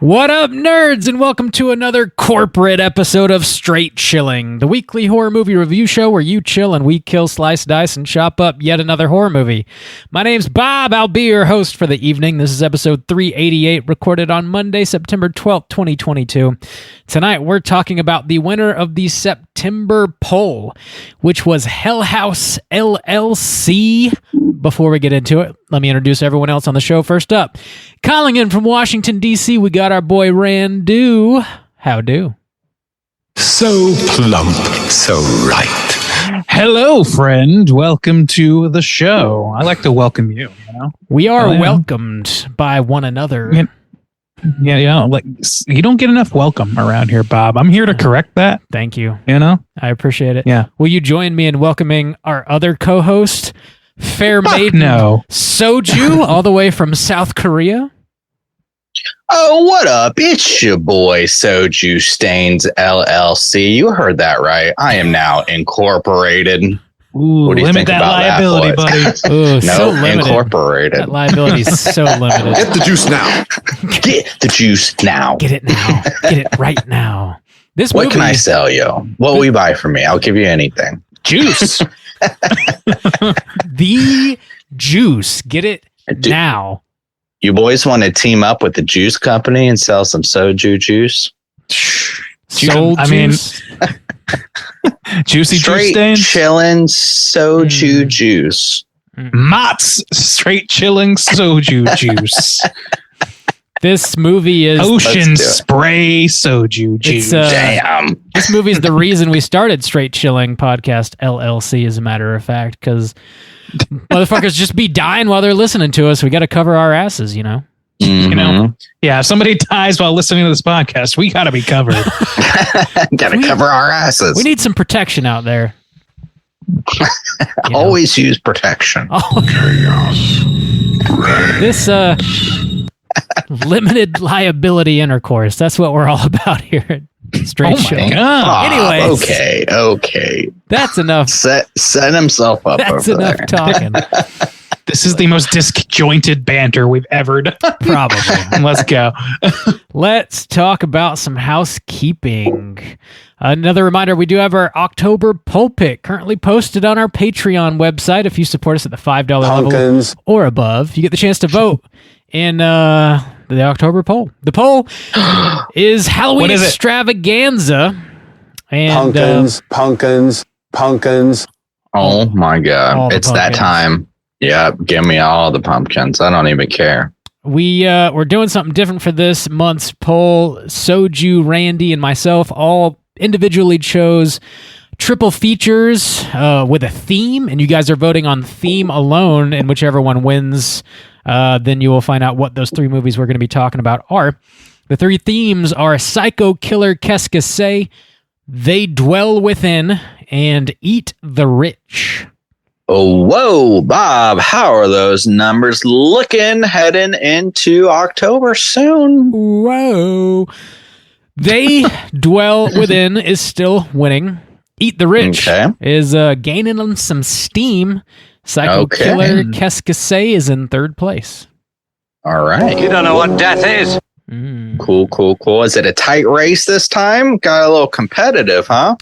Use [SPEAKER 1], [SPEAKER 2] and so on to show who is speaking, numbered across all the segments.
[SPEAKER 1] What up, nerds, and welcome to another corporate episode of Straight Chilling, the weekly horror movie review show where you chill and we kill, slice, dice, and chop up yet another horror movie. My name's Bob. I'll be your host for the evening. This is episode 388, recorded on Monday, September 12th, 2022. Tonight, we're talking about the winner of the September poll, which was House LLC. Before we get into it, let me introduce everyone else on the show. First up, calling in from Washington, D.C., we got our boy Randu. How do?
[SPEAKER 2] So plump, so right.
[SPEAKER 3] Hello, friend. Welcome to the show. I like to welcome you, you know?
[SPEAKER 1] We are welcomed by one another.
[SPEAKER 3] Yeah. Like, you don't get enough welcome around here, Bob. I'm here to correct that.
[SPEAKER 1] Thank you.
[SPEAKER 3] You know?
[SPEAKER 1] I appreciate it.
[SPEAKER 3] Yeah.
[SPEAKER 1] Will you join me in welcoming our other co-host, Fair Maiden Soju, all the way from South Korea?
[SPEAKER 4] Oh, what up? It's your boy Soju Stains LLC. You heard that right. I am now incorporated.
[SPEAKER 3] Ooh,
[SPEAKER 4] what do you
[SPEAKER 3] limit
[SPEAKER 4] think
[SPEAKER 3] that
[SPEAKER 4] about
[SPEAKER 3] liability,
[SPEAKER 4] that,
[SPEAKER 3] buddy.
[SPEAKER 1] Ooh,
[SPEAKER 4] No,
[SPEAKER 1] so limited.
[SPEAKER 4] incorporated.
[SPEAKER 1] That liability is so limited.
[SPEAKER 2] Get the juice now.
[SPEAKER 4] Get the juice now.
[SPEAKER 1] Get it now. Get it right now. This
[SPEAKER 4] What
[SPEAKER 1] movie,
[SPEAKER 4] can I sell you? What will you buy for me? I'll give you anything.
[SPEAKER 3] Juice.
[SPEAKER 1] The juice. Get it now.
[SPEAKER 4] You boys want to team up with the juice company and sell some soju juice?
[SPEAKER 1] Soul
[SPEAKER 3] I mean,
[SPEAKER 1] juice.
[SPEAKER 3] Juicy juice
[SPEAKER 4] Straight
[SPEAKER 3] stains.
[SPEAKER 4] chillin' soju juice.
[SPEAKER 3] Mott's straight chilling soju juice.
[SPEAKER 1] This movie is
[SPEAKER 3] Ocean
[SPEAKER 4] Let's do it.
[SPEAKER 3] spray soju juice.
[SPEAKER 4] Damn.
[SPEAKER 1] this movie is the reason we started Straight Chilling Podcast LLC, as a matter of fact, because motherfuckers just be dying while they're listening to us. We got to cover our asses, you know.
[SPEAKER 3] You know, yeah, if somebody dies while listening to this podcast, we got to be covered.
[SPEAKER 4] Gotta cover our asses.
[SPEAKER 1] We need some protection out there. You know.
[SPEAKER 4] Always use protection.
[SPEAKER 1] This limited liability intercourse. That's what we're all about here at Straight Chilling.
[SPEAKER 3] God.
[SPEAKER 1] Anyways.
[SPEAKER 4] Okay.
[SPEAKER 1] That's enough.
[SPEAKER 4] Set himself up.
[SPEAKER 1] That's
[SPEAKER 4] over
[SPEAKER 1] enough
[SPEAKER 4] there.
[SPEAKER 1] talking.
[SPEAKER 3] This is the most disjointed banter we've ever done.
[SPEAKER 1] Probably.
[SPEAKER 3] Let's go.
[SPEAKER 1] Let's talk about some housekeeping. Another reminder, we do have our October poll pick currently posted on our Patreon website. If you support us at the $5 level or above, you get the chance to vote in the October poll. The poll is Halloween Extravaganza. And
[SPEAKER 2] Pumpkins.
[SPEAKER 4] Oh my God. It's that time. Yeah, give me all the pumpkins. I don't even care.
[SPEAKER 1] we're doing something different for this month's poll. Soju, Randy, and myself all individually chose triple features with a theme, and you guys are voting on theme alone, and whichever one wins, then you will find out what those three movies we're going to be talking about are. The three themes are Psycho Killer Qu'est-ce que c'est, They Dwell Within, and Eat the Rich.
[SPEAKER 4] Oh, whoa, Bob, how are those numbers looking heading into October soon?
[SPEAKER 1] Whoa. They Dwell Within is still winning. Eat the Rich is gaining on some steam. Psycho Killer Qu'est-ce que c'est is in third place.
[SPEAKER 4] All right.
[SPEAKER 5] You don't know what death is.
[SPEAKER 4] Cool. Is it a tight race this time? Got a little competitive, huh?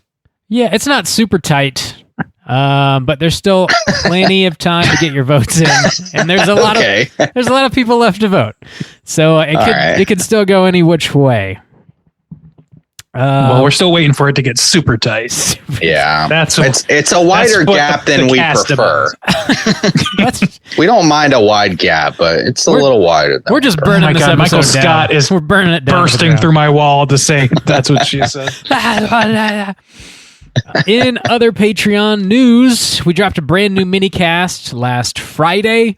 [SPEAKER 1] Yeah, it's not super tight. But there's still plenty of time to get your votes in, and there's a lot of people left to vote, so it could still go any which way.
[SPEAKER 3] Well, we're still waiting for it to get super tight.
[SPEAKER 4] Yeah, it's a wider gap than we prefer. We don't mind a wide gap, but it's a little wider.
[SPEAKER 1] We're just burning this episode
[SPEAKER 3] Michael
[SPEAKER 1] down.
[SPEAKER 3] Scott is
[SPEAKER 1] we're burning it down
[SPEAKER 3] bursting through my wall to say that's what she said.
[SPEAKER 1] In other Patreon news, we dropped a brand new minicast last Friday.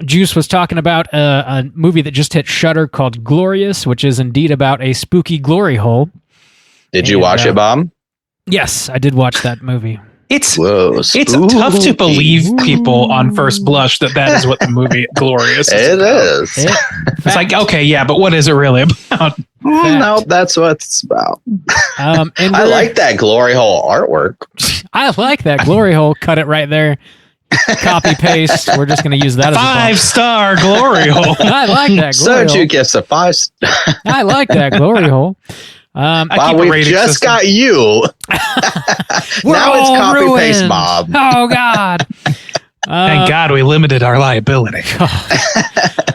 [SPEAKER 1] Juice was talking about a movie that just hit Shudder called Glorious, which is indeed about a spooky glory hole.
[SPEAKER 4] Did you watch it, Bob?
[SPEAKER 1] Yes, I did watch that movie.
[SPEAKER 3] It's tough to believe people on first blush that is what the movie Glorious is.
[SPEAKER 4] It is.
[SPEAKER 3] It's like, okay, yeah, but what is it really about?
[SPEAKER 4] No, that's what it's about.
[SPEAKER 1] And
[SPEAKER 4] I like that glory hole artwork.
[SPEAKER 1] I like that glory hole. Cut it right there. copy paste. We're just going to use that as a
[SPEAKER 3] 5-star glory hole.
[SPEAKER 1] I like that glory
[SPEAKER 4] Soju
[SPEAKER 1] hole.
[SPEAKER 4] gets a 5.
[SPEAKER 1] I like that glory hole.
[SPEAKER 3] I
[SPEAKER 4] Wow,
[SPEAKER 3] keep a
[SPEAKER 4] we
[SPEAKER 3] rating
[SPEAKER 4] just
[SPEAKER 3] system.
[SPEAKER 4] got you.
[SPEAKER 1] We're
[SPEAKER 4] Now it's
[SPEAKER 1] all
[SPEAKER 4] copy paste
[SPEAKER 1] ruined.
[SPEAKER 4] mob.
[SPEAKER 1] Oh God.
[SPEAKER 3] Thank God we limited our liability.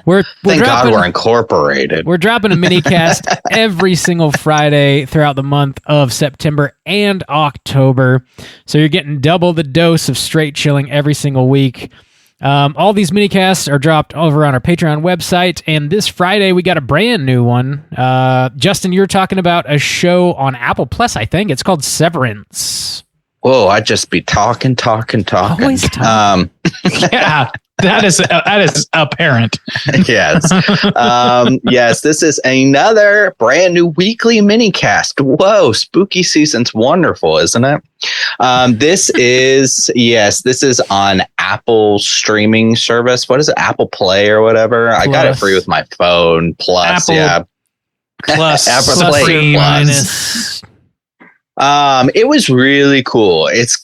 [SPEAKER 1] We're
[SPEAKER 4] Thank God
[SPEAKER 1] dropping,
[SPEAKER 4] we're incorporated.
[SPEAKER 1] We're dropping a mini cast every single Friday throughout the month of September and October. So you're getting double the dose of straight chilling every single week. All these mini casts are dropped over on our Patreon website. And this Friday, we got a brand new one. Justin, you're talking about a show on Apple Plus, I think. It's called Severance.
[SPEAKER 4] Whoa, I'd just be talking.
[SPEAKER 1] Always talking.
[SPEAKER 3] Yeah, that is apparent.
[SPEAKER 4] Yes. Yes, this is another brand new weekly mini cast. Whoa, spooky season's wonderful, isn't it? This is on Apple streaming service. What is it? Apple Play or whatever. I got it
[SPEAKER 1] Plus.
[SPEAKER 4] free with my phone. Plus,
[SPEAKER 3] Apple
[SPEAKER 4] yeah.
[SPEAKER 3] Plus,
[SPEAKER 4] Apple
[SPEAKER 1] Plus
[SPEAKER 4] Play
[SPEAKER 1] or
[SPEAKER 4] Plus.
[SPEAKER 1] minus.
[SPEAKER 4] It was really cool. It's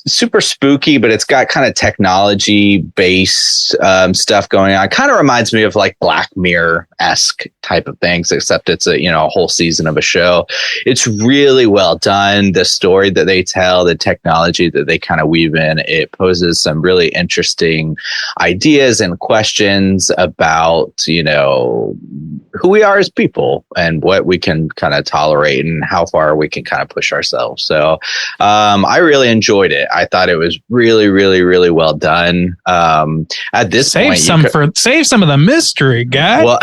[SPEAKER 4] super spooky, but it's got kind of technology based stuff going on. It kind of reminds me of like Black Mirror-esque type of things, except it's a whole season of a show. It's really well done. The story that they tell, the technology that they kind of weave in, it poses some really interesting ideas and questions about, who we are as people and what we can kind of tolerate and how far we can kind of push ourselves. So I really enjoyed it. I thought it was really, really, really well done. At this point,
[SPEAKER 3] save some of the mystery, guy.
[SPEAKER 4] well,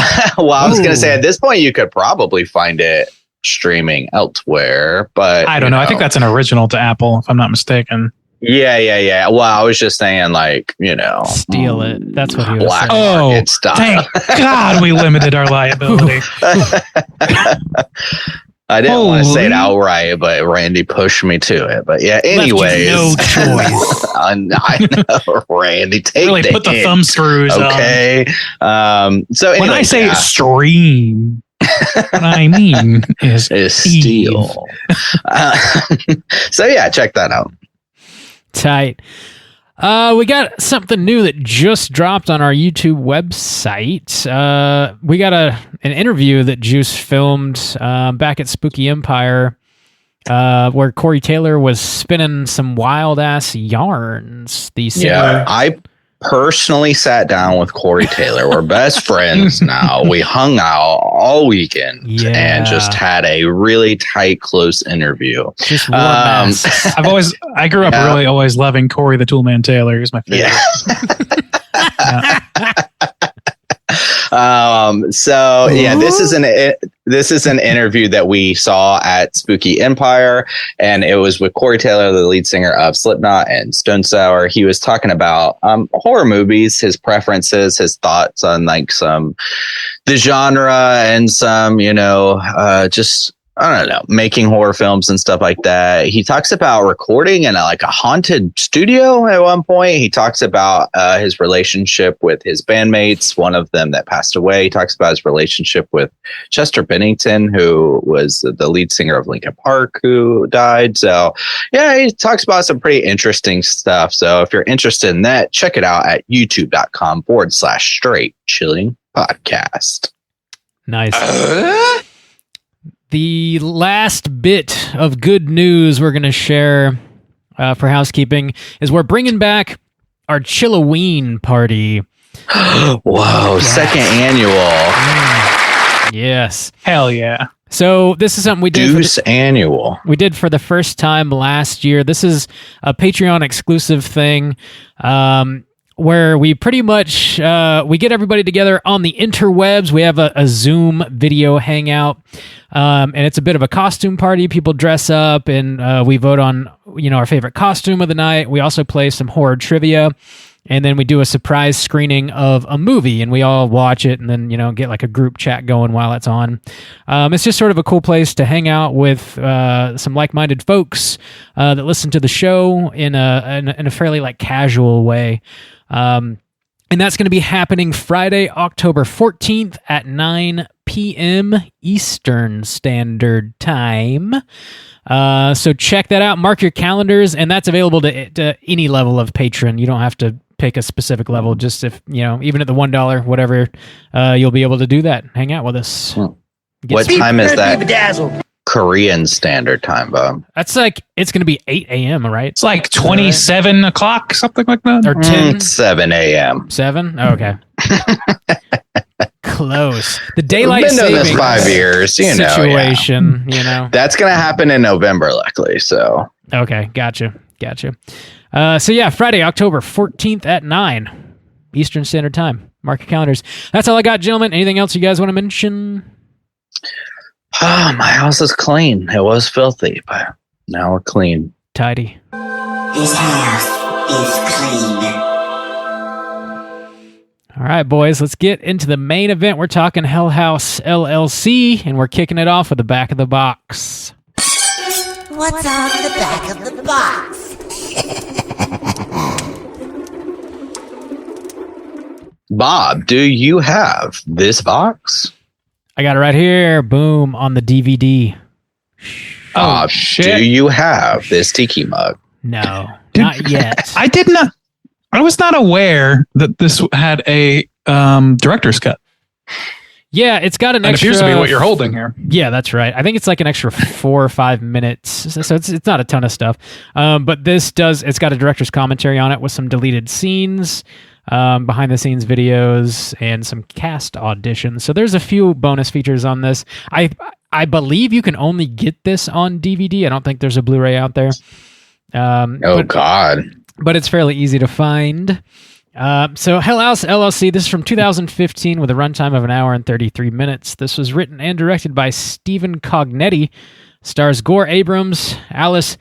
[SPEAKER 4] I was going to say at this point you could probably find it streaming elsewhere, but
[SPEAKER 3] I don't know. I think that's an original to Apple, if I'm not mistaken.
[SPEAKER 4] Yeah. Well, I was just saying,
[SPEAKER 1] Steal it. That's what he was
[SPEAKER 4] Black
[SPEAKER 1] saying.
[SPEAKER 4] market stuff.
[SPEAKER 3] Thank God we limited our liability.
[SPEAKER 4] I didn't want to say it outright, but Randy pushed me to it. But yeah, anyways,
[SPEAKER 1] no choice.
[SPEAKER 4] I know, Randy, take
[SPEAKER 3] Really put the
[SPEAKER 4] hint,
[SPEAKER 3] thumb screws on.
[SPEAKER 4] okay. So
[SPEAKER 3] When I
[SPEAKER 4] anyways,
[SPEAKER 3] say stream, what I mean is
[SPEAKER 4] steal. So yeah, check that out.
[SPEAKER 1] Tight. We got something new that just dropped on our YouTube website. We got an interview that Juice filmed back at Spooky Empire, where Corey Taylor was spinning some wild ass yarns. The singer.
[SPEAKER 4] Yeah, I personally sat down with Corey Taylor. We're best friends now. We hung out all weekend and just had a really tight, close interview.
[SPEAKER 1] Just wore masks.
[SPEAKER 3] I grew up really always loving Corey the Toolman Taylor. He's my favorite.
[SPEAKER 4] So yeah, this is an interview that we saw at Spooky Empire, and it was with Corey Taylor, the lead singer of Slipknot and Stone Sour. He was talking about horror movies, his preferences, his thoughts on the genre, and some just I don't know, making horror films and stuff like that. He talks about recording in a haunted studio at one point. He talks about his relationship with his bandmates, one of them that passed away. He talks about his relationship with Chester Bennington, who was the lead singer of Linkin Park, who died. So yeah, he talks about some pretty interesting stuff. So if you're interested in that, check it out at youtube.com/straight chilling podcast.
[SPEAKER 1] Nice. The last bit of good news we're going to share for housekeeping is we're bringing back our Chilloween party.
[SPEAKER 4] Whoa, second annual.
[SPEAKER 1] Yes.
[SPEAKER 3] Hell yeah.
[SPEAKER 1] So this is something we did.
[SPEAKER 4] Deuce annual.
[SPEAKER 1] We did for the first time last year. This is a Patreon exclusive thing. Where we pretty much we get everybody together on the interwebs. We have a Zoom video hangout, and it's a bit of a costume party. People dress up, and we vote on our favorite costume of the night. We also play some horror trivia, and then we do a surprise screening of a movie, and we all watch it, and then get a group chat going while it's on. It's just sort of a cool place to hang out with some like-minded folks that listen to the show in a fairly casual way. And that's going to be happening Friday, October 14th at 9 p.m. Eastern Standard Time. So check that out. Mark your calendars, and that's available to any level of patron. You don't have to pick a specific level. Just if, even at the $1, whatever, you'll be able to do that. Hang out with us.
[SPEAKER 4] What time is that? Korean Standard Time, Bob.
[SPEAKER 1] That's it's going to be 8 a.m., right?
[SPEAKER 3] It's like 27 o'clock, something like that.
[SPEAKER 1] Or 10?
[SPEAKER 4] 7 a.m.
[SPEAKER 1] 7? Oh, okay. Close. The daylight
[SPEAKER 4] We've been doing
[SPEAKER 1] savings
[SPEAKER 4] this 5 years,
[SPEAKER 1] situation,
[SPEAKER 4] That's going to happen in November, luckily, so.
[SPEAKER 1] Okay, gotcha. So yeah, Friday, October 14th at 9 Eastern Standard Time. Mark your calendars. That's all I got, gentlemen. Anything else you guys want to mention?
[SPEAKER 4] My house is clean. It was filthy, but now we're clean.
[SPEAKER 1] Tidy.
[SPEAKER 5] This house is clean.
[SPEAKER 1] All right, boys, let's get into the main event. We're talking House LLC, and we're kicking it off with the back of the box.
[SPEAKER 5] What's on the back of the box?
[SPEAKER 4] Bob, do you have this box?
[SPEAKER 1] I got it right here. Boom, on the DVD.
[SPEAKER 4] Bob,
[SPEAKER 3] shit.
[SPEAKER 4] do you have this tiki mug?
[SPEAKER 1] No, not yet.
[SPEAKER 3] I was not aware that this had a director's cut.
[SPEAKER 1] Yeah, it's got an
[SPEAKER 3] That
[SPEAKER 1] extra...
[SPEAKER 3] appears to be what you're holding here.
[SPEAKER 1] Yeah, that's right. I think it's like an extra 4 or 5 minutes. So it's not a ton of stuff. But it's got a director's commentary on it with some deleted scenes, behind the scenes videos, and some cast auditions. So there's a few bonus features on this. I believe you can only get this on DVD. I don't think there's a Blu-ray out there.
[SPEAKER 4] God.
[SPEAKER 1] But it's fairly easy to find. So House LLC, this is from 2015 with a runtime of 1 hour and 33 minutes. This was written and directed by Stephen Cognetti. Stars Gore Abrams, Alice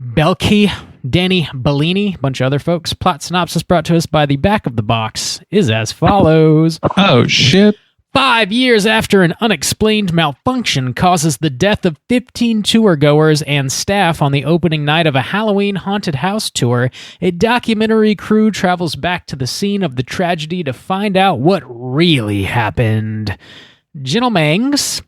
[SPEAKER 1] Belkey, Danny Bellini, a bunch of other folks. Plot synopsis brought to us by the back of the box is as follows.
[SPEAKER 3] Oh, shit.
[SPEAKER 1] 5 years after an unexplained malfunction causes the death of 15 tour-goers and staff on the opening night of a Halloween haunted house tour, a documentary crew travels back to the scene of the tragedy to find out what really happened. Gentlemangs,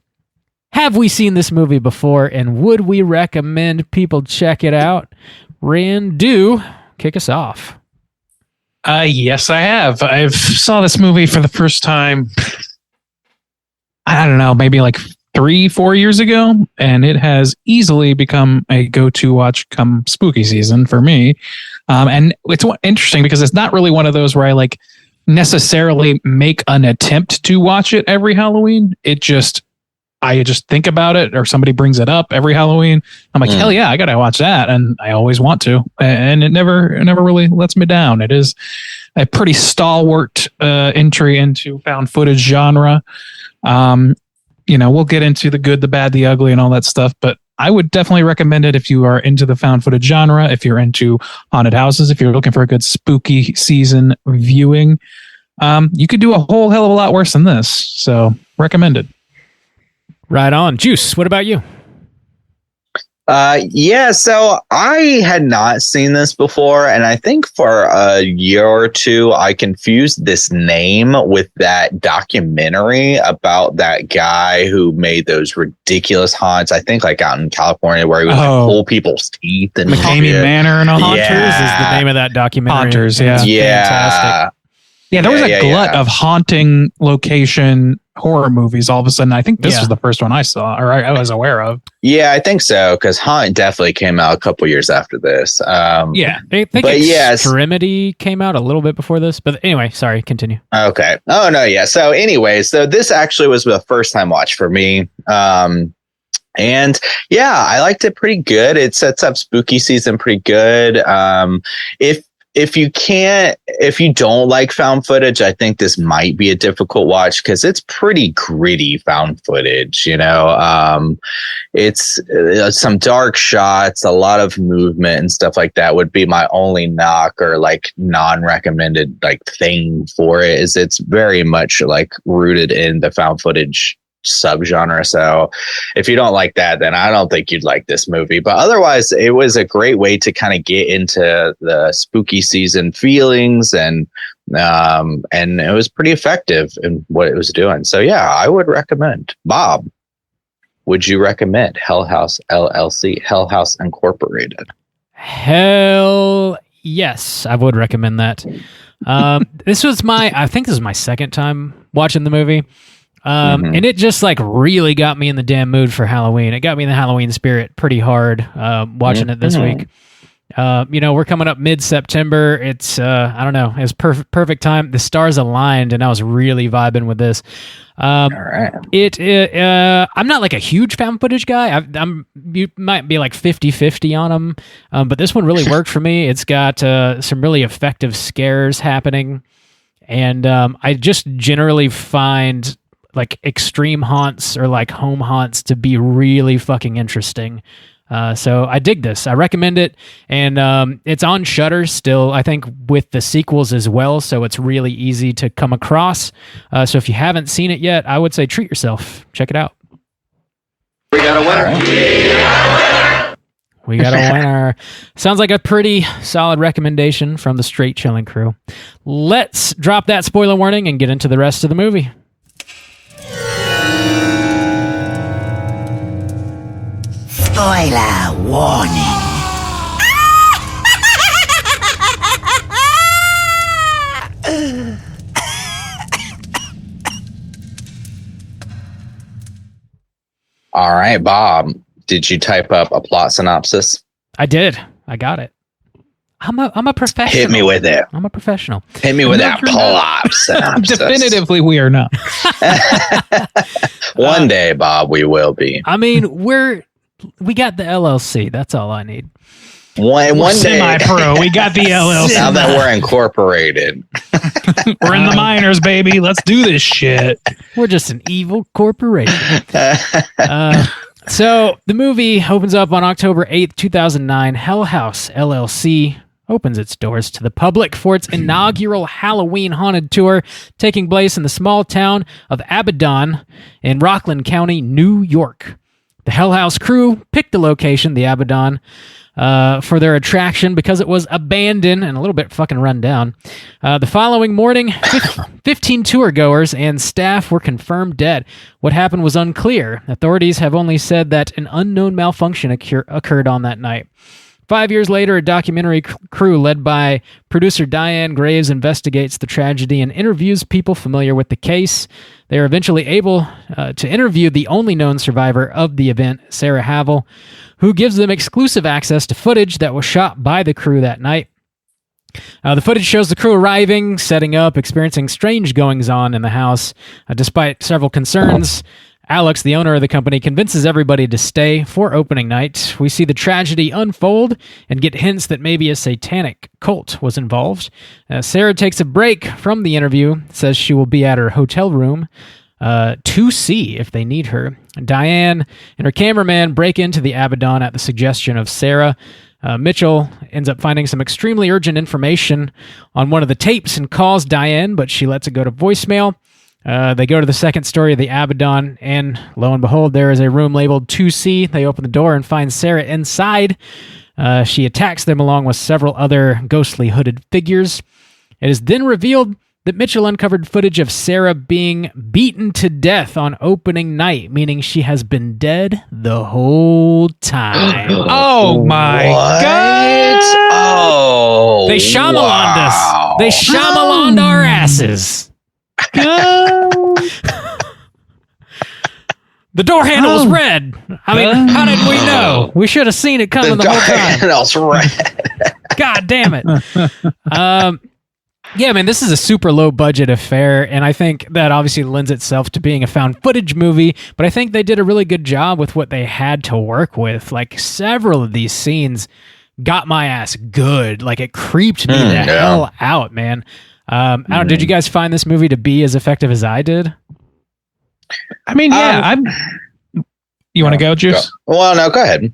[SPEAKER 1] have we seen this movie before, and would we recommend people check it out? Rand, do kick us off.
[SPEAKER 3] Yes, I have. I saw this movie for the first time, I don't know, maybe like 3-4 years ago, and it has easily become a go-to watch come spooky season for me. And it's interesting because it's not really one of those where I like necessarily make an attempt to watch it every Halloween. I just think about it, or somebody brings it up every Halloween. I'm like, hell yeah, I gotta watch that, and I always want to, and it never really lets me down. It is a pretty stalwart entry into found footage genre. We'll get into the good, the bad, the ugly, and all that stuff, but I would definitely recommend it if you are into the found footage genre, if you're into haunted houses, if you're looking for a good spooky season viewing. You could do a whole hell of a lot worse than this, so recommended.
[SPEAKER 1] Right on. Juice, what about you?
[SPEAKER 4] So I had not seen this before, and I think for a year or two, I confused this name with that documentary about that guy who made those ridiculous haunts. I think like out in California where he would pull people's teeth and
[SPEAKER 3] McCamey Manor and all.
[SPEAKER 1] Haunters is the name of that documentary.
[SPEAKER 3] Haunters, yeah.
[SPEAKER 4] Yeah.
[SPEAKER 1] Fantastic.
[SPEAKER 3] Yeah, there was a glut of haunting location horror movies all of a sudden. I think this was the first one I saw, or I was aware of.
[SPEAKER 4] Yeah, I think so, because Haunt definitely came out a couple years after this.
[SPEAKER 1] I think Extremity came out a little bit before this, but anyway, sorry, continue.
[SPEAKER 4] Okay. Oh, no, yeah. So anyway, so this actually was the first time watch for me. And yeah, I liked it pretty good. It sets up spooky season pretty good. If you don't like found footage, I think this might be a difficult watch because it's pretty gritty found footage, it's some dark shots, a lot of movement and stuff like that would be my only knock or like non-recommended like thing for it is it's very much like rooted in the found footage subgenre. So if you don't like that, then I don't think you'd like this movie. But otherwise, it was a great way to kind of get into the spooky season feelings, and it was pretty effective in what it was doing. So yeah, I would recommend. Bob, would you recommend House LLC, Hell House Incorporated?
[SPEAKER 1] Hell yes, I would recommend that. This was I think this is my second time watching the movie. And it just like really got me in the damn mood for Halloween. It got me in the Halloween spirit pretty hard watching it this week. We're coming up mid-September. It's I don't know, it's perfect time. The stars aligned, and I was really vibing with this. All right. I'm not like a huge found footage guy. You might be like 50-50 on them, but this one really worked for me. It's got some really effective scares happening, and I just generally find like extreme haunts or like home haunts to be really fucking interesting. So I dig this. I recommend it, and it's on Shudder still, I think, with the sequels as well, so it's really easy to come across. So if you haven't seen it yet, I would say treat yourself. Check it out.
[SPEAKER 4] We got a winner.
[SPEAKER 1] We got a winner. Sounds like a pretty solid recommendation from the Straight Chilling crew. Let's drop that spoiler warning and get into the rest of the movie.
[SPEAKER 5] Spoiler warning.
[SPEAKER 4] All right, Bob, did you type up a plot synopsis?
[SPEAKER 1] I did. I got it. I'm a professional.
[SPEAKER 4] Hit me with it.
[SPEAKER 1] I'm a professional.
[SPEAKER 4] Hit me with that plot synopsis.
[SPEAKER 3] Definitively, we are not.
[SPEAKER 4] One day, Bob, we will be.
[SPEAKER 1] I mean, we got the LLC. That's all I need.
[SPEAKER 4] One day.
[SPEAKER 3] Semi-pro. We got the LLC.
[SPEAKER 4] Now that we're incorporated.
[SPEAKER 3] We're in the minors, baby. Let's do this shit.
[SPEAKER 1] We're just an evil corporation. So the movie opens up on October 8th, 2009. Hell House LLC opens its doors to the public for its inaugural Halloween haunted tour, taking place in the small town of Abaddon in Rockland County, New York. The Hell House crew picked the location, the Abaddon, for their attraction because it was abandoned and a little bit fucking run down. The following morning, 15 tour goers and staff were confirmed dead. What happened was unclear. Authorities have only said that an unknown malfunction occurred on that night. 5 years later, a documentary crew led by producer Diane Graves investigates the tragedy and interviews people familiar with the case. They are eventually able to interview the only known survivor of the event, Sarah Havel, who gives them exclusive access to footage that was shot by the crew that night. The footage shows the crew arriving, setting up, experiencing strange goings-on in the house. Despite several concerns, Alex, the owner of the company, convinces everybody to stay for opening night. We see the tragedy unfold and get hints that maybe a satanic cult was involved. Sarah takes a break from the interview, says she will be at her hotel room to see if they need her. Diane and her cameraman break into the Abaddon at the suggestion of Sarah. Mitchell ends up finding some extremely urgent information on one of the tapes and calls Diane, but she lets it go to voicemail. They go to the second story of the Abaddon, and lo and behold, there is a room labeled 2C. They open the door and find Sarah inside. She attacks them along with several other ghostly hooded figures. It is then revealed that Mitchell uncovered footage of Sarah being beaten to death on opening night, meaning she has been dead the whole time.
[SPEAKER 3] Oh my God!
[SPEAKER 4] Oh,
[SPEAKER 1] they Shyamalan'd us. They Shyamalan'd our asses. The door handle was red. I mean, how did we know? We should have seen it coming the whole time.
[SPEAKER 4] Handle's red.
[SPEAKER 1] God damn it. Yeah, man, this is a super low budget affair, and I think that obviously lends itself to being a found footage movie, but I think they did a really good job with what they had to work with. Like, several of these scenes got my ass good. Like, it creeped me the hell out, man. I don't know, did you guys find this movie to be as effective as I did?
[SPEAKER 3] I mean, yeah, you want to go, Juice?
[SPEAKER 4] Go. Well, no, go ahead.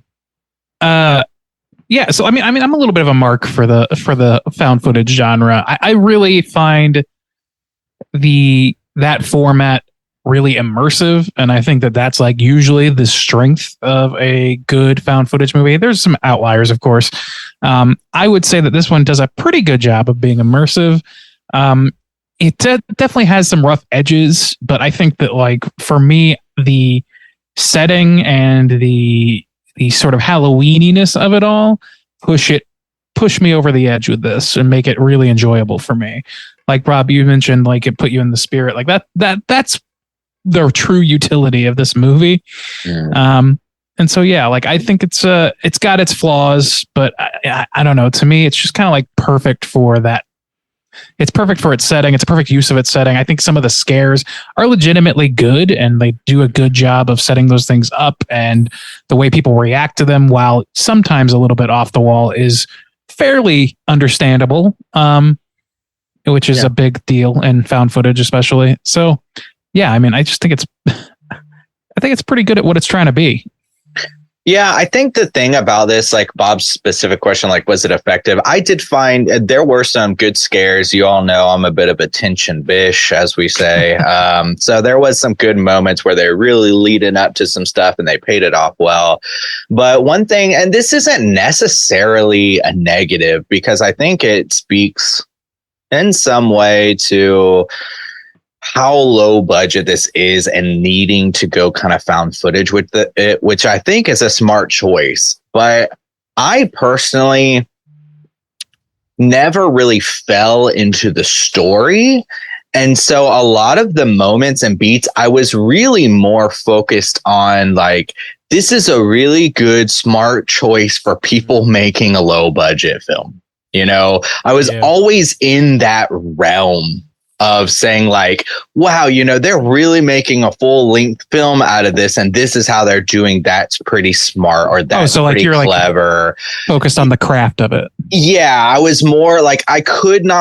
[SPEAKER 3] Yeah, so I mean, I'm a little bit of a mark for the found footage genre. I really find that format really immersive. And I think that that's like usually the strength of a good found footage movie. There's some outliers, of course. I would say that this one does a pretty good job of being immersive. It definitely has some rough edges, but I think that like for me, the setting and the sort of Halloweeniness of it all push me over the edge with this and make it really enjoyable for me. Like Rob, you mentioned, like it put you in the spirit. Like that's the true utility of this movie. Yeah. And so yeah, like I think it's got its flaws, but I don't know. To me, it's just kind of like perfect for that. It's perfect for its setting. It's a perfect use of its setting. I think some of the scares are legitimately good, and they do a good job of setting those things up, and the way people react to them, while sometimes a little bit off the wall, is fairly understandable, which is a big deal in found footage, especially. So yeah, I mean, I just think it's pretty good at what it's trying to be.
[SPEAKER 4] Yeah, I think the thing about this, like Bob's specific question, like, was it effective? I did find there were some good scares. You all know I'm a bit of a tension bish, as we say. So there was some good moments where they're really leading up to some stuff and they paid it off well. But one thing, and this isn't necessarily a negative, because I think it speaks in some way to how low budget this is and needing to go kind of found footage with it, which I think is a smart choice. But I personally never really fell into the story. And so a lot of the moments and beats, I was really more focused on like, this is a really good, smart choice for people making a low budget film. You know, I was always in that realm of saying like, wow, you know, they're really making a full length film out of this, and this is how they're doing. That's pretty smart, or that's pretty clever.
[SPEAKER 3] Like focused on the craft of it.
[SPEAKER 4] Yeah, I was more like I couldn't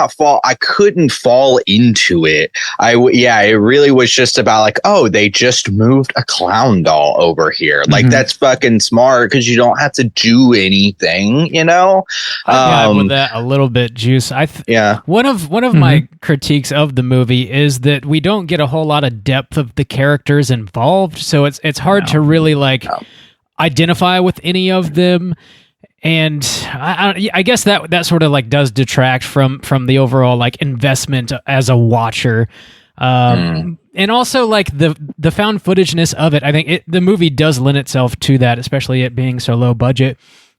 [SPEAKER 4] fall into it. It really was just about like, oh, they just moved a clown doll over here. Like that's fucking smart because you don't have to do anything, you know.
[SPEAKER 1] With that a little bit, Juice. One of my critiques of the movie is that we don't get a whole lot of depth of the characters involved, so it's hard to really identify with any of them. And I guess that sort of like does detract from the overall like investment as a watcher, and also like the found footageness of it. I think the movie does lend itself to that, especially it being so low budget.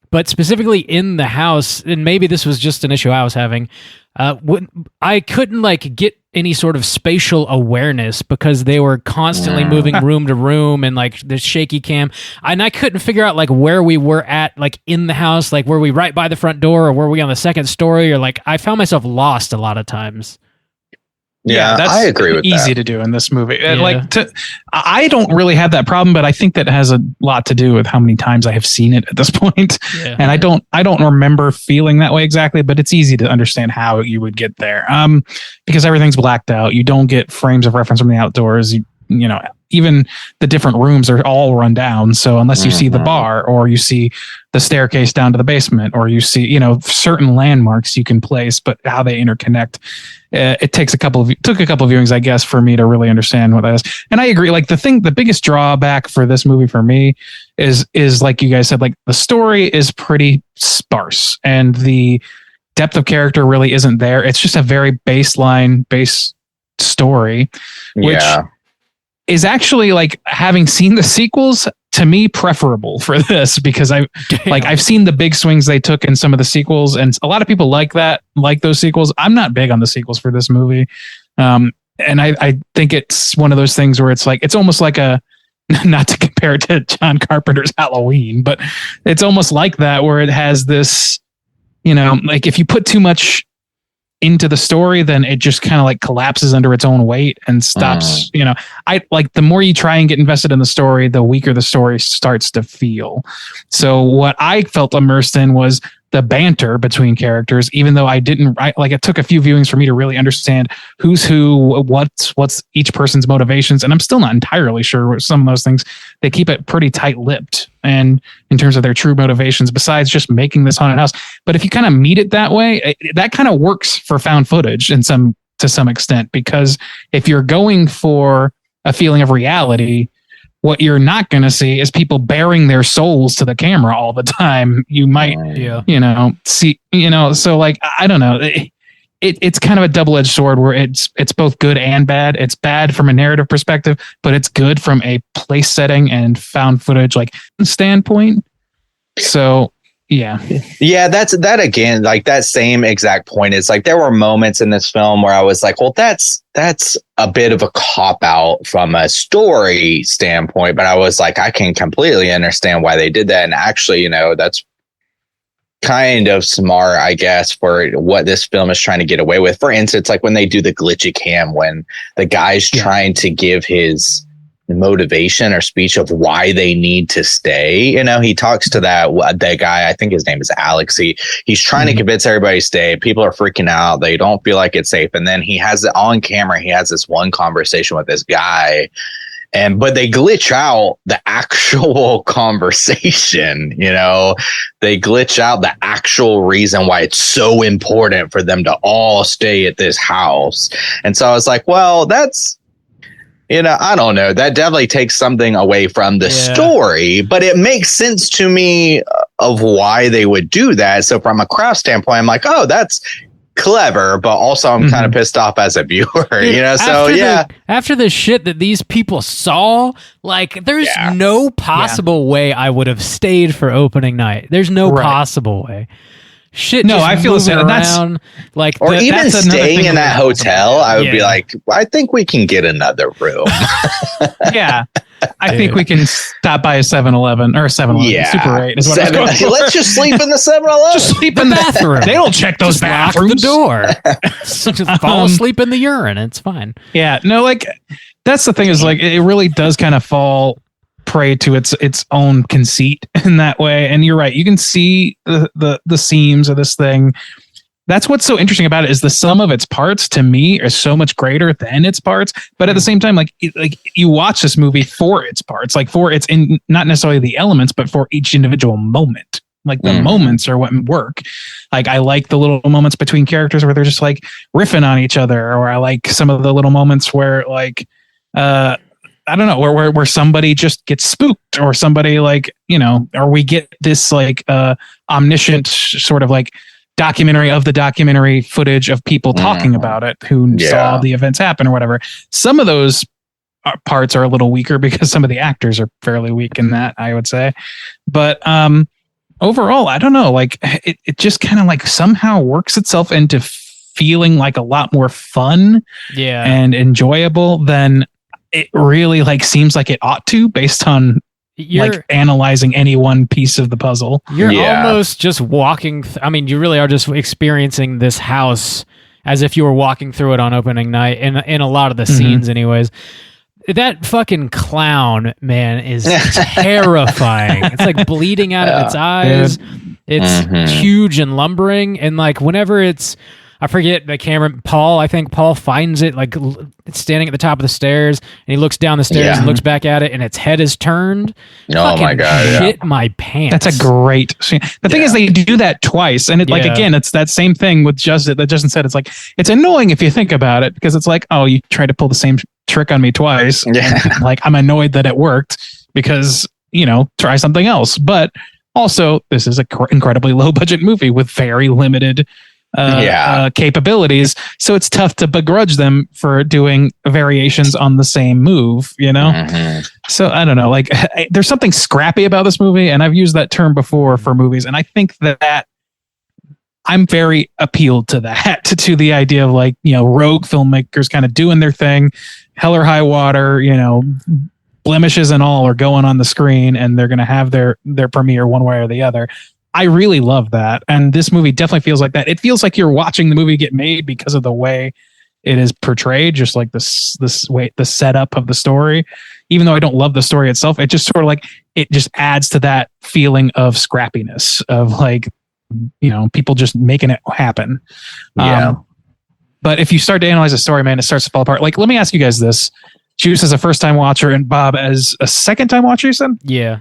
[SPEAKER 1] But specifically in the house, and maybe this was just an issue I was having, I couldn't like get any sort of spatial awareness because they were constantly moving room to room and like the shaky cam, and I couldn't figure out like where we were at, like in the house, like were we right by the front door or were we on the second story, or like I found myself lost a lot of times.
[SPEAKER 4] Yeah,
[SPEAKER 3] that's
[SPEAKER 4] I agree with
[SPEAKER 3] easy
[SPEAKER 4] that.
[SPEAKER 3] to do in this movie.
[SPEAKER 1] Yeah.
[SPEAKER 3] I don't really have that problem, but I think that has a lot to do with how many times I have seen it at this point. Yeah. And I don't remember feeling that way exactly, but it's easy to understand how you would get there. Because everything's blacked out. You don't get frames of reference from the outdoors. You know, even the different rooms are all run down. So unless you see the bar or you see the staircase down to the basement, or you see, you know, certain landmarks you can place, but how they interconnect, it took a couple of viewings, I guess, for me to really understand what that is. And I agree. Like the biggest drawback for this movie for me is like you guys said, like the story is pretty sparse and the depth of character really isn't there. It's just a very base story, which is actually, like, having seen the sequels, to me preferable for this, because I've seen the big swings they took in some of the sequels, and a lot of people like those sequels. I'm not big on the sequels for this movie. And I think it's one of those things where it's like, it's almost like not to compare it to John Carpenter's Halloween, but it's almost like that, where it has this, you know, like if you put too much into the story, then it just kind of like collapses under its own weight and stops. You know, I like the more you try and get invested in the story, the weaker the story starts to feel. So what I felt immersed in was the banter between characters, even though it took a few viewings for me to really understand who's who, what's each person's motivations. And I'm still not entirely sure what some of those things. They keep it pretty tight-lipped and in terms of their true motivations, besides just making this haunted house. But if you kind of meet it that way, that kind of works for found footage to some extent, because if you're going for a feeling of reality. What you're not going to see is people bearing their souls to the camera all the time. You might, see, so like, I don't know. It's kind of a double-edged sword where it's both good and bad. It's bad from a narrative perspective, but it's good from a place setting and found footage like standpoint. So yeah, that's that again, like that same exact point is like there were moments in this film where I was like, well, that's a bit of a cop out from a story standpoint, but I was like, I can completely understand why they did that, and actually, that's kind of smart, I guess, for what this film is trying to get away with. For instance, like when they do the glitchy cam, when the guy's trying to give his motivation or speech of why they need to stay, he talks to that guy, I think his name is Alex. He's trying to convince everybody to stay. People are freaking out, they don't feel like it's safe, and then he has it on camera. He has this one conversation with this guy, but they glitch out the actual conversation, they glitch out the actual reason why it's so important for them to all stay at this house. And so I was like, well, that's, I don't know, that definitely takes something away from the story, but it makes sense to me of why they would do that. So from a craft standpoint, I'm like, oh, that's clever, but also I'm kind of pissed off as a viewer,
[SPEAKER 1] after the shit that these people saw, like there's no possible way I would have stayed for opening night. There's no possible way. Shit,
[SPEAKER 3] no, I feel the same.
[SPEAKER 1] Around, like,
[SPEAKER 4] or even staying in that hotel, I would be like, I think we can get another room.
[SPEAKER 3] I think we can stop by a 7-Eleven or a 7-Eleven. Super 8 is what I was going.
[SPEAKER 4] Let's just sleep in the 7-Eleven.
[SPEAKER 3] Just sleep in the bathroom. They don't check those bathrooms.
[SPEAKER 1] Lock the door. Just fall asleep in the urine. It's fine.
[SPEAKER 3] Yeah, no, like that's the thing is like it really does kind of fall prey to its own conceit in that way. And you're right. You can see the seams of this thing. That's what's so interesting about it is the sum of its parts to me is so much greater than its parts. But at the same time, like you watch this movie for its parts, like for its in not necessarily the elements, but for each individual moment. Like the moments are what work. Like I like the little moments between characters where they're just like riffing on each other, or I like some of the little moments where like I don't know, where somebody just gets spooked, or somebody like, or we get this like omniscient sort of like documentary of the documentary footage of people talking about it who saw the events happen or whatever. Some of those parts are a little weaker because some of the actors are fairly weak in that, I would say. But overall, I don't know, like it just kind of like somehow works itself into feeling like a lot more fun and enjoyable than it really like seems like it ought to, based on like analyzing any one piece of the puzzle.
[SPEAKER 1] You're almost just walking. I mean, you really are just experiencing this house as if you were walking through it on opening night. In a lot of the scenes, anyways. That fucking clown, man, is terrifying. It's like bleeding out of its eyes. It's huge and lumbering, and like whenever it's, I forget the camera. I think Paul finds it like it's standing at the top of the stairs, and he looks down the stairs and looks back at it, and its head is turned.
[SPEAKER 4] Oh my god!
[SPEAKER 1] Shit my pants.
[SPEAKER 3] That's a great scene. The thing is, they do that twice, and it like again, it's that same thing with Justin that Justin said. It's like it's annoying if you think about it, because it's like, oh, you tried to pull the same trick on me twice.
[SPEAKER 4] Yeah,
[SPEAKER 3] like I'm annoyed that it worked because try something else. But also, this is an incredibly low budget movie with very limited capabilities, so it's tough to begrudge them for doing variations on the same move, So I don't know, like there's something scrappy about this movie, and I've used that term before for movies, and I think that I'm very appealed to that, to the idea of like, rogue filmmakers kind of doing their thing, hell or high water, blemishes and all are going on the screen, and they're going to have their premiere one way or the other. I really love that. And this movie definitely feels like that. It feels like you're watching the movie get made because of the way it is portrayed, just like this way, the setup of the story. Even though I don't love the story itself, it just sort of like, it just adds to that feeling of scrappiness of like, people just making it happen. But if you start to analyze the story, man, it starts to fall apart. Like, let me ask you guys this. Juice as a first-time watcher and Bob as a second-time watcher, you said?
[SPEAKER 1] Yeah.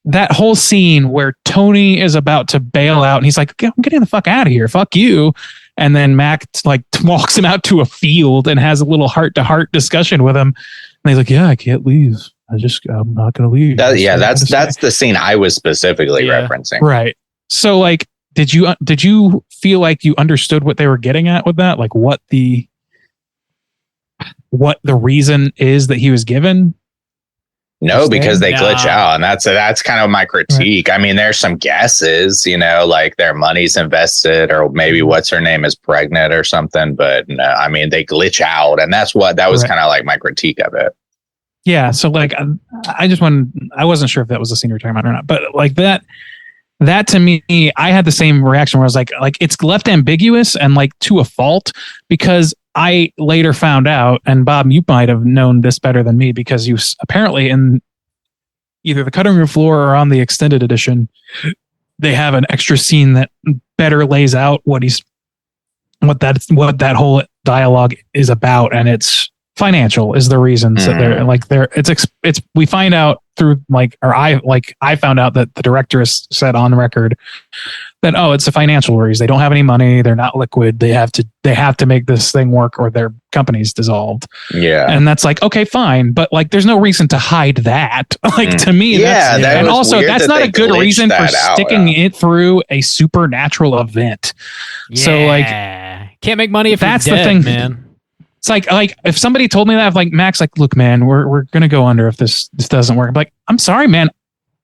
[SPEAKER 3] That whole scene where Tony is about to bail out and he's like, okay, I'm getting the fuck out of here. Fuck you. And then Mac like walks him out to a field and has a little heart-to-heart discussion with him. And he's like, yeah, I can't leave. I'm not going to leave.
[SPEAKER 4] That's the scene I was specifically referencing.
[SPEAKER 3] Right. So like, did you feel like you understood what they were getting at with that? Like what the reason is that he was given?
[SPEAKER 4] No, because they glitch out, and that's kind of my critique. Right. I mean, there's some guesses, like their money's invested, or maybe what's her name is pregnant or something. But no, I mean, they glitch out, and that was kind of like my critique of it.
[SPEAKER 3] Yeah. So like, I wasn't sure if that was the scene you're talking about or not, but like that to me, I had the same reaction where I was like it's left ambiguous and like to a fault, because I later found out, and Bob, you might have known this better than me, because you apparently in either the cutting room floor or on the extended edition, they have an extra scene that better lays out what that whole dialogue is about, and it's financial is the reasons that they're like it's we find out through I found out that the director has said on record that it's a financial reason. They don't have any money, they're not liquid, they have to make this thing work or their company's dissolved. Yeah. And that's like, okay, fine, but like there's no reason to hide that. Like to me, and also that's not a good reason for sticking it through a supernatural event. Yeah. So like
[SPEAKER 1] can't make money if
[SPEAKER 3] that's
[SPEAKER 1] you're dead,
[SPEAKER 3] the thing,
[SPEAKER 1] man.
[SPEAKER 3] It's like if somebody told me that, like Max, like, look, man, we're gonna go under if this doesn't work. I'm like, I'm sorry, man.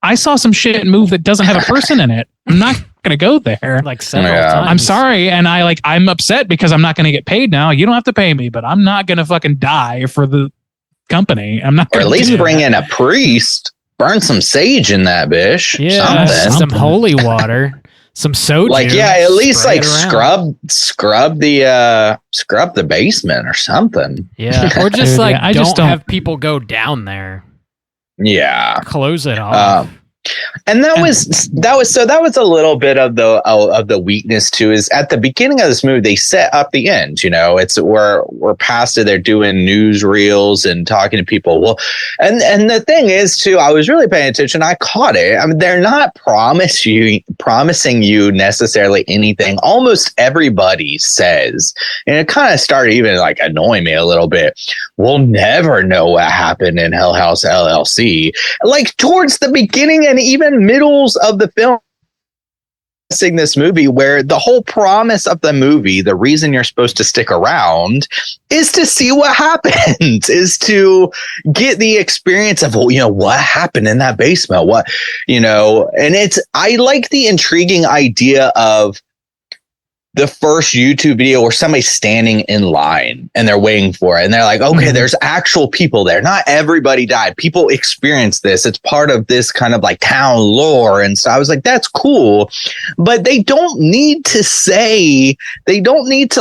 [SPEAKER 3] I saw some shit move that doesn't have a person in it. I'm not gonna go there.
[SPEAKER 1] Like several times.
[SPEAKER 3] I'm sorry, and I'm upset because I'm not gonna get paid now. You don't have to pay me, but I'm not gonna fucking die for the company. I'm not.
[SPEAKER 4] Or at least bring in a priest, burn some sage in that bitch.
[SPEAKER 1] Yeah, some holy water. Some soju.
[SPEAKER 4] Like, yeah, at least like scrub the basement or something.
[SPEAKER 1] Yeah. Or just I just don't have people go down there.
[SPEAKER 4] Yeah.
[SPEAKER 1] Close it off.
[SPEAKER 4] And that was a little bit of the weakness too, is at the beginning of this movie, they set up the end, it's we're past it. They're doing newsreels and talking to people. Well, and the thing is too, I was really paying attention. I caught it. I mean, they're not promising you necessarily anything. Almost everybody says, and it kind of started even like annoying me a little bit. We'll never know what happened in House LLC. Like towards the beginning and even middles of the film, this movie, where the whole promise of the movie, the reason you're supposed to stick around, is to see what happens, is to get the experience of what happened in that basement, and I like the intriguing idea of the first YouTube video where somebody's standing in line and they're waiting for it. And they're like, okay, there's actual people there. Not everybody died. People experience this. It's part of this kind of like town lore. And so I was like, that's cool. But they don't need to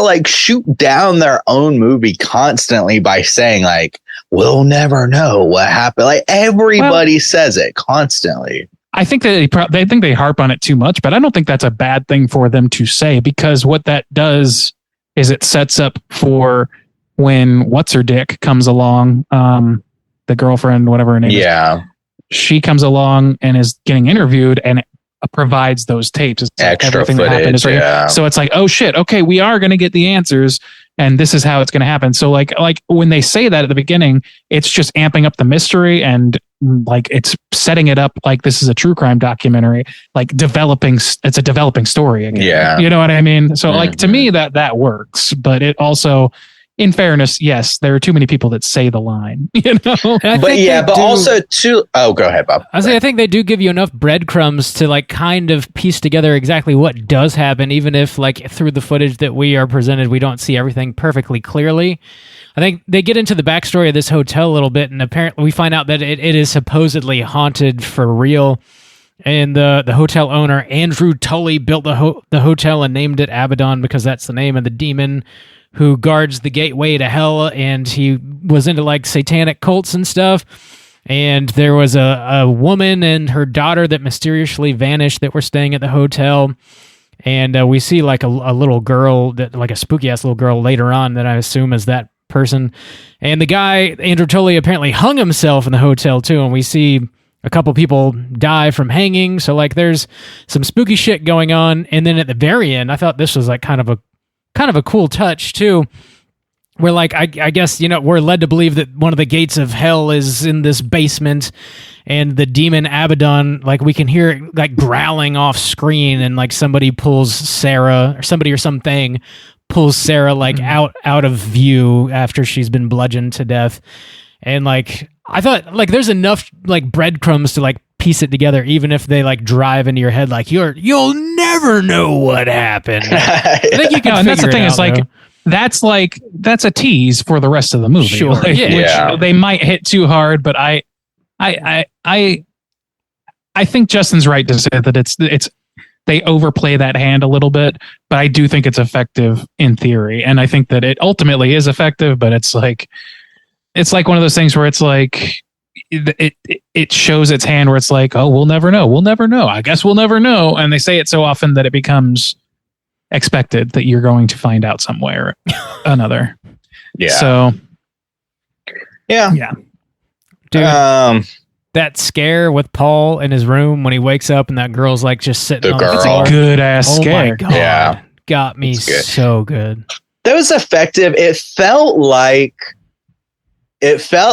[SPEAKER 4] like shoot down their own movie constantly by saying like, we'll never know what happened. Like everybody says it constantly.
[SPEAKER 3] I think that they think they harp on it too much, but I don't think that's a bad thing for them to say, because what that does is it sets up for when what's her dick comes along, the girlfriend, whatever her name is. She comes along and is getting interviewed, and it provides those tapes. It's
[SPEAKER 4] extra
[SPEAKER 3] everything
[SPEAKER 4] footage,
[SPEAKER 3] that happened is right here. So it's like, oh shit, okay, we are going to get the answers, and this is how it's going to happen. So like when they say that at the beginning, it's just amping up the mystery, and like it's setting it up like this is a true crime documentary, like it's a developing story again.
[SPEAKER 4] Yeah.
[SPEAKER 3] You know what I mean? So like to me that works, but it also, in fairness, yes, there are too many people that say the line,
[SPEAKER 4] also too. Oh, go ahead, Bob.
[SPEAKER 1] I think they do give you enough breadcrumbs to like kind of piece together exactly what does happen, even if like through the footage that we are presented, we don't see everything perfectly clearly. I think they get into the backstory of this hotel a little bit, and apparently we find out that it is supposedly haunted for real. And the hotel owner, Andrew Tully, built the hotel and named it Abaddon because that's the name of the demon who guards the gateway to hell, and he was into like satanic cults and stuff. And there was a woman and her daughter that mysteriously vanished that were staying at the hotel. And we see like a little girl, that like a spooky ass little girl later on that I assume is that person. And the guy, Andrew Tully, apparently hung himself in the hotel too. And we see a couple people die from hanging. So like there's some spooky shit going on. And then at the very end, I thought this was like kind of a kind of a cool touch too. Where like I guess we're led to believe that one of the gates of hell is in this basement, and the demon Abaddon, like we can hear it like growling off screen, and like somebody pulls Sarah or something pulls Sarah like out of view after she's been bludgeoned to death. And like I thought like there's enough like breadcrumbs to like piece it together, even if they like drive into your head like you'll never know what happened. I think you can.
[SPEAKER 3] And that's the thing,
[SPEAKER 1] out,
[SPEAKER 3] is like that's a tease for the rest of the movie.
[SPEAKER 1] Sure,
[SPEAKER 3] like,
[SPEAKER 1] yeah.
[SPEAKER 3] Which they might hit too hard, but I think Justin's right to say that it's they overplay that hand a little bit, but I do think it's effective in theory, and I think that it ultimately is effective. But it's like one of those things where it's like it shows its hand where it's like, oh, we'll never know. I guess we'll never know, and they say it so often that it becomes expected that you're going to find out some way or another.
[SPEAKER 4] Yeah.
[SPEAKER 3] So.
[SPEAKER 4] Yeah.
[SPEAKER 1] Dude, that scare with Paul in his room when he wakes up and that girl's like just sitting on the floor.
[SPEAKER 3] Good ass scare.
[SPEAKER 1] Oh my God.
[SPEAKER 4] Yeah.
[SPEAKER 1] Got me so good.
[SPEAKER 4] That was effective. It felt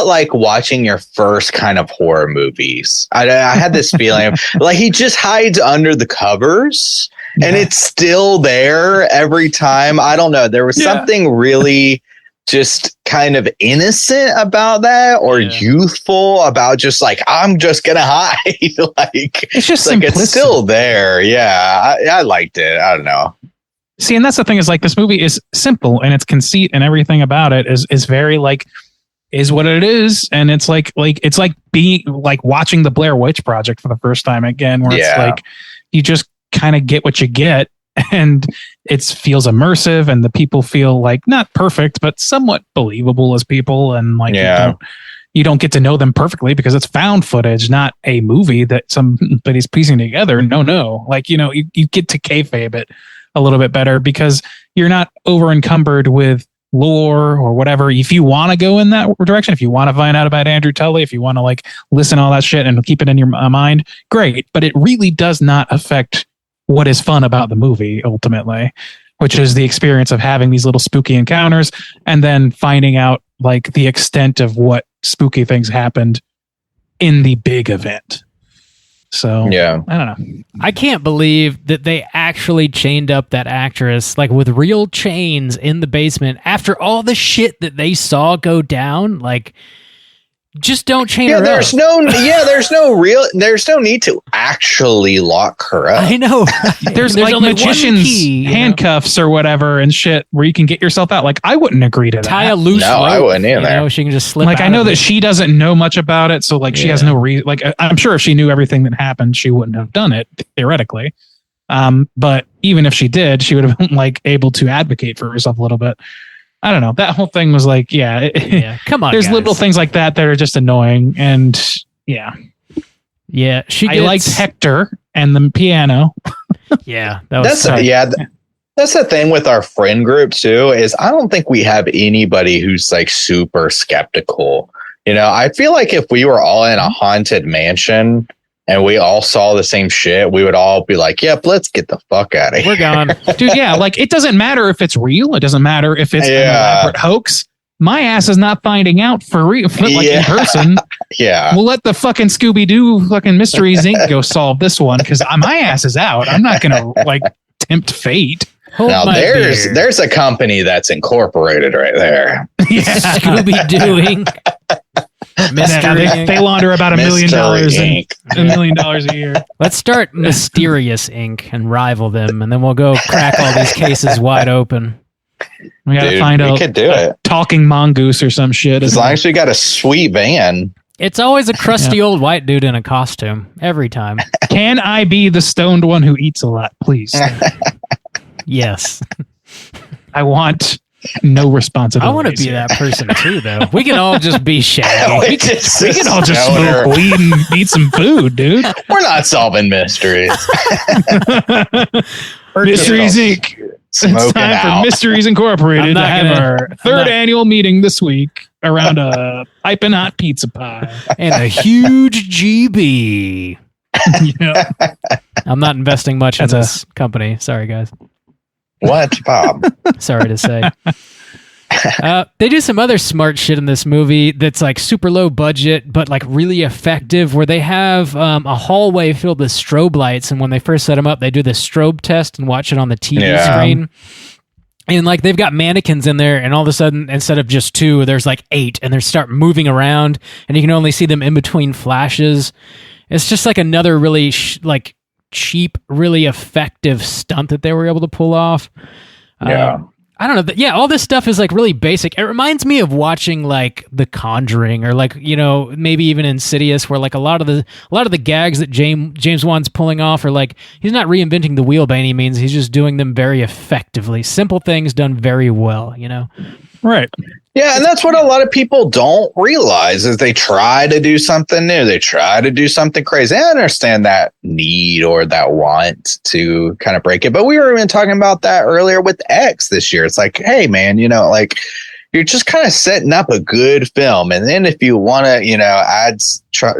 [SPEAKER 4] like watching your first kind of horror movies. I had this feeling of, like he just hides under the covers and it's still there every time. I don't know. There was something really just kind of innocent about that, or youthful about just like, I'm just going to hide. Like
[SPEAKER 3] it's just
[SPEAKER 4] like it's still there. Yeah. I liked it. I don't know.
[SPEAKER 3] See, and that's the thing, is like this movie is simple, and its conceit and everything about it is very like, is what it is. And it's like it's like being like watching the Blair Witch Project for the first time again, where it's like you just kind of get what you get, and it feels immersive, and the people feel like not perfect but somewhat believable as people, and like you don't get to know them perfectly because it's found footage, not a movie that somebody's piecing together. No, like you get to kayfabe it a little bit better because you're not over encumbered with lore or whatever. If you want to go in that direction, if you want to find out about Andrew Tully, if you want to like listen to all that shit and keep it in your mind, great. But it really does not affect what is fun about the movie ultimately, which is the experience of having these little spooky encounters and then finding out like the extent of what spooky things happened in the big event. So I don't know.
[SPEAKER 1] I can't believe that they actually chained up that actress like with real chains in the basement after all the shit that they saw go down. Like, just don't chain her up.
[SPEAKER 4] There's no need to actually lock her up.
[SPEAKER 1] I know.
[SPEAKER 3] There's like magician's handcuffs or whatever and shit where you can get yourself out. Like, I wouldn't agree to that.
[SPEAKER 1] Tie a loose rope.
[SPEAKER 4] I wouldn't either.
[SPEAKER 1] She can just slip
[SPEAKER 3] like,
[SPEAKER 1] out
[SPEAKER 3] I know
[SPEAKER 1] of
[SPEAKER 3] that
[SPEAKER 1] it.
[SPEAKER 3] she doesn't know much about it, so like she has no reason. Like, I'm sure if she knew everything that happened, she wouldn't have done it theoretically. But even if she did, she would have been like able to advocate for herself a little bit. I don't know. That whole thing was like,
[SPEAKER 1] come on.
[SPEAKER 3] There's little things like that are just annoying, and
[SPEAKER 1] I
[SPEAKER 3] liked Hector and the piano.
[SPEAKER 4] That's the thing with our friend group too. Is I don't think we have anybody who's like super skeptical. I feel like if we were all in a haunted mansion and we all saw the same shit, we would all be like, yep, let's get the fuck out of here.
[SPEAKER 1] We're gone.
[SPEAKER 3] Dude, like, it doesn't matter if it's real. It doesn't matter if it's an elaborate hoax. My ass is not finding out for real, like in person. We'll let the fucking Scooby-Doo fucking Mysteries Inc. go solve this one, because my ass is out. I'm not going to, like, tempt fate.
[SPEAKER 4] Now, there's a company that's incorporated right there.
[SPEAKER 1] Scooby-Doo Inc.
[SPEAKER 3] They launder about $1 million $1 million a year.
[SPEAKER 1] Let's start Mysterious Inc. and rival them, and then we'll go crack all these cases wide open.
[SPEAKER 3] We gotta find a talking mongoose or some shit.
[SPEAKER 4] As long as we got a sweet van.
[SPEAKER 1] It's always a crusty old white dude in a costume every time.
[SPEAKER 3] Can I be the stoned one who eats a lot, please?
[SPEAKER 1] Yes.
[SPEAKER 3] I want no responsibility.
[SPEAKER 1] I want to be that person too, though. We can all just be shaggy.
[SPEAKER 3] We can all just smoke weed and eat some food, dude.
[SPEAKER 4] We're not solving mysteries.
[SPEAKER 3] Mysteries Inc. It's time for Mysteries Incorporated to have our third annual meeting this week around a piping hot pizza pie
[SPEAKER 1] and a huge GB. I'm not investing much in this company. Sorry, guys.
[SPEAKER 4] What, Bob?
[SPEAKER 1] Sorry to say. They do some other smart shit in this movie that's like super low budget, but like really effective, where they have a hallway filled with strobe lights. And when they first set them up, they do the strobe test and watch it on the TV screen. And like they've got mannequins in there, and all of a sudden, instead of just 2, there's like 8, and they start moving around, and you can only see them in between flashes. It's just like another really like cheap, really effective stunt that they were able to pull off. I don't know. Yeah, all this stuff is like really basic. It reminds me of watching like The Conjuring, or like, you know, maybe even Insidious, where like a lot of the gags that James Wan's pulling off are like, he's not reinventing the wheel by any means. He's just doing them very effectively. Simple things done very well, you know?
[SPEAKER 3] Right.
[SPEAKER 4] Yeah, and that's what a lot of people don't realize is they try to do something new. They try to do something crazy. I understand that need or that want to kind of break it. But we were even talking about that earlier with X this year. It's like, hey, man, you know, like you're just kind of setting up a good film. And then if you want to, you know, add,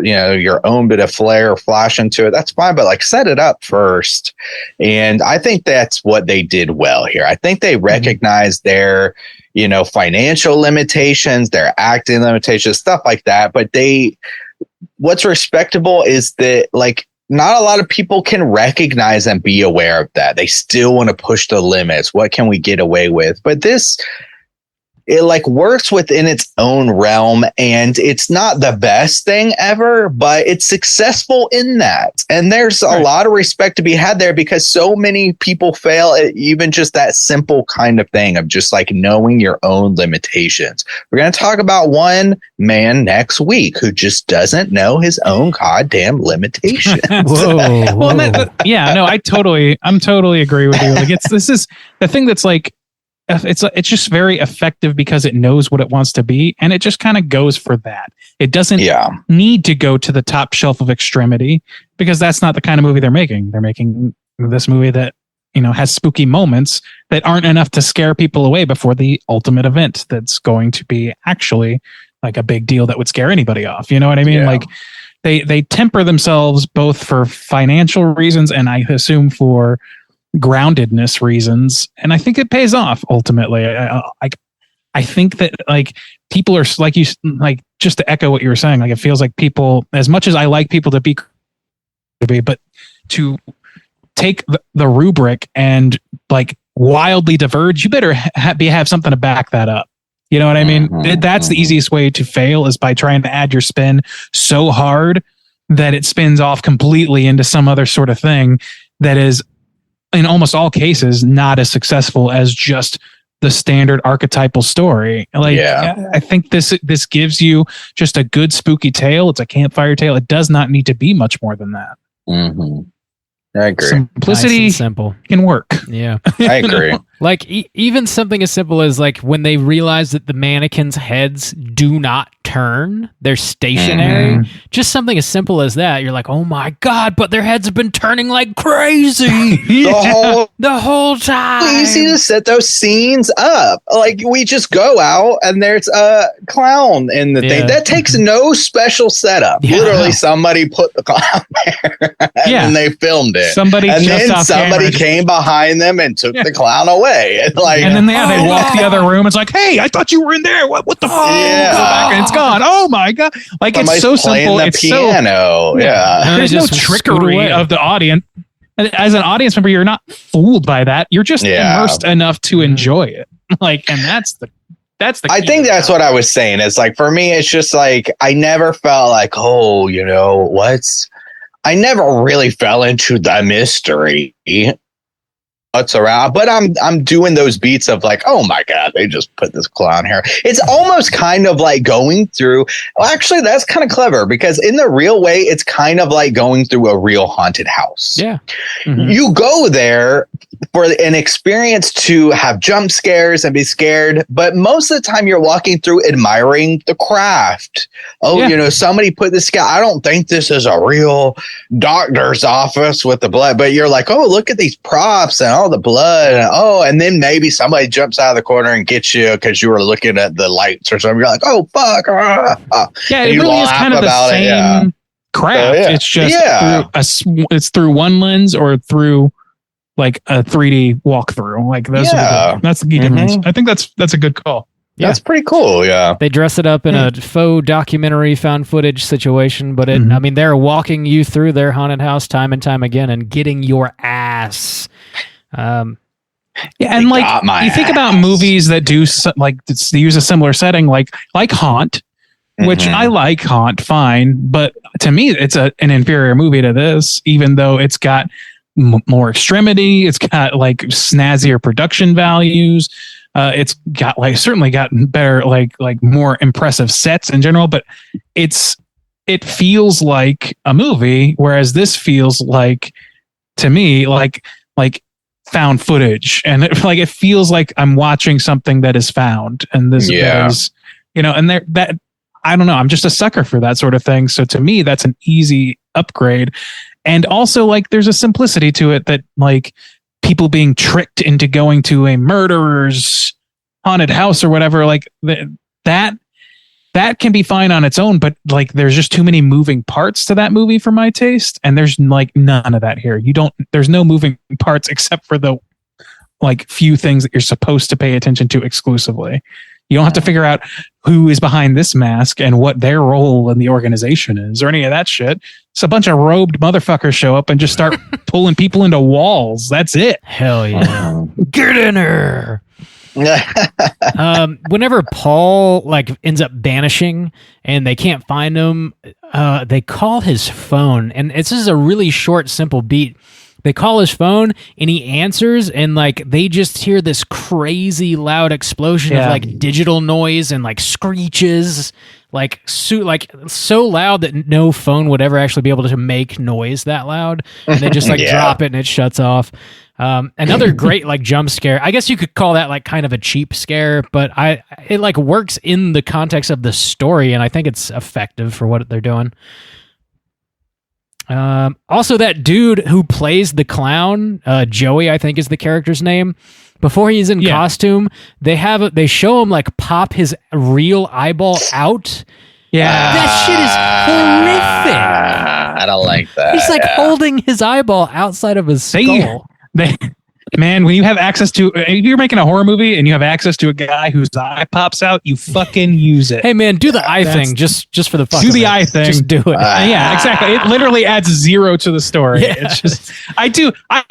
[SPEAKER 4] you know, your own bit of flair or flash into it, that's fine. But like set it up first. And I think that's what they did well here. I think they recognized their, you know, financial limitations, their acting limitations, stuff like that. But what's respectable is that like not a lot of people can recognize and be aware of that. They still want to push the limits. What can we get away with? But it like works within its own realm, and it's not the best thing ever, but it's successful in that. And there's a lot of respect to be had there, because so many people fail at even just that simple kind of thing of just like knowing your own limitations. We're going to talk about one man next week who just doesn't know his own goddamn limitations.
[SPEAKER 1] Whoa.
[SPEAKER 3] Well, I'm totally agree with you. Like this is the thing that's like, it's just very effective because it knows what it wants to be, and it just kind of goes for that. It doesn't need to go to the top shelf of extremity, because that's not the kind of movie they're making. They're making this movie that, you know, has spooky moments that aren't enough to scare people away before the ultimate event that's going to be actually like a big deal that would scare anybody off. You know what I mean? Like they temper themselves both for financial reasons and I assume for groundedness reasons, and I think it pays off ultimately. I think that like people are like, you like, just to echo what you were saying, like it feels like people, as much as I like people to be, but to take the rubric and like wildly diverge, you better have something to back that up. You know what I mean? That's the easiest way to fail, is by trying to add your spin so hard that it spins off completely into some other sort of thing that is, in almost all cases, not as successful as just the standard archetypal story. Like, I think this gives you just a good spooky tale. It's a campfire tale. It does not need to be much more than that.
[SPEAKER 4] I agree.
[SPEAKER 3] Simplicity
[SPEAKER 1] nice and simple
[SPEAKER 3] can work.
[SPEAKER 1] Yeah,
[SPEAKER 4] I agree.
[SPEAKER 1] Like even something as simple as like when they realize that the mannequins' heads do not turn, they're stationary. Just something as simple as that. You're like, oh my god! But their heads have been turning like crazy the whole time.
[SPEAKER 4] Easy to set those scenes up. Like we just go out and there's a clown in the thing. That takes no special setup. Literally, somebody put the clown there and they filmed it.
[SPEAKER 3] Somebody
[SPEAKER 4] came behind them and took the clown away. And like,
[SPEAKER 3] and then they walk the other room. It's like, hey, I thought you were in there. What the fuck? Go back and it's gone. Oh my god! Like somebody's, it's so simple. It's
[SPEAKER 4] piano.
[SPEAKER 3] There's no trickery of the audience. As an audience member, you're not fooled by that. You're just immersed enough to enjoy it. Like, and that's the. I
[SPEAKER 4] think that's what I was saying. It's like, for me, it's just like I never felt like, oh, you know, I never really fell into the mystery. What's around, but I'm doing those beats of like, oh my god, they just put this clown here. It's almost kind of like going through. Well, actually, that's kind of clever, because in the real way, it's kind of like going through a real haunted house.
[SPEAKER 1] Yeah,
[SPEAKER 4] you go there for an experience to have jump scares and be scared, but most of the time you're walking through admiring the craft. Oh, you know, somebody put this guy. I don't think this is a real doctor's office with the blood, but you're like, oh, look at these props and all the blood, and then maybe somebody jumps out of the corner and gets you because you were looking at the lights or something. You're like, oh fuck!
[SPEAKER 3] It really is kind of the same craft. It's just through it's through one lens or through like a 3D walkthrough. Like those that's the key difference. I think that's a good call.
[SPEAKER 1] Yeah.
[SPEAKER 4] That's pretty cool. Yeah.
[SPEAKER 1] They dress it up in a faux documentary found footage situation, but I mean, they're walking you through their haunted house time and time again and getting your ass.
[SPEAKER 3] Yeah, and like you think about movies that do use a similar setting, like Haunt, which I like Haunt fine, but to me it's an inferior movie to this, even though it's got more extremity, it's got like snazzier production values. It's got certainly got better, like more impressive sets in general, but it feels like a movie, whereas this feels like, to me, like found footage, and it feels like I'm watching something that is found, and this is, and that I don't know, I'm just a sucker for that sort of thing. So to me, that's an easy upgrade, and also like there's a simplicity to it that like people being tricked into going to a murderer's haunted house or whatever, like that can be fine on its own, but like there's just too many moving parts to that movie for my taste, and there's like none of that here. There's no moving parts except for the like few things that you're supposed to pay attention to exclusively. You don't have to figure out who is behind this mask and what their role in the organization is or any of that shit. It's a bunch of robed motherfuckers show up and just start pulling people into walls. That's it.
[SPEAKER 1] Hell yeah. Get in her. Whenever Paul like ends up vanishing and they can't find him, they call his phone, and it's just a really short, simple beat. They call his phone and he answers, and like they just hear this crazy loud explosion of like digital noise and like screeches, like so loud that no phone would ever actually be able to make noise that loud. And they just like drop it and it shuts off. Another great like jump scare. I guess you could call that like kind of a cheap scare, but it like works in the context of the story, and I think it's effective for what they're doing. Also, that dude who plays the clown, Joey, I think is the character's name. Before he's in costume, they show him like pop his real eyeball out. Yeah, that shit is horrific.
[SPEAKER 4] I don't like that.
[SPEAKER 1] He's like holding his eyeball outside of his skull. Man, when you have access to, if you're making a horror movie and you have access to a guy whose eye pops out, you fucking use it. Hey man, do the eye thing just for the fuck.
[SPEAKER 3] Do the eye thing.
[SPEAKER 1] Just do it.
[SPEAKER 3] Yeah, exactly. It literally adds zero to the story. Yeah. It's just, I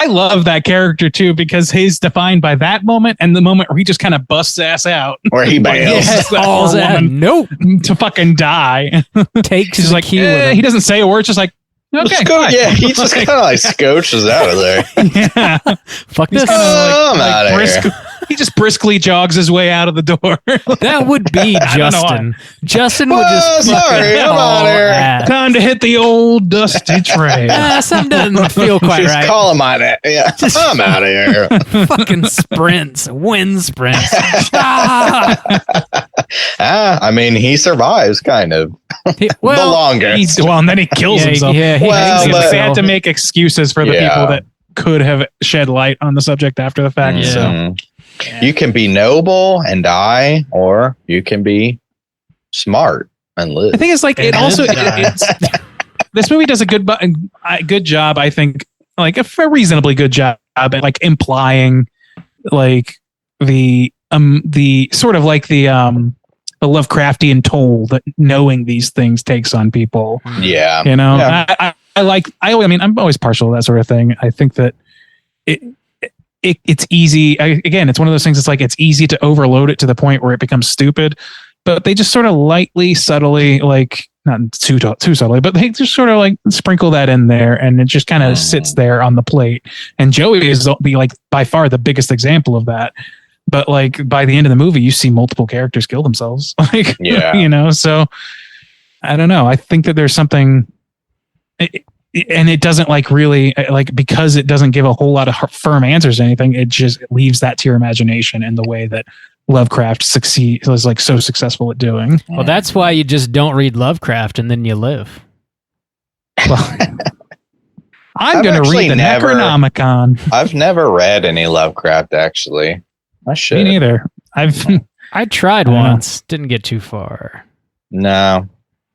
[SPEAKER 3] love that character too, because he's defined by that moment and the moment where he just kind of busts ass out,
[SPEAKER 4] or he bails,
[SPEAKER 1] nope,
[SPEAKER 3] to fucking die.
[SPEAKER 1] Takes
[SPEAKER 3] he's like he doesn't say a word, just like. Okay.
[SPEAKER 4] Yeah, he just kind of like scooches out of there.
[SPEAKER 1] Yeah. Fuck this.
[SPEAKER 4] I'm out of here.
[SPEAKER 3] He just briskly jogs his way out of the door.
[SPEAKER 1] That would be Justin. Justin would just.
[SPEAKER 4] Sorry, I'm out of here.
[SPEAKER 3] Time to hit the old dusty trail.
[SPEAKER 1] Something doesn't feel quite
[SPEAKER 4] just
[SPEAKER 1] right.
[SPEAKER 4] Call him on it. Yeah, I'm out of here.
[SPEAKER 1] Fucking sprints, wind sprints.
[SPEAKER 3] Ah!
[SPEAKER 4] I mean, he survives, kind of. The longest.
[SPEAKER 3] And then he kills himself.
[SPEAKER 1] Yeah,
[SPEAKER 3] they had to make excuses for the people that could have shed light on the subject after the fact.
[SPEAKER 1] Yeah.
[SPEAKER 3] So.
[SPEAKER 4] You can be noble and die, or you can be smart and live.
[SPEAKER 3] I think it's like this movie does a good job. I think like a reasonably good job at like implying like the sort of like the Lovecraftian toll that knowing these things takes on people.
[SPEAKER 4] Yeah,
[SPEAKER 3] you know. Yeah. I mean, I'm always partial to that sort of thing. I think that it's easy. Again, it's one of those things. It's like it's easy to overload it to the point where it becomes stupid. But they just sort of lightly, subtly, like not too subtly, but they just sort of like sprinkle that in there, and it just kind of sits there on the plate. And Joey is like by far the biggest example of that. But like by the end of the movie, you see multiple characters kill themselves. Like, you know. So I don't know. I think that there's something. And it doesn't like really like, because it doesn't give a whole lot of firm answers to anything. It just leaves that to your imagination in the way that Lovecraft was like so successful at doing.
[SPEAKER 1] Well, that's why you just don't read Lovecraft and then you live.
[SPEAKER 3] Well, I'm going to read the Necronomicon.
[SPEAKER 4] I've never read any Lovecraft, actually. I should.
[SPEAKER 3] Me neither.
[SPEAKER 1] I tried once. Didn't get too far.
[SPEAKER 4] No.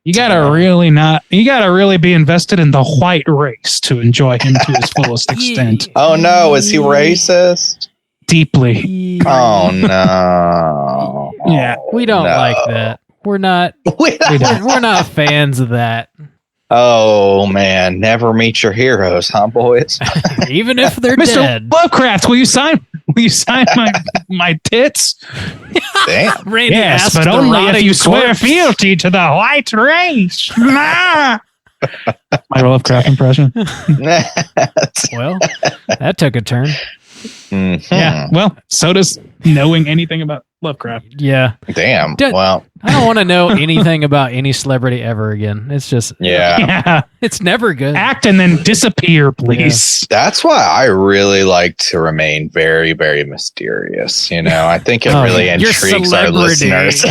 [SPEAKER 3] You gotta really be invested in the white race to enjoy him to his fullest extent.
[SPEAKER 4] Oh no, is he racist?
[SPEAKER 3] Deeply.
[SPEAKER 4] Oh no.
[SPEAKER 3] Yeah.
[SPEAKER 1] We don't like that. We're not. We're not fans of that.
[SPEAKER 4] Oh man, never meet your heroes, huh, boys?
[SPEAKER 1] Even if they're
[SPEAKER 3] Mr.
[SPEAKER 1] dead.
[SPEAKER 3] Lovecraft, will you sign my tits?
[SPEAKER 4] Damn.
[SPEAKER 1] Randy
[SPEAKER 3] Yes,
[SPEAKER 1] asked
[SPEAKER 3] but
[SPEAKER 1] the
[SPEAKER 3] only if
[SPEAKER 1] rotting
[SPEAKER 3] you swear
[SPEAKER 1] corpse.
[SPEAKER 3] fealty to the white race. My Lovecraft impression.
[SPEAKER 1] Well, that took a turn.
[SPEAKER 4] Mhm.
[SPEAKER 3] Yeah. Well, so does knowing anything about Lovecraft.
[SPEAKER 1] Yeah.
[SPEAKER 4] Damn.
[SPEAKER 1] Did-
[SPEAKER 4] Well,
[SPEAKER 1] I don't want to know anything about any celebrity ever again. It's just,
[SPEAKER 4] yeah.
[SPEAKER 3] Yeah.
[SPEAKER 1] it's never good.
[SPEAKER 3] Act and then disappear, please.
[SPEAKER 4] That's why I really like to remain very, very mysterious. You know, I think it really
[SPEAKER 1] Your
[SPEAKER 4] intrigues our
[SPEAKER 1] celebrity.
[SPEAKER 4] listeners.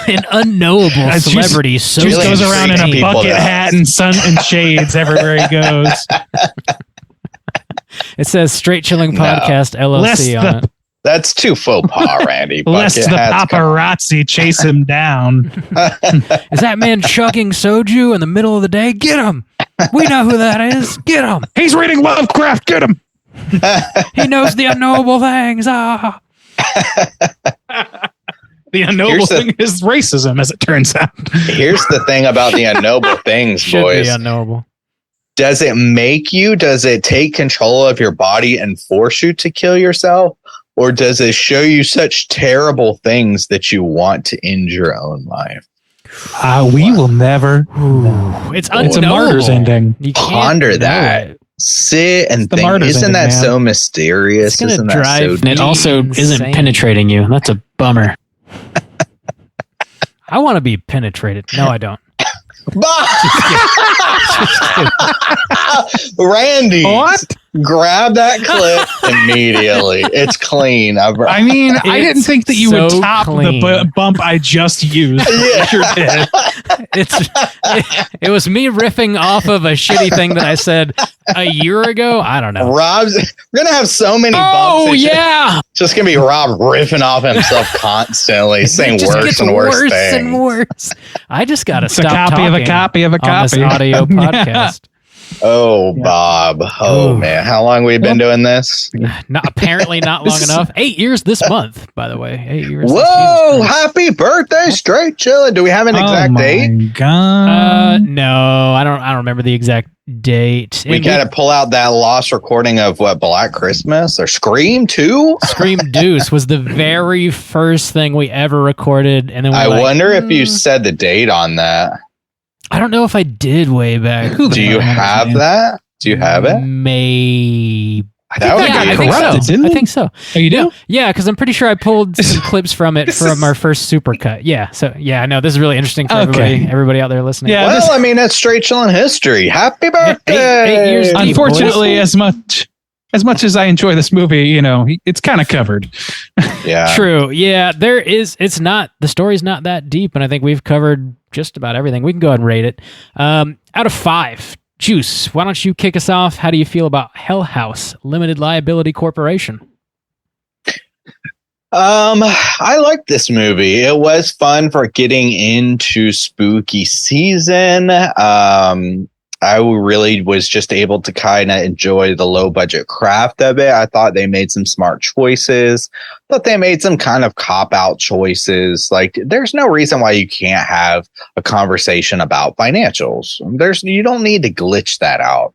[SPEAKER 1] An unknowable
[SPEAKER 3] Juice-
[SPEAKER 1] celebrity. So
[SPEAKER 3] Juice
[SPEAKER 4] Really
[SPEAKER 3] goes around in a
[SPEAKER 4] intrigues people
[SPEAKER 3] bucket
[SPEAKER 4] to
[SPEAKER 3] hat
[SPEAKER 4] us.
[SPEAKER 3] and sun and shades everywhere he goes.
[SPEAKER 1] It says Straight Chilling
[SPEAKER 4] No.
[SPEAKER 1] Podcast
[SPEAKER 3] Lest
[SPEAKER 1] LLC on it.
[SPEAKER 4] That's too faux pas, Randy.
[SPEAKER 3] Lest
[SPEAKER 4] Bucket
[SPEAKER 3] the
[SPEAKER 4] hats come-
[SPEAKER 3] paparazzi chase him down.
[SPEAKER 1] Is that man chugging soju in the middle of the day? Get him! We know who that is. Get him!
[SPEAKER 3] He's reading Lovecraft. Get him.
[SPEAKER 1] He knows the unknowable things. Ah.
[SPEAKER 3] The unknowable
[SPEAKER 4] Here's the-
[SPEAKER 3] thing is racism, as it turns out.
[SPEAKER 4] Here's the thing about the unknowable things,
[SPEAKER 1] Should
[SPEAKER 4] boys.
[SPEAKER 1] be unknowable.
[SPEAKER 4] Does it take control of your body and force you to kill yourself? Or does it show you such terrible things that you want to end your own life?
[SPEAKER 3] We will never.
[SPEAKER 1] It's
[SPEAKER 3] It's a martyr's
[SPEAKER 1] unknowable.
[SPEAKER 3] ending.
[SPEAKER 1] You can't
[SPEAKER 4] Ponder
[SPEAKER 1] know
[SPEAKER 4] that.
[SPEAKER 1] it.
[SPEAKER 4] Sit and
[SPEAKER 3] the
[SPEAKER 4] think.
[SPEAKER 3] martyr's
[SPEAKER 4] Isn't that
[SPEAKER 3] ending, man.
[SPEAKER 4] so mysterious?
[SPEAKER 1] It's gonna
[SPEAKER 4] Isn't that
[SPEAKER 1] drive
[SPEAKER 4] so
[SPEAKER 1] me
[SPEAKER 6] And it also isn't
[SPEAKER 1] insane.
[SPEAKER 6] penetrating you. That's a bummer.
[SPEAKER 1] I want to be penetrated. No, I don't.
[SPEAKER 4] Randy,
[SPEAKER 3] What?
[SPEAKER 4] grab that clip immediately. It's clean.
[SPEAKER 3] I mean, I didn't
[SPEAKER 1] It's
[SPEAKER 3] think that you would
[SPEAKER 1] so
[SPEAKER 3] top
[SPEAKER 1] clean.
[SPEAKER 3] the bump I just used.
[SPEAKER 4] Yeah.
[SPEAKER 3] Sure did.
[SPEAKER 1] It was me riffing off of a shitty thing that I said a year ago. I don't know.
[SPEAKER 4] Rob's. We're gonna have so many bumps.
[SPEAKER 1] Oh
[SPEAKER 4] It's
[SPEAKER 1] yeah,
[SPEAKER 4] just gonna be Rob riffing off himself constantly, saying
[SPEAKER 1] it just
[SPEAKER 4] worse
[SPEAKER 1] gets
[SPEAKER 4] and worse
[SPEAKER 1] worse
[SPEAKER 4] things.
[SPEAKER 1] and worse. I just got to
[SPEAKER 3] It's a
[SPEAKER 1] stop
[SPEAKER 3] copy of a
[SPEAKER 1] talking
[SPEAKER 3] copy of a
[SPEAKER 1] on this
[SPEAKER 3] copy.
[SPEAKER 1] audio
[SPEAKER 3] Yeah.
[SPEAKER 1] podcast.
[SPEAKER 4] Oh,
[SPEAKER 3] Yeah.
[SPEAKER 4] Bob. Oh
[SPEAKER 1] Ooh.
[SPEAKER 4] man, how long we been doing this?
[SPEAKER 1] Apparently not long enough. 8 years this month, by the way. 8 years.
[SPEAKER 4] Whoa!
[SPEAKER 1] this
[SPEAKER 4] Happy birthday, Straight Chillin'. Do we have an exact date?
[SPEAKER 3] Oh my god!
[SPEAKER 1] No, I don't remember the exact date.
[SPEAKER 4] We gotta pull out that lost recording of what, Black Christmas or Scream 2?
[SPEAKER 1] Scream Deuce was the very first thing we ever recorded, and then we
[SPEAKER 4] I
[SPEAKER 1] were like,
[SPEAKER 4] wonder if you said the date on that.
[SPEAKER 1] I don't know if I did way back.
[SPEAKER 3] Who the
[SPEAKER 4] Do you
[SPEAKER 3] hell knows,
[SPEAKER 4] have
[SPEAKER 3] man?
[SPEAKER 4] that? Do you have it?
[SPEAKER 1] Maybe.
[SPEAKER 4] That would
[SPEAKER 1] Yeah,
[SPEAKER 4] be
[SPEAKER 1] I think
[SPEAKER 3] corrupted,
[SPEAKER 1] so.
[SPEAKER 3] didn't
[SPEAKER 1] I
[SPEAKER 3] it?
[SPEAKER 1] think so.
[SPEAKER 3] Oh, you do?
[SPEAKER 1] Yeah, because I'm pretty sure I pulled some clips from it from our first supercut. Yeah, so yeah, I know this is really interesting for
[SPEAKER 3] Okay.
[SPEAKER 1] everybody out there listening.
[SPEAKER 3] Yeah.
[SPEAKER 4] Well,
[SPEAKER 3] this-
[SPEAKER 4] I mean, that's Straight Chillin' history. Happy birthday!
[SPEAKER 1] 8 years deep.
[SPEAKER 3] Unfortunately, as much as I enjoy this movie, you know, it's kind of covered.
[SPEAKER 4] Yeah.
[SPEAKER 1] True. Yeah, there is. It's not, the story's not that deep, and I think we've covered just about everything. We can go ahead and rate it. Out of 5, Juice, why don't you kick us off? How do you feel about Hell House Limited Liability Corporation?
[SPEAKER 4] I liked this movie. It was fun for getting into spooky season. I really was just able to kind of enjoy the low budget craft of it. I thought they made some smart choices. Thought they made some kind of cop out choices. Like, there's no reason why you can't have a conversation about financials. You don't need to glitch that out.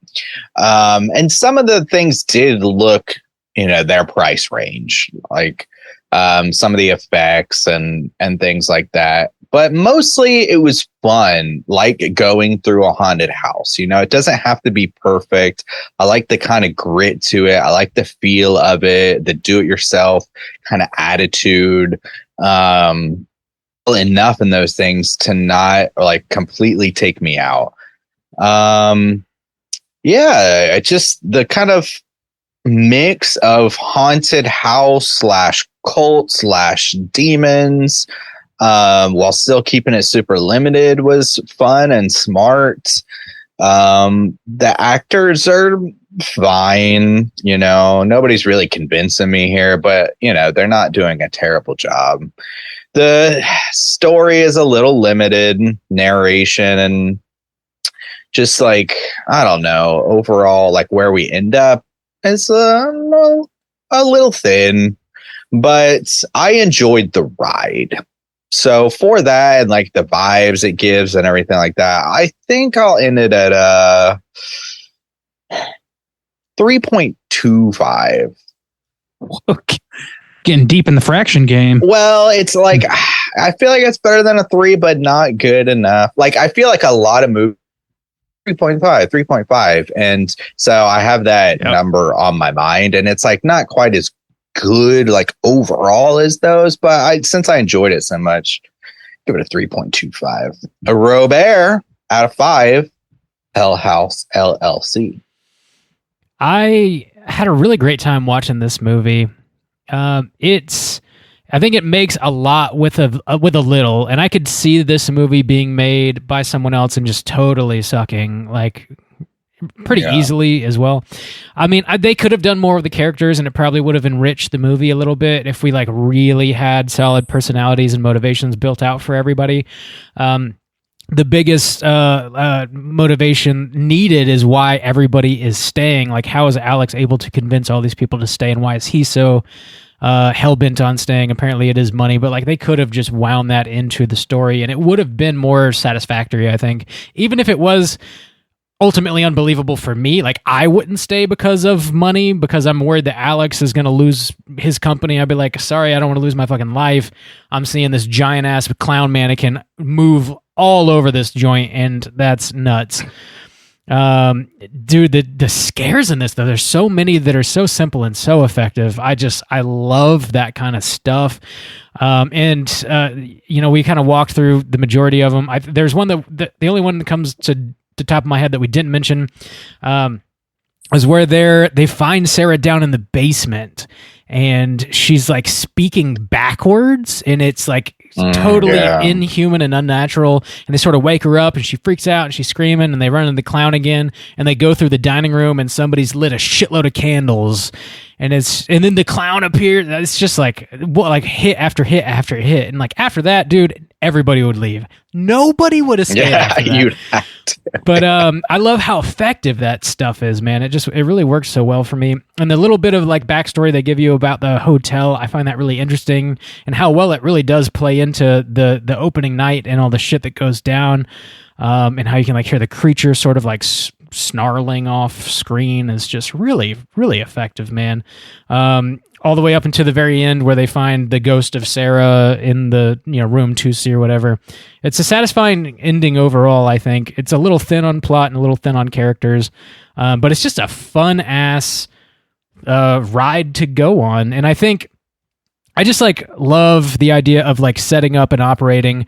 [SPEAKER 4] And some of the things did look, their price range, like some of the effects and things like that. But mostly it was fun, like going through a haunted house. It doesn't have to be perfect. I like the kind of grit to it. I like the feel of it, the do-it-yourself kind of attitude. Enough in those things to not like completely take me out. It just the kind of mix of haunted house / cult / demons, while still keeping it super limited was fun and smart. The actors are fine, nobody's really convincing me here, but they're not doing a terrible job. the story is a little limited, narration, and just like, I don't know, overall, like where we end up is a little thin, but I enjoyed the ride. So for that and like the vibes it gives and everything like that, I think I'll end it at 3.25.
[SPEAKER 3] Okay. Getting deep in the fraction game.
[SPEAKER 4] Well, it's like, I feel like it's better than a 3, but not good enough. Like, I feel like a lot of movies 3.5. And so I have that number on my mind, and it's like not quite as good like overall as those, but since I enjoyed it so much, give it a 3.25. A Robert out of 5. House LLC.
[SPEAKER 1] I had a really great time watching this movie. I think it makes a lot with a little, and I could see this movie being made by someone else and just totally sucking, like pretty easily as well. I mean, they could have done more with the characters, and it probably would have enriched the movie a little bit if we like really had solid personalities and motivations built out for everybody. The biggest motivation needed is why everybody is staying. Like, how is Alex able to convince all these people to stay, and why is he so hell-bent on staying? Apparently it is money, but like they could have just wound that into the story, and it would have been more satisfactory, I think. Even if it was ultimately unbelievable for me, like I wouldn't stay because of money, because I'm worried that Alex is going to lose his company. I'd be like, sorry, I don't want to lose my fucking life. I'm seeing this giant ass clown mannequin move all over this joint, and that's nuts. Dude, the scares in this, though, there's so many that are so simple and so effective. I love that kind of stuff. And we kind of walked through the majority of them. There's one that the only one that comes to the top of my head that we didn't mention, was where they find Sarah down in the basement, and she's like speaking backwards, and it's like totally inhuman and unnatural, and they sort of wake her up, and she freaks out, and she's screaming, and they run into the clown again, and they go through the dining room, and somebody's lit a shitload of candles, and then the clown appears. It's just like hit after hit after hit, and like after that, dude, everybody would leave. Nobody would have stayed after that. You'd have to. But I love how effective that stuff is, man. It really works so well for me. And the little bit of like backstory they give you about the hotel, I find that really interesting, and how well it really does play into the opening night and all the shit that goes down, and how you can like hear the creature sort of like snarling off screen is just really, really effective, man. All the way up until the very end where they find the ghost of Sarah in the room 2C or whatever. It's a satisfying ending overall, I think. It's a little thin on plot and a little thin on characters, but it's just a fun ass ride to go on. And I think I just like love the idea of like setting up and operating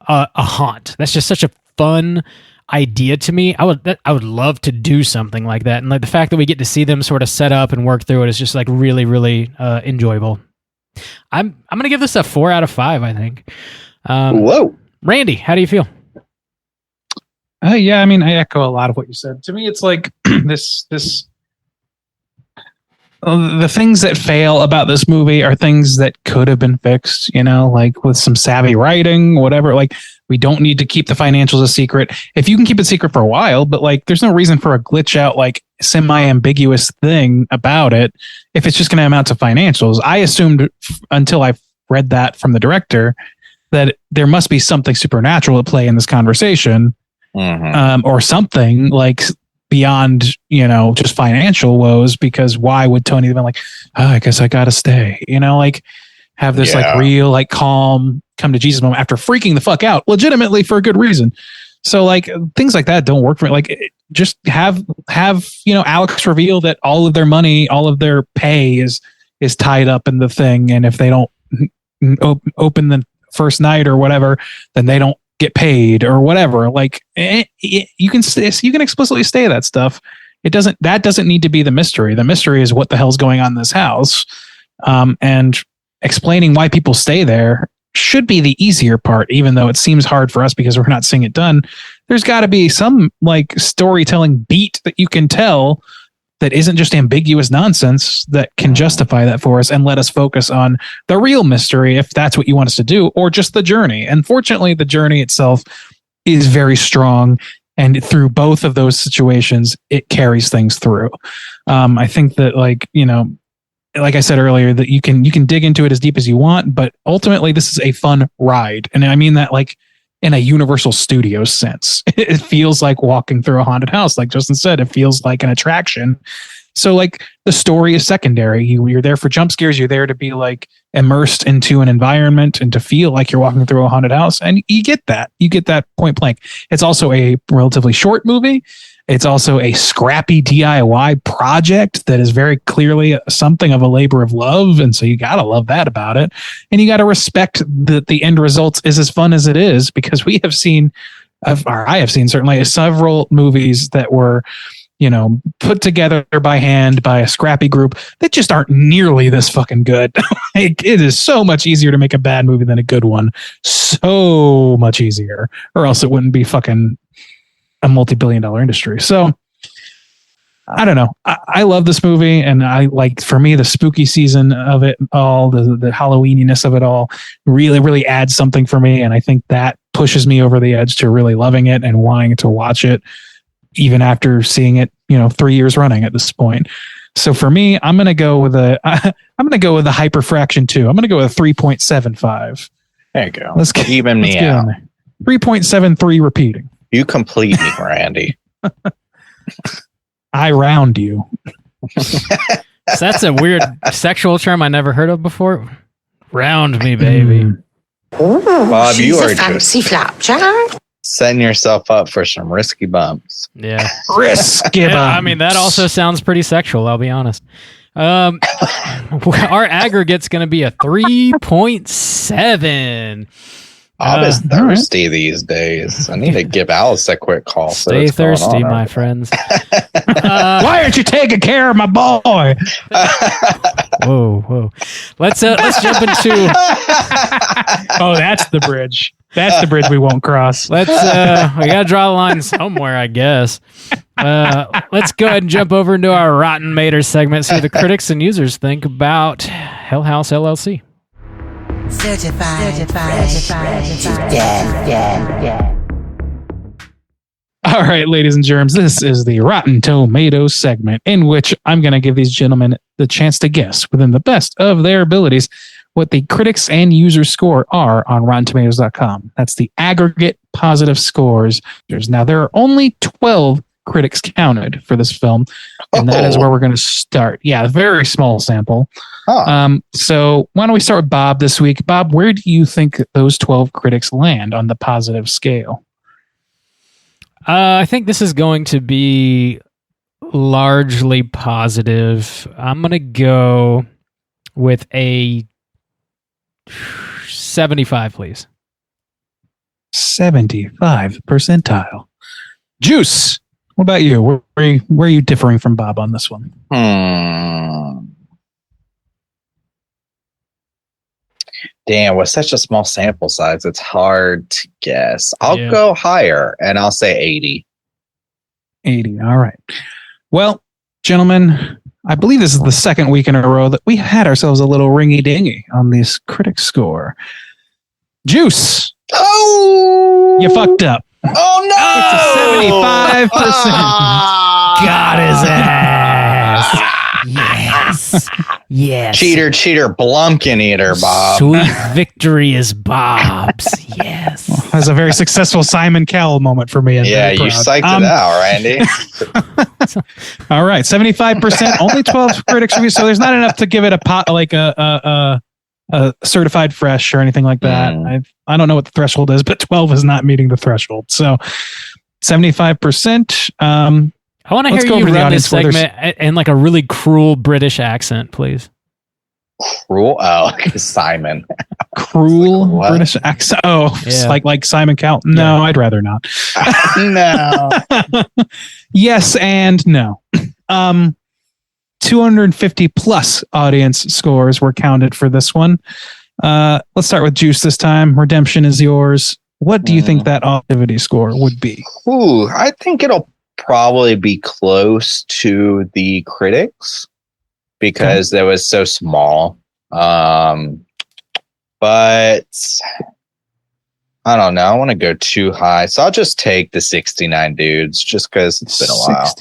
[SPEAKER 1] a haunt. That's just such a fun idea to me. I would love to do something like that, and like the fact that we get to see them sort of set up and work through it is just like really, really enjoyable. I'm gonna give this a 4 out of 5, I think.
[SPEAKER 4] Whoa,
[SPEAKER 1] Randy, how do you feel?
[SPEAKER 3] Yeah, I mean, I echo a lot of what you said. To me, it's like this the things that fail about this movie are things that could have been fixed, like with some savvy writing, whatever. Like, we don't need to keep the financials a secret. If you can keep it secret for a while, but like, there's no reason for a glitch out, like semi-ambiguous thing about it if it's just going to amount to financials. I assumed until I read that from the director that there must be something supernatural at play in this conversation, or something like beyond, just financial woes, because why would Tony have been like, oh, I guess I gotta stay, like have this like real, like calm, come to Jesus moment after freaking the fuck out legitimately for a good reason. So like things like that don't work for me. Like just have, Alex reveal that all of their money, all of their pay is tied up in the thing. And if they don't open the first night or whatever, then they don't get paid or whatever. Like you can explicitly say that stuff. That doesn't need to be the mystery. The mystery is what the hell's going on in this house. And explaining why people stay there should be the easier part, even though it seems hard for us because we're not seeing it done. There's got to be some like storytelling beat that you can tell that isn't just ambiguous nonsense that can justify that for us and let us focus on the real mystery if that's what you want us to do, or just the journey. And fortunately, the journey itself is very strong. And through both of those situations, it carries things through. I think that, like I said earlier, that you can dig into it as deep as you want, but ultimately this is a fun ride. And I mean that like in a Universal Studios sense. It feels like walking through a haunted house. Like Justin said, it feels like an attraction. So like the story is secondary. You're there for jump scares. You're there to be like immersed into an environment and to feel like you're walking through a haunted house. And you get that. You get that point blank. It's also a relatively short movie. It's also a scrappy DIY project that is very clearly something of a labor of love. And so you got to love that about it. And you got to respect that the end result is as fun as it is, because we have seen, or I have seen certainly several movies that were, put together by hand by a scrappy group that just aren't nearly this fucking good. It is so much easier to make a bad movie than a good one. So much easier, or else it wouldn't be fucking a multi-billion-dollar industry. So I don't know. I love this movie, and I like, for me, the spooky season of it all, the Halloweeniness of it all really, really adds something for me. And I think that pushes me over the edge to really loving it and wanting to watch it, even after seeing it, 3 years running at this point. So for me, I'm going to go with a hyperfraction 2. I'm going to go with a 3.75.
[SPEAKER 4] There you go.
[SPEAKER 3] Let's
[SPEAKER 4] even me out.
[SPEAKER 3] 3.73 repeating.
[SPEAKER 4] You complete me, Randy.
[SPEAKER 3] I round you.
[SPEAKER 1] So that's a weird sexual term I never heard of before. Round me, baby.
[SPEAKER 4] Bob, you are
[SPEAKER 5] fancy
[SPEAKER 4] just
[SPEAKER 5] flapjack.
[SPEAKER 4] setting yourself up for some risky bumps.
[SPEAKER 1] Yeah.
[SPEAKER 3] Risky
[SPEAKER 1] Yeah, I mean, that also sounds pretty sexual, I'll be honest. Our aggregate's going to be a 3.7.
[SPEAKER 4] Bob is thirsty these days. I need to give Alice a quick call.
[SPEAKER 1] Stay thirsty, my friends.
[SPEAKER 3] Why aren't you taking care of my boy?
[SPEAKER 1] Whoa. Let's jump into.
[SPEAKER 3] Oh, that's the bridge. That's the bridge we won't cross.
[SPEAKER 1] We gotta draw the line somewhere, I guess. Let's go ahead and jump over into our Rotten Maters segment. See what the critics and users think about House LLC.
[SPEAKER 5] Certified fresh to death.
[SPEAKER 3] All right, ladies and germs, this is the Rotten Tomatoes segment, in which I'm going to give these gentlemen the chance to guess within the best of their abilities what the critics and user score are on RottenTomatoes.com. That's the aggregate positive scores. Now, there are only 12 critics counted for this film, and that is where we're going to start. Yeah, a very small sample. So why don't we start with Bob this week? Bob, where do you think those 12 critics land on the positive scale?
[SPEAKER 1] I think this is going to be largely positive. I'm going to go with a 75, please.
[SPEAKER 3] 75 percentile. Juice, what about you? Where are you differing from Bob on this one?
[SPEAKER 4] Damn, with such a small sample size, it's hard to guess. I'll go higher, and I'll say 80.
[SPEAKER 3] 80, all right. Well, gentlemen, I believe this is the second week in a row that we had ourselves a little ringy-dingy on this critic score. Juice!
[SPEAKER 4] Oh!
[SPEAKER 3] You fucked up.
[SPEAKER 4] Oh, no!
[SPEAKER 3] It's a 75%.
[SPEAKER 1] Got his ass. Yes.
[SPEAKER 4] Cheater, Blumpkin eater, Bob.
[SPEAKER 1] Sweet victory is Bob's. Yes.
[SPEAKER 3] That's a very successful Simon Cowell moment for me.
[SPEAKER 4] Yeah, you psyched it out, Randy.
[SPEAKER 3] All right, 75%, only 12 critics reviews, so there's not enough to give it a certified fresh or anything like that. I don't know what the threshold is, but 12 is not meeting the threshold. So 75%.
[SPEAKER 1] I want to hear you run this segment in like a really cruel British accent, please.
[SPEAKER 4] Cruel? Oh, Simon.
[SPEAKER 3] Cruel
[SPEAKER 4] like,
[SPEAKER 3] British accent. Oh,
[SPEAKER 1] yeah.
[SPEAKER 3] like Simon Cowell. No, I'd rather not.
[SPEAKER 4] No.
[SPEAKER 3] Yes and no. 250 plus audience scores were counted for this one. Let's start with Juice this time. Redemption is yours. What do you think that activity score would be?
[SPEAKER 4] Ooh, I think it'll probably be close to the critics because it was so small. But I don't know. I want to go too high. So I'll just take the 69 dudes just because it's been a while.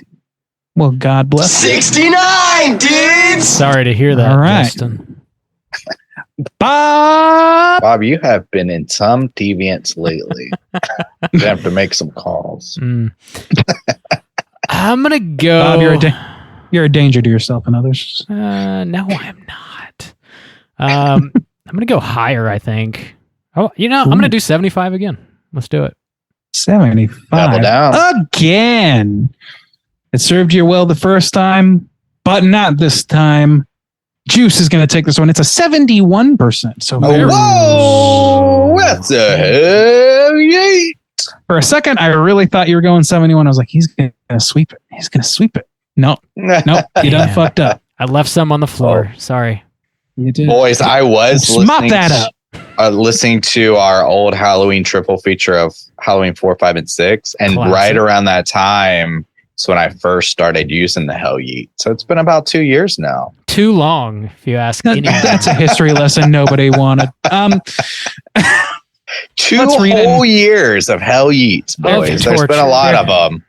[SPEAKER 3] Well, God bless.
[SPEAKER 2] 69 dudes!
[SPEAKER 1] Sorry to hear that,
[SPEAKER 3] All right.
[SPEAKER 1] Justin.
[SPEAKER 4] Bob, you have been in some deviance lately. You have to make some calls.
[SPEAKER 1] I'm gonna go.
[SPEAKER 3] Bob, you're a danger to yourself and others.
[SPEAKER 1] No, I'm not. I'm gonna go higher. I think. Oh, I'm gonna do 75 again. Let's do it.
[SPEAKER 3] 75.
[SPEAKER 4] Double down.
[SPEAKER 3] Again. It served you well the first time, but not this time. Juice is going to take this one. It's a 71%. So
[SPEAKER 4] Whoa! That's a heavy.
[SPEAKER 3] For a second, I really thought you were going 71. I was like, he's going to sweep it. He's going to sweep it. No, you done fucked up.
[SPEAKER 1] I left some on the floor. Sorry.
[SPEAKER 3] You did.
[SPEAKER 4] Boys, I was
[SPEAKER 3] Mop that up.
[SPEAKER 4] Listening to our old Halloween triple feature of Halloween 4, 5, and 6. And
[SPEAKER 1] Classic.
[SPEAKER 4] right around that time is when I first started using the Hell Yeet. So it's been about 2 years now.
[SPEAKER 1] Too long, if you ask anyone.
[SPEAKER 3] That's a history lesson nobody wanted.
[SPEAKER 4] 2
[SPEAKER 3] Let's read
[SPEAKER 4] whole years of Hell Yeets, boys. There's been a lot of them.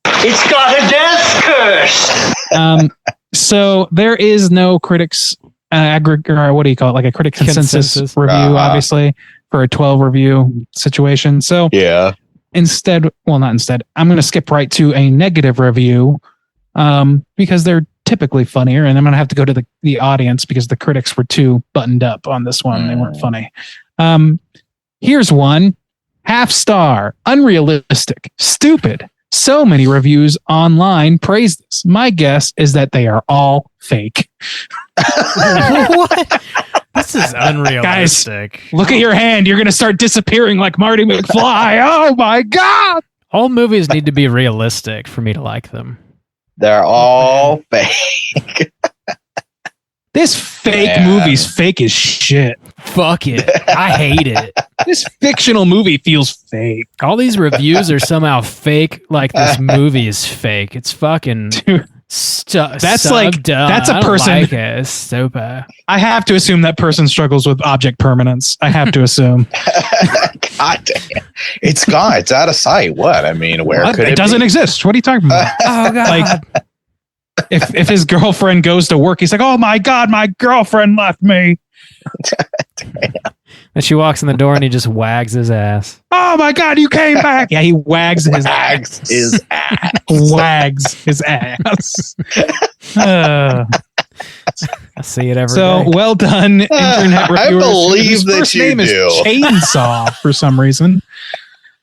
[SPEAKER 2] It's got a death curse!
[SPEAKER 3] So there is no critics or what do you call it? Like a critic consensus review, obviously, for a 12 review situation. So
[SPEAKER 4] Yeah.
[SPEAKER 3] I'm going to skip right to a negative review because they're typically funnier, and I'm going to have to go to the audience because the critics were too buttoned up on this one. They weren't funny. Here's one. 0.5 star. Unrealistic. Stupid. So many reviews online praise this. My guess is that they are all fake.
[SPEAKER 1] What? This is unrealistic.
[SPEAKER 3] Guys, look at your hand. You're going to start disappearing like Marty McFly. Oh my God.
[SPEAKER 1] All movies need to be realistic for me to like them.
[SPEAKER 4] They're all fake.
[SPEAKER 3] This fake movie's fake as shit.
[SPEAKER 1] Fuck it. I hate it.
[SPEAKER 3] This fictional movie feels fake.
[SPEAKER 1] All these reviews are somehow fake, like this movie is fake. It's fucking
[SPEAKER 3] Dude, that's a person.
[SPEAKER 1] Like it. It's so bad.
[SPEAKER 3] I have to assume that person struggles with object permanence. I have to assume.
[SPEAKER 4] God damn. It's gone. It's out of sight. What? I mean, where could it
[SPEAKER 3] doesn't
[SPEAKER 4] be?
[SPEAKER 3] exist. What are you talking about?
[SPEAKER 1] Oh, God.
[SPEAKER 3] Like, if his girlfriend goes to work, he's like, oh my God, my girlfriend left me.
[SPEAKER 1] And she walks in the door and he just wags his ass.
[SPEAKER 3] Oh my God, you came back. Yeah, he wags his
[SPEAKER 4] Wags
[SPEAKER 3] ass.
[SPEAKER 4] his ass.
[SPEAKER 3] Wags his ass.
[SPEAKER 1] I see it every
[SPEAKER 3] So
[SPEAKER 1] day.
[SPEAKER 3] well done, internet reviewers.
[SPEAKER 4] I believe
[SPEAKER 3] whose
[SPEAKER 4] that
[SPEAKER 3] first
[SPEAKER 4] you
[SPEAKER 3] name
[SPEAKER 4] do.
[SPEAKER 3] is Chainsaw for some reason.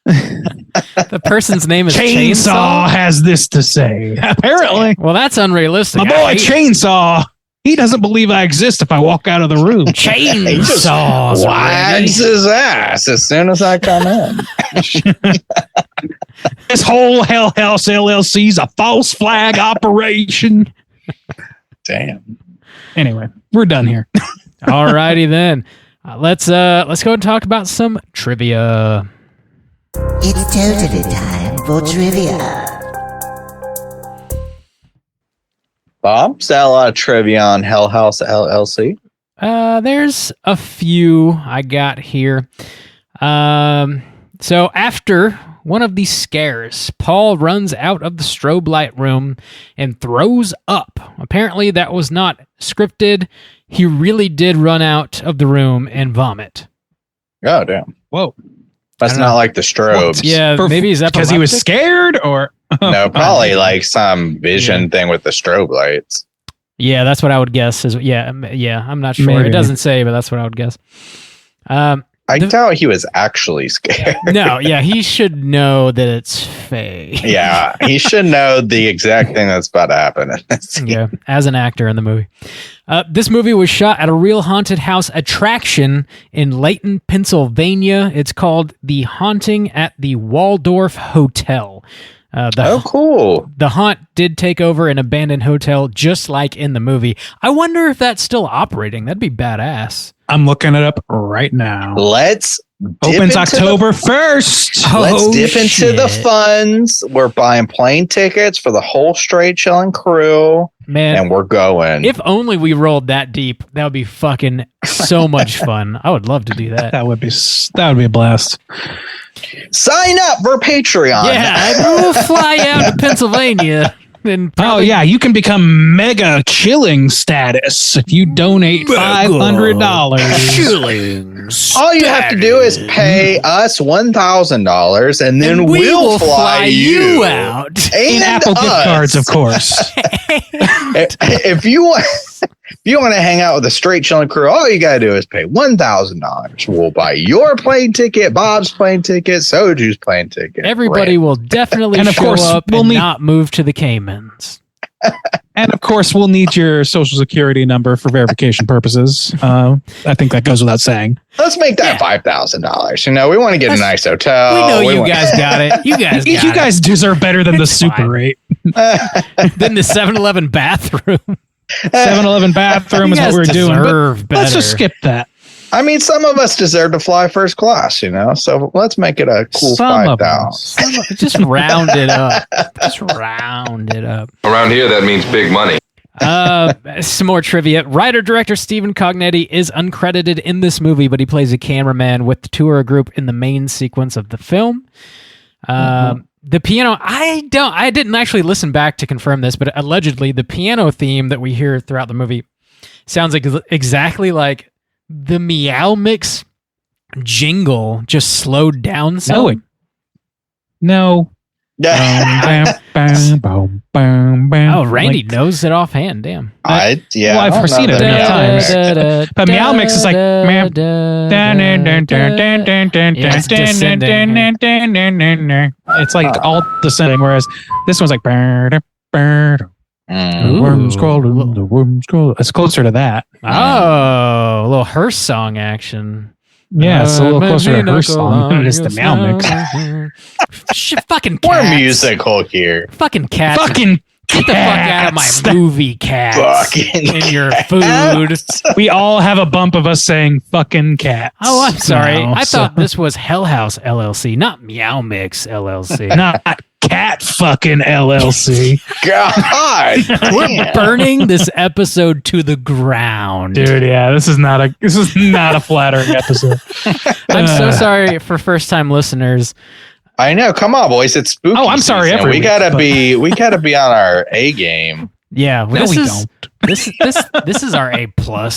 [SPEAKER 1] The person's name is
[SPEAKER 3] Chainsaw has this to say. Apparently,
[SPEAKER 1] Well, that's unrealistic.
[SPEAKER 3] my boy Chainsaw, he doesn't believe I exist if I walk out of the room.
[SPEAKER 1] Chainsaws.
[SPEAKER 4] Wags his ass as soon as I come in.
[SPEAKER 3] This whole House LLC is a false flag operation.
[SPEAKER 4] Damn.
[SPEAKER 3] Anyway, we're done here.
[SPEAKER 1] All righty then. Let's go and talk about some trivia.
[SPEAKER 5] It's totally time for trivia.
[SPEAKER 4] Bob, is that a lot of trivia on House LLC?
[SPEAKER 1] There's a few I got here. So after one of these scares, Paul runs out of the strobe light room and throws up. Apparently that was not scripted. He really did run out of the room and vomit.
[SPEAKER 4] Oh, damn.
[SPEAKER 3] Whoa.
[SPEAKER 4] That's not like the strobes.
[SPEAKER 1] Yeah, maybe he's
[SPEAKER 3] because he was
[SPEAKER 1] epileptic?
[SPEAKER 3] scared, or
[SPEAKER 4] No, probably like some vision thing with the strobe lights.
[SPEAKER 1] Yeah, that's what I would guess. I'm not sure.
[SPEAKER 3] Maybe.
[SPEAKER 1] It doesn't say, but that's what I would guess.
[SPEAKER 4] I doubt he was actually scared.
[SPEAKER 1] No, yeah, he should know that it's fake.
[SPEAKER 4] Yeah, he should know the exact thing that's about to happen.
[SPEAKER 1] Yeah, as an actor in the movie. This movie was shot at a real haunted house attraction in Layton, Pennsylvania. It's called The Haunting at the Waldorf Hotel.
[SPEAKER 4] Oh, cool.
[SPEAKER 1] The haunt did take over an abandoned hotel just like in the movie. I wonder if that's still operating. That'd be badass.
[SPEAKER 3] I'm looking it up right now.
[SPEAKER 4] Let's
[SPEAKER 3] Opens October 1st.
[SPEAKER 4] Let's dip
[SPEAKER 1] shit.
[SPEAKER 4] into the funds. We're buying plane tickets for the whole Straight Chillin' crew.
[SPEAKER 1] Man,
[SPEAKER 4] and we're going.
[SPEAKER 1] If only we rolled that deep, that would be fucking so much fun. I would love to do that.
[SPEAKER 3] That would be a blast.
[SPEAKER 4] Sign up for Patreon.
[SPEAKER 1] Yeah, we'll fly out to Pennsylvania. And
[SPEAKER 3] Oh yeah, you can become mega chilling status if you donate $500.
[SPEAKER 1] Chilling.
[SPEAKER 4] All you have to do is pay us $1,000, and then
[SPEAKER 1] we
[SPEAKER 4] we'll
[SPEAKER 1] will
[SPEAKER 4] fly you
[SPEAKER 1] out.
[SPEAKER 3] And Apple gift cards, of course.
[SPEAKER 4] If you want to hang out with the Straight Chillin' crew, all you gotta do is pay $1,000. We'll buy your plane ticket, Bob's plane ticket, Soju's plane ticket.
[SPEAKER 1] Everybody will definitely show up and not move to the Caymans.
[SPEAKER 3] And of course, we'll need your social security number for verification purposes. I think that goes without saying.
[SPEAKER 4] Let's make that $5,000. You know, we want to get a nice hotel.
[SPEAKER 1] We know you guys got it. You guys
[SPEAKER 3] deserve better than the super rate.
[SPEAKER 1] Than the 7-Eleven bathroom.
[SPEAKER 3] 7-Eleven bathroom is what we're doing. But let's just skip that.
[SPEAKER 4] I mean, some of us deserve to fly first class, you know, so let's make it a cool 5,000.
[SPEAKER 1] Just round it up. Just round it up.
[SPEAKER 7] Around here, that means big money.
[SPEAKER 1] Some more trivia. Writer-director Stephen Cognetti is uncredited in this movie, but he plays a cameraman with the tour group in the main sequence of the film. The piano, I didn't actually listen back to confirm this, but allegedly the piano theme that we hear throughout the movie sounds like exactly like the Meow Mix jingle, just slowed down some.
[SPEAKER 3] No.
[SPEAKER 1] Oh, Randy knows it offhand. Damn.
[SPEAKER 4] I've
[SPEAKER 3] seen it enough times. But Meow Mix is like it's like all descending, whereas this one's like worms crawling, the worms crawling. It's closer to that.
[SPEAKER 1] Oh, a little Hearst song action.
[SPEAKER 3] Yeah, it's a little closer to her song than it is to Meow Mix.
[SPEAKER 1] Shit, fucking cats.
[SPEAKER 4] We're musical here.
[SPEAKER 1] Fucking cats.
[SPEAKER 3] Fucking
[SPEAKER 1] get the fuck out of my movie, cats.
[SPEAKER 4] Fucking
[SPEAKER 1] in your food.
[SPEAKER 3] We all have a bump of us saying fucking cats.
[SPEAKER 1] Oh, I'm sorry. I thought this was House LLC, not Meow Mix LLC.
[SPEAKER 3] Not Cat fucking LLC.
[SPEAKER 4] God,
[SPEAKER 1] we're burning this episode to the ground,
[SPEAKER 3] dude. Yeah, this is not a flattering episode.
[SPEAKER 1] I'm so sorry for first time listeners.
[SPEAKER 4] I know. Come on, boys. It's spooky.
[SPEAKER 3] Oh, I'm sorry.
[SPEAKER 4] We gotta be on our A game.
[SPEAKER 1] Yeah,
[SPEAKER 3] no, we don't.
[SPEAKER 1] This is our A+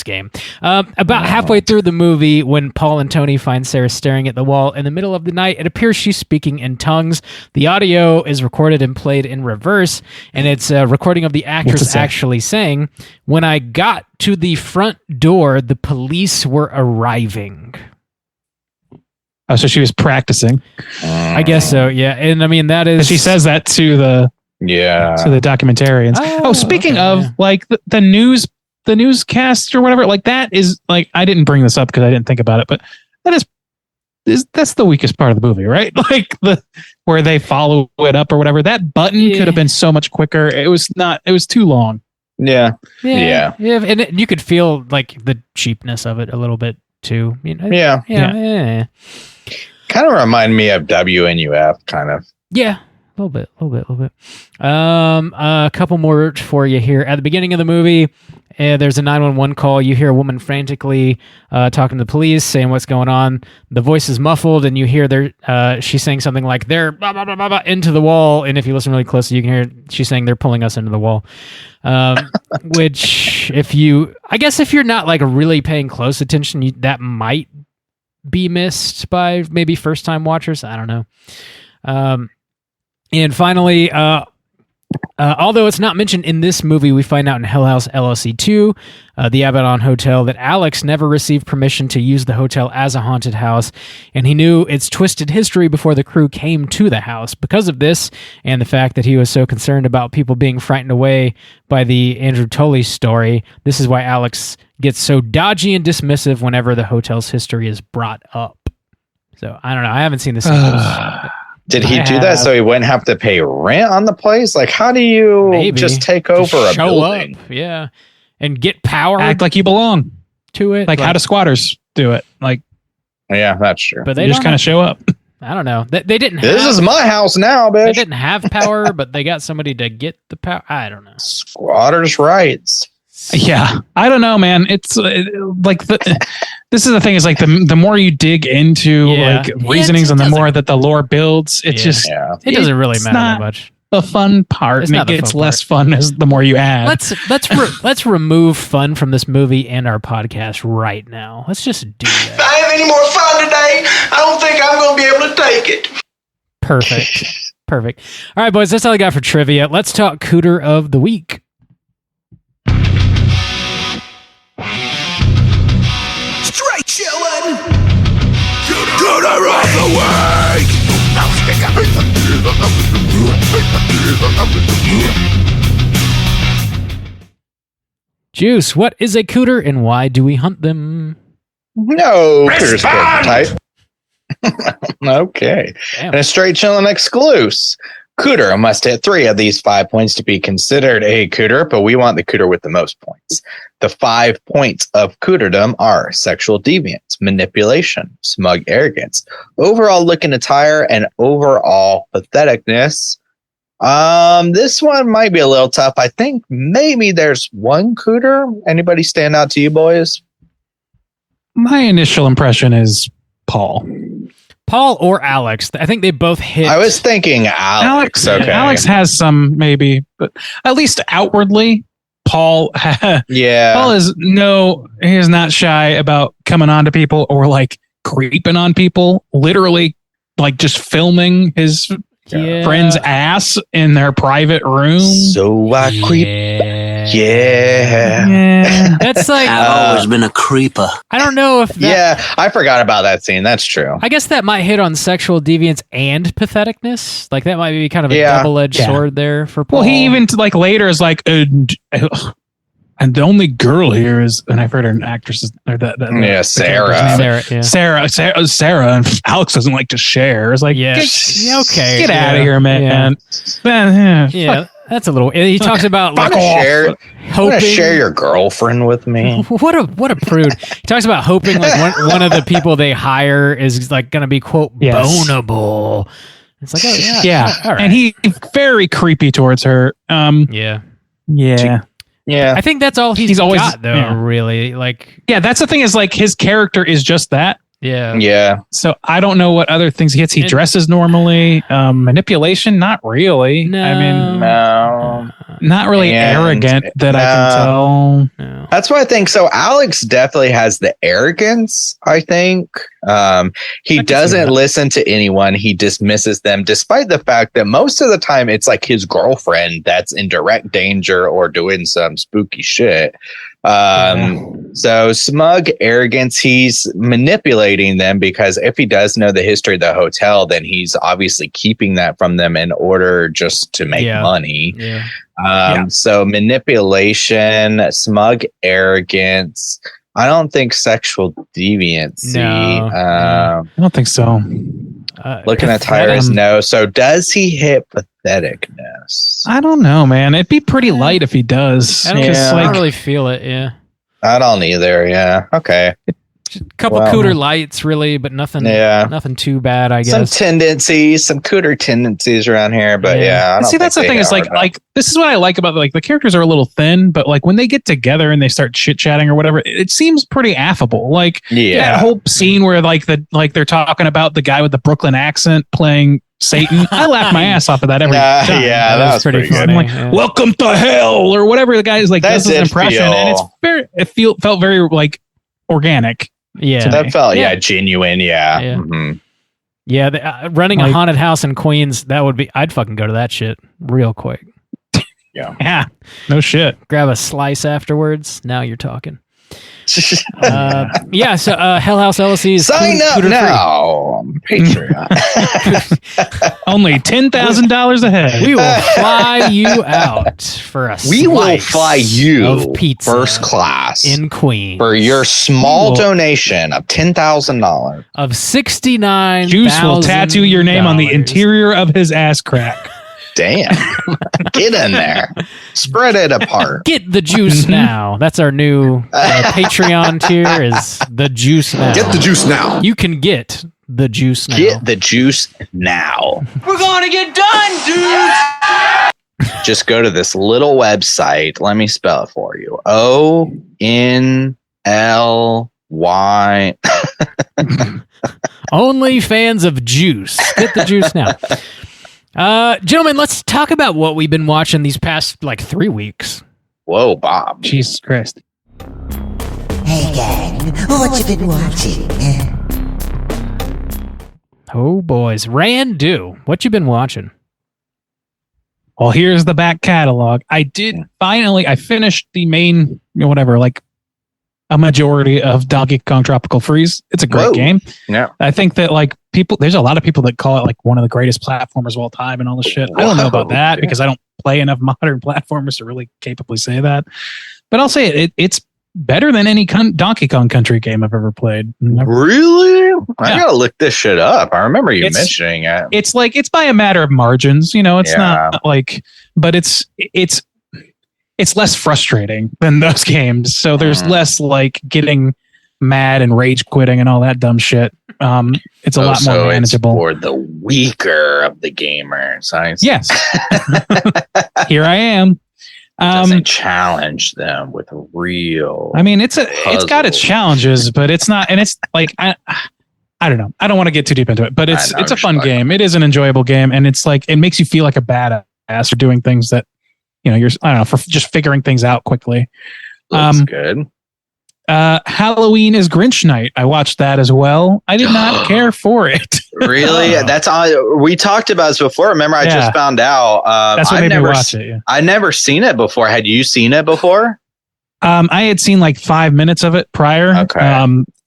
[SPEAKER 1] game. About halfway through the movie, when Paul and Tony find Sarah staring at the wall in the middle of the night, it appears she's speaking in tongues. The audio is recorded and played in reverse, and it's a recording of the actress actually saying, "When I got to the front door, the police were arriving."
[SPEAKER 3] Oh, so she was practicing.
[SPEAKER 1] I guess so. Yeah, and I mean that is.
[SPEAKER 3] And she says that to the documentarians. Speaking of like the newscast or whatever, like that is like I didn't bring this up because I didn't think about it, but that's the weakest part of the movie, right? Like where they follow it up or whatever. That button could have been so much quicker. It was too long.
[SPEAKER 4] Yeah.
[SPEAKER 1] And you could feel like the cheapness of it a little bit too. You know? Yeah.
[SPEAKER 4] Kind of remind me of WNUF, kind of.
[SPEAKER 1] Yeah. A little bit. A couple more for you here. At the beginning of the movie, there's a 911 call. You hear a woman frantically talking to the police, saying what's going on. The voice is muffled, and you hear she's saying something like, they're blah, blah, blah, blah, blah, into the wall. And if you listen really closely, you can hear she's saying they're pulling us into the wall. Which, if you're not like really paying close attention, that might be missed by maybe first-time watchers. I don't know. And finally, although it's not mentioned in this movie, we find out in House LLC 2, the Abaddon Hotel, that Alex never received permission to use the hotel as a haunted house, and he knew its twisted history before the crew came to the house. Because of this, and the fact that he was so concerned about people being frightened away by the Andrew Tully story, this is why Alex gets so dodgy and dismissive whenever the hotel's history is brought up. So, I don't know. I haven't seen this.
[SPEAKER 4] Did he do that so he wouldn't have to pay rent on the place? Like, how do you just take over a building?
[SPEAKER 1] Up, yeah, and get power.
[SPEAKER 3] Act like you belong
[SPEAKER 1] to it.
[SPEAKER 3] Like how do squatters do it? Like,
[SPEAKER 4] Yeah, that's true.
[SPEAKER 1] But
[SPEAKER 3] They
[SPEAKER 1] they
[SPEAKER 3] just kind of show up.
[SPEAKER 1] I don't know. They didn't.
[SPEAKER 4] This is my house now,
[SPEAKER 1] They
[SPEAKER 4] bitch.
[SPEAKER 1] didn't have power, but they got somebody to get the power. I don't know.
[SPEAKER 4] Squatters' rights.
[SPEAKER 3] Yeah, I don't know, man. It's like this is the thing. Is like the more you dig into like reasonings, and the more that the lore builds, it just
[SPEAKER 1] it doesn't really
[SPEAKER 3] it's
[SPEAKER 1] matter
[SPEAKER 3] not
[SPEAKER 1] that much.
[SPEAKER 3] the fun part,
[SPEAKER 1] It's
[SPEAKER 3] and
[SPEAKER 1] not
[SPEAKER 3] it
[SPEAKER 1] the
[SPEAKER 3] gets
[SPEAKER 1] fun
[SPEAKER 3] less fun as the more you add.
[SPEAKER 1] Let's remove fun from this movie and our podcast right now. Let's just do
[SPEAKER 2] If
[SPEAKER 1] that.
[SPEAKER 2] I have any more fun today, I don't think I'm going to be able to take it.
[SPEAKER 1] Perfect. Perfect. All right, boys. That's all I got for trivia. Let's talk Cooter of the week.
[SPEAKER 2] Straight chillin'. Cooter of the week.
[SPEAKER 1] Juice, what is a cooter and why do we hunt them?
[SPEAKER 4] No, Cooter's type. Okay.
[SPEAKER 1] Damn.
[SPEAKER 4] And a straight chillin' exclusive. Cooter must hit 3 of these 5 points to be considered a cooter, but we want the cooter with the most points. The 5 points of cooterdom are sexual deviance, manipulation, smug arrogance, overall look and attire, and overall patheticness. This one might be a little tough. I think maybe there's one cooter. Anybody stand out to you, boys?
[SPEAKER 3] My initial impression is Paul.
[SPEAKER 1] Paul or Alex. I think they both hit.
[SPEAKER 4] I was thinking Alex. Okay.
[SPEAKER 3] Alex has some maybe, but at least outwardly, Paul.
[SPEAKER 4] Yeah.
[SPEAKER 3] Paul he is not shy about coming on to people or like creeping on people. Literally, like just filming his friend's ass in their private room.
[SPEAKER 4] So I creep.
[SPEAKER 3] Yeah.
[SPEAKER 1] That's like
[SPEAKER 5] I've always been a creeper.
[SPEAKER 1] I don't know if that,
[SPEAKER 4] Yeah, I forgot about that scene. That's true.
[SPEAKER 1] I guess that might hit on sexual deviance and patheticness. Like that might be kind of a double-edged sword there for Paul.
[SPEAKER 3] Well, he even like later is like, and the only girl here is, and I've heard an actress or Sarah, and Alex doesn't like to share. It's like,
[SPEAKER 1] okay,
[SPEAKER 3] get out of here, man.
[SPEAKER 1] Yeah, that's a little. He talks about like
[SPEAKER 4] hoping share your girlfriend with me.
[SPEAKER 1] What a prude. He talks about hoping like one of the people they hire is like going to be quote bonable. It's like all right.
[SPEAKER 3] And he's very creepy towards her.
[SPEAKER 1] Yeah. I think that's all he's always got though. Really, like
[SPEAKER 3] that's the thing is like his character is just that.
[SPEAKER 4] Yeah.
[SPEAKER 3] So I don't know what other things he gets. He dresses normally. Manipulation, not really.
[SPEAKER 1] No.
[SPEAKER 3] I mean, not really
[SPEAKER 4] And,
[SPEAKER 3] arrogant that I can tell.
[SPEAKER 1] No.
[SPEAKER 4] That's what I think. So Alex definitely has the arrogance, I think. He doesn't listen to anyone. He dismisses them, despite the fact that most of the time it's like his girlfriend that's in direct danger or doing some spooky shit. So smug arrogance, he's manipulating them because if he does know the history of the hotel, then he's obviously keeping that from them in order just to make money. So manipulation, smug arrogance. I don't think sexual deviancy.
[SPEAKER 3] No, I don't think so.
[SPEAKER 4] Looking at tires, no. So does he hit patheticness?
[SPEAKER 3] I don't know, man. It'd be pretty light if he does.
[SPEAKER 1] I don't really feel it. Yeah,
[SPEAKER 4] I don't either. Yeah. Okay.
[SPEAKER 1] Just a couple cooter lights, really, but nothing. Nothing too bad. I guess
[SPEAKER 4] some tendencies, some cooter tendencies around here, but I don't
[SPEAKER 3] see, that's the thing. Is like this is what I like about like the characters are a little thin, but like when they get together and they start chit chatting or whatever, it seems pretty affable. Like that whole scene where like they're talking about the guy with the Brooklyn accent playing Satan. I laughed my ass off of that every time.
[SPEAKER 1] Yeah, that was pretty funny.
[SPEAKER 3] I'm like, welcome to hell, or whatever the guy is like. Does his impression, and it's very. Felt very like organic.
[SPEAKER 1] Yeah,
[SPEAKER 4] so that felt genuine.
[SPEAKER 1] Running a haunted house in Queens, that would be. I'd fucking go to that shit real quick.
[SPEAKER 3] Yeah, no shit.
[SPEAKER 1] Grab a slice afterwards. Now you're talking. So Hell House LLC's
[SPEAKER 4] sign up now, Patreon.
[SPEAKER 3] Only $10,000 ahead.
[SPEAKER 1] We will fly you out for a
[SPEAKER 4] We will fly you
[SPEAKER 1] of pizza
[SPEAKER 4] first class
[SPEAKER 1] in Queens
[SPEAKER 4] for your small donation of $10,000
[SPEAKER 1] of $69,000.
[SPEAKER 3] Juice will tattoo your name on the interior of his ass crack.
[SPEAKER 4] Damn. Get in there. Spread it apart.
[SPEAKER 1] Get the juice now. That's our new Patreon tier is the juice now.
[SPEAKER 7] Get the juice now.
[SPEAKER 1] You can get the juice now.
[SPEAKER 4] Get the juice now.
[SPEAKER 2] We're gonna get done, dude.
[SPEAKER 4] Just go to this little website. Let me spell it for you. ONLY.
[SPEAKER 1] Only fans of juice. Get the juice now. Gentlemen, let's talk about what we've been watching these past 3 weeks.
[SPEAKER 4] Whoa, Bob.
[SPEAKER 3] Jesus Christ.
[SPEAKER 5] Hey gang, what you been watching?
[SPEAKER 1] Oh boys, Randu, what you been watching?
[SPEAKER 3] Well, here's the back catalog. I finished the main, a majority of Donkey Kong Tropical Freeze. It's a great game.
[SPEAKER 4] Yeah.
[SPEAKER 3] I think that there's a lot of people that call it one of the greatest platformers of all time and all this shit. I don't know about that because I don't play enough modern platformers to really capably say that. But I'll say it's better than any Donkey Kong Country game I've ever played.
[SPEAKER 4] Really? I gotta look this shit up. I remember you mentioning it.
[SPEAKER 3] It's it's by a matter of margins. It's not but it's less frustrating than those games. So there's less getting mad and rage quitting and all that dumb shit. It's a lot more manageable.
[SPEAKER 4] It's for the weaker of the gamers.
[SPEAKER 3] Yes. Here I am.
[SPEAKER 4] Doesn't challenge them with a real.
[SPEAKER 3] I mean, it's got its challenges, but it's not, and it's I don't know. I don't want to get too deep into it, but it's a fun game. It is an enjoyable game, and it's it makes you feel like a badass for doing things that you're for just figuring things out quickly.
[SPEAKER 4] Looks good.
[SPEAKER 3] Halloween is Grinch Night. I watched that as well. I did not care for it.
[SPEAKER 4] Really? That's all. We talked about this before. Remember, I just found out.
[SPEAKER 3] That's what made me watch it. Yeah.
[SPEAKER 4] I'd never seen it before. Had you seen it before?
[SPEAKER 3] I had seen 5 minutes of it prior.
[SPEAKER 4] Okay.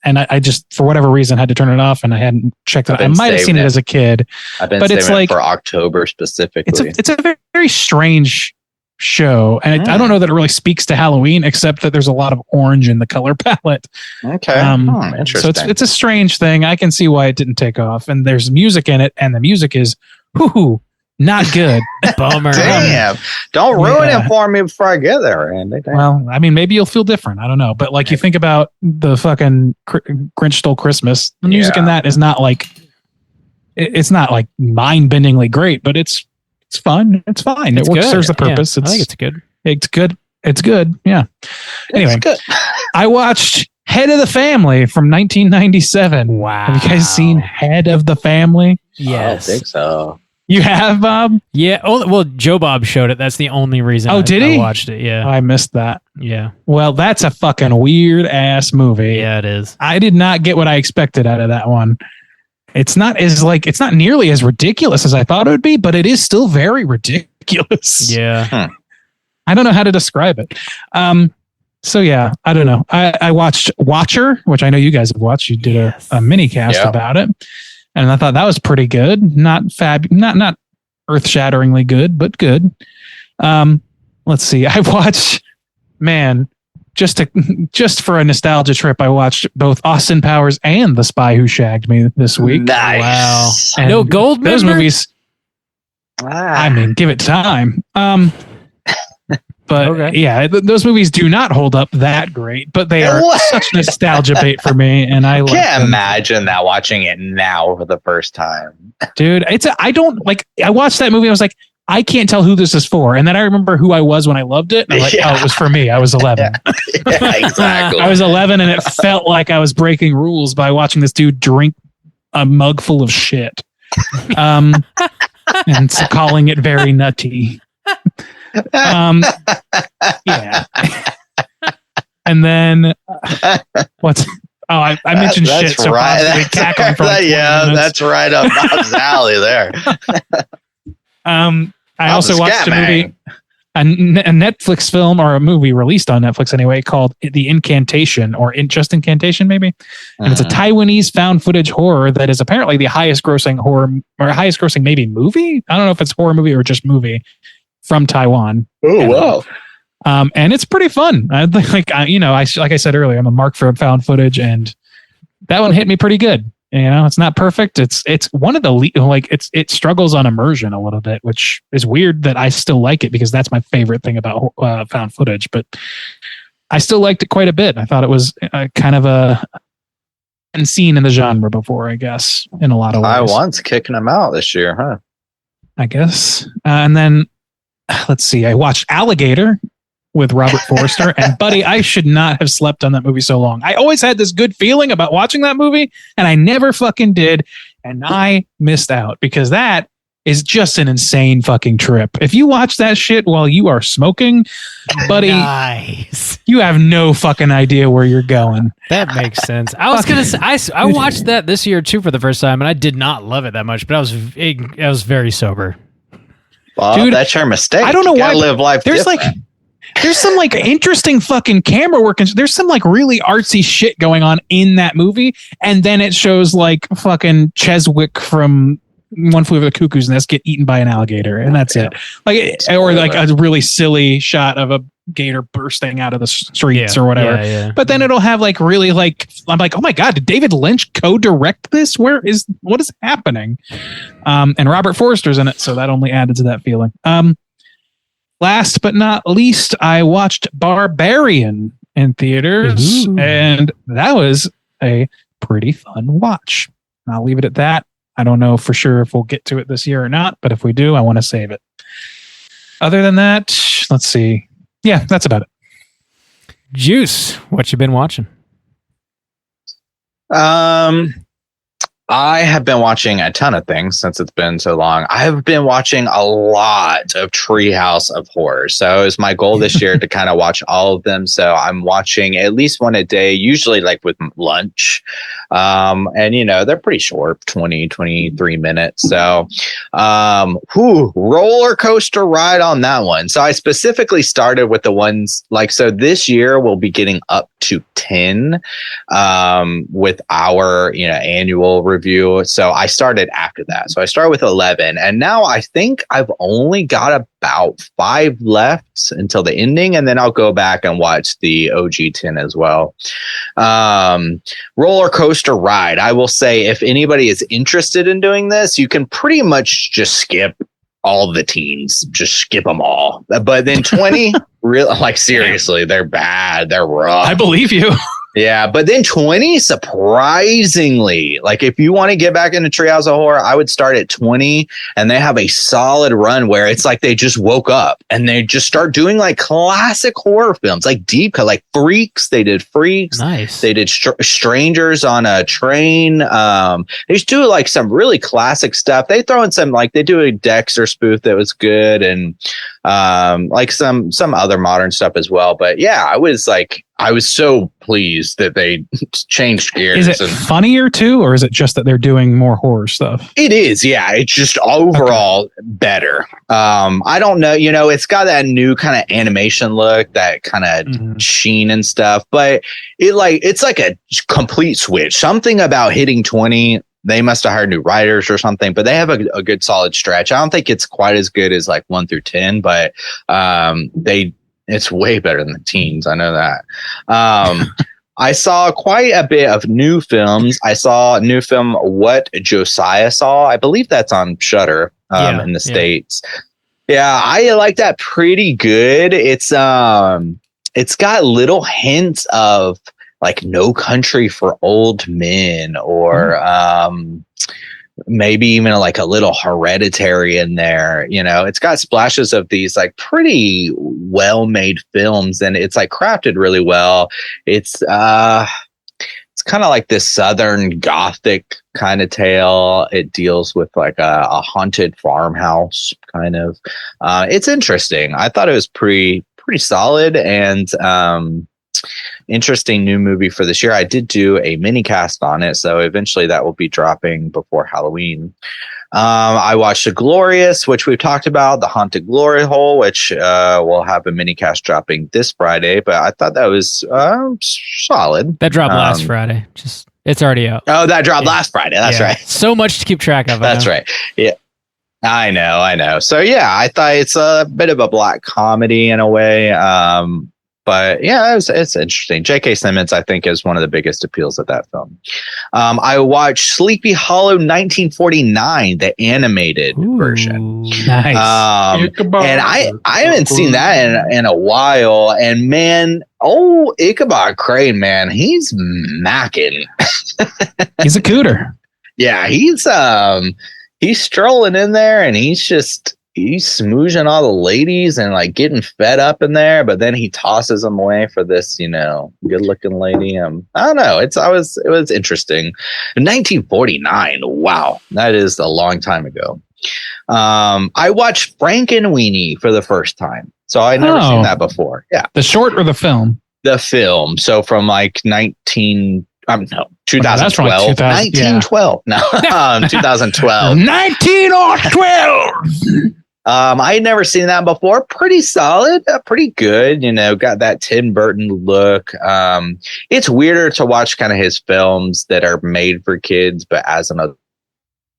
[SPEAKER 3] And I just, for whatever reason, had to turn it off, and I hadn't checked it. I might have seen it as a kid.
[SPEAKER 4] I've been saving it for October specifically.
[SPEAKER 3] It's a very, very strange show, and I don't know that it really speaks to Halloween, except that there's a lot of orange in the color palette.
[SPEAKER 4] Okay. Interesting.
[SPEAKER 3] So it's a strange thing. I can see why it didn't take off, and there's music in it, and the music is not good.
[SPEAKER 1] Bummer.
[SPEAKER 4] Damn. Don't ruin it for me before I get there, Randy. Damn.
[SPEAKER 3] Well, I mean, maybe you'll feel different. I don't know. But you think about the fucking Grinch Stole Christmas, the music in that is not it's not mind-bendingly great, but it's fun. It's fine. It serves the purpose.
[SPEAKER 1] I think it's good.
[SPEAKER 3] It's good. It's good. Yeah. Anyway,
[SPEAKER 4] good.
[SPEAKER 3] I watched Head of the Family from 1997.
[SPEAKER 1] Wow.
[SPEAKER 3] Have you guys seen Head of the Family?
[SPEAKER 1] Yes.
[SPEAKER 4] I don't think so.
[SPEAKER 3] You have, Bob?
[SPEAKER 1] Yeah. Oh, well, Joe Bob showed it. That's the only reason
[SPEAKER 3] did he?
[SPEAKER 1] I watched it. Yeah.
[SPEAKER 3] I missed that.
[SPEAKER 1] Yeah.
[SPEAKER 3] Well, that's a fucking weird ass movie.
[SPEAKER 1] Yeah, it is.
[SPEAKER 3] I did not get what I expected out of that one. It's not nearly as ridiculous as I thought it would be, but it is still very ridiculous.
[SPEAKER 1] Yeah.
[SPEAKER 3] I don't know how to describe it. So yeah, I don't know. I watched Watcher, which I know you guys have watched. You did a mini cast about it, and I thought that was pretty good. Not earth-shatteringly good, but good. Let's see. I watched, just for a nostalgia trip, I watched both Austin Powers and The Spy Who Shagged Me this week.
[SPEAKER 4] Nice.
[SPEAKER 3] Wow. And
[SPEAKER 1] no gold
[SPEAKER 3] those
[SPEAKER 1] member?
[SPEAKER 3] movies. I mean, give it time. But yeah, those movies do not hold up that great, but they are such nostalgia bait for me, and I
[SPEAKER 4] can't imagine that watching it now for the first time,
[SPEAKER 3] dude. I watched that movie. I was like, I can't tell who this is for, and then I remember who I was when I loved it. And I'm like, oh, it was for me. I was 11.
[SPEAKER 4] Yeah, exactly.
[SPEAKER 3] I was 11, and it felt like I was breaking rules by watching this dude drink a mug full of shit, and calling it very nutty. Yeah. And then I mentioned shit, so possibly cackling for
[SPEAKER 4] that's right up Bob's alley there.
[SPEAKER 3] I also watched a movie, a Netflix film, or a movie released on Netflix anyway, called The Incantation, or Just Incantation maybe. And it's a Taiwanese found footage horror that is apparently the highest grossing horror, or highest grossing maybe movie. I don't know if it's horror movie or just movie from Taiwan.
[SPEAKER 4] Oh, wow.
[SPEAKER 3] And it's pretty fun. Like I said earlier, I'm a mark for found footage, and that one hit me pretty good. You know, it's not perfect. It's one of the it struggles on immersion a little bit, which is weird that I still like it because that's my favorite thing about found footage. But I still liked it quite a bit. I thought it was kind of unseen in the genre before, I guess, in a lot of ways.
[SPEAKER 4] I once kicking them out this year, huh?
[SPEAKER 3] I guess. And then let's see. I watched Alligator with Robert Forster, and buddy, I should not have slept on that movie so long. I always had this good feeling about watching that movie, and I never fucking did, and I missed out because that is just an insane fucking trip. If you watch that shit while you are smoking, buddy,
[SPEAKER 1] Nice.
[SPEAKER 3] you have no fucking idea where you're going.
[SPEAKER 1] That makes sense. I was gonna say I watched that this year too for the first time, and I did not love it that much. But I was very sober.
[SPEAKER 4] Well,
[SPEAKER 3] Dude,
[SPEAKER 4] that's your mistake.
[SPEAKER 3] I don't know
[SPEAKER 4] You
[SPEAKER 3] why.
[SPEAKER 4] gotta live life
[SPEAKER 3] There's
[SPEAKER 4] different.
[SPEAKER 3] there's some like interesting fucking camera work, and there's some like really artsy shit going on in that movie, and then it shows like fucking Cheswick from One Flew Over the Cuckoo's Nest get eaten by an alligator, and that's it. Like, or like a really silly shot of a gator bursting out of the streets or whatever.
[SPEAKER 1] Yeah.
[SPEAKER 3] But then it'll have like really like, I'm like, oh my god, did David Lynch co-direct this? What is happening? And Robert Forster's in it, so that only added to that feeling. Last but not least, I watched Barbarian in theaters, and that was a pretty fun watch. I'll leave it at that. I don't know for sure if we'll get to it this year or not, but if we do, I want to save it. Other than that, let's see. Yeah, that's about it.
[SPEAKER 1] Juice, what you been watching?
[SPEAKER 4] I have been watching a ton of things since it's been so long. I have been watching a lot of Treehouse of Horror. So it's my goal this year to kind of watch all of them. So I'm watching at least one a day, usually like with lunch. And you know, they're pretty short, 20, 23 minutes. So, roller coaster ride on that one. So I specifically started with the ones like, so this year we'll be getting up to 10, with our, annual review. So I started after that. So I started with 11, and now I think I've only got about 5 left until the ending. And then I'll go back and watch the OG 10 as well. Roller coaster ride. I will say if anybody is interested in doing this, you can pretty much just skip all the teens, just skip them all. But then 20, really, like seriously, they're bad. They're rough.
[SPEAKER 3] I believe you.
[SPEAKER 4] Yeah, but then 20, surprisingly, like if you want to get back into Treehouse of Horror, I would start at 20, and they have a solid run where it's like they just woke up and they just start doing like classic horror films, like deep cut, like Freaks. They did Freaks.
[SPEAKER 1] Nice.
[SPEAKER 4] They did Strangers on a Train. They just do like some really classic stuff. They throw in some, like they do a Dexter spoof that was good, and like some other modern stuff as well. But yeah, I was so pleased that they changed gears.
[SPEAKER 3] Is it funnier too, or is it just that they're doing more horror stuff?
[SPEAKER 4] It is, yeah. It's just overall better. I don't know, it's got that new kind of animation look, that kind of sheen and stuff, but it's like a complete switch. Something about hitting 20. They must have hired new writers or something, but they have a good solid stretch. I don't think it's quite as good as like 1 through 10, but it's way better than the teens. I know that. I saw quite a bit of new films. I saw a new film, What Josiah Saw. I believe that's on Shudder in the States. Yeah, I like that pretty good. It's got little hints of like No Country for Old Men, or maybe even like a little Hereditary in there. It's got splashes of these like pretty well-made films, and it's like crafted really well. It's kind of like this Southern Gothic kind of tale. It deals with like a haunted farmhouse kind of. It's interesting. I thought it was pretty solid, and interesting new movie for this year. I did do a mini cast on it, so eventually that will be dropping before Halloween. I watched The Glorious, which we've talked about, The Haunted Glory Hole, which will have a mini cast dropping this Friday, but I thought that was solid.
[SPEAKER 1] That dropped last Friday. It's already out.
[SPEAKER 4] Oh, that dropped last Friday. That's right.
[SPEAKER 1] So much to keep track of.
[SPEAKER 4] That's right. Yeah. I know. So yeah, I thought it's a bit of a black comedy in a way. But yeah, it's interesting. J.K. Simmons, I think, is one of the biggest appeals of that film. I watched Sleepy Hollow 1949, the animated version.
[SPEAKER 6] Nice.
[SPEAKER 4] And I haven't seen that in a while. And man, Ichabod Crane, man, he's macking.
[SPEAKER 3] He's a cooter.
[SPEAKER 4] Yeah, he's strolling in there, and he's smoozing all the ladies and like getting fed up in there, but then he tosses them away for this, good looking lady. I don't know. It was interesting. 1949. Wow. That is a long time ago. I watched Frankenweenie for the first time. So I'd never seen that before. Yeah.
[SPEAKER 3] The short or the film?
[SPEAKER 4] The film. So from like 2012.
[SPEAKER 3] That's from like
[SPEAKER 4] 1912. No, 2012.
[SPEAKER 3] 1912.
[SPEAKER 4] I had never seen that before. Pretty solid, pretty good. Got that Tim Burton look. It's weirder to watch kind of his films that are made for kids, but as an adult,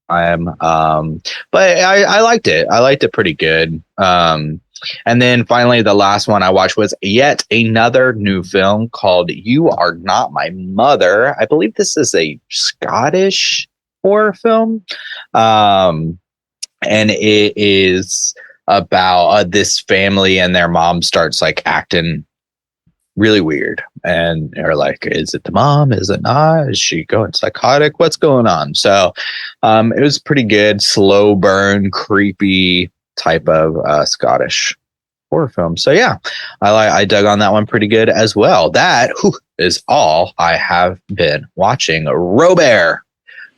[SPEAKER 4] but I liked it. I liked it pretty good. And then finally, the last one I watched was yet another new film called You Are Not My Mother. I believe this is a Scottish horror film. And it is about this family, and their mom starts like acting really weird. And they're like, is it the mom? Is it not? Is she going psychotic? What's going on? So it was pretty good, slow burn, creepy type of Scottish horror film. So yeah, I dug on that one pretty good as well. That is all I have been watching. Robert,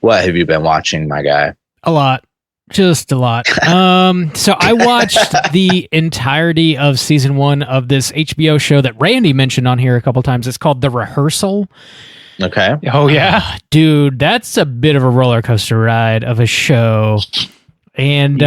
[SPEAKER 4] what have you been watching, my guy?
[SPEAKER 1] A lot. Just a lot. So I watched the entirety of season 1 of this HBO show that Randy mentioned on here a couple times. It's called The Rehearsal.
[SPEAKER 4] Okay.
[SPEAKER 3] Oh yeah,
[SPEAKER 1] dude, that's a bit of a roller coaster ride of a show. And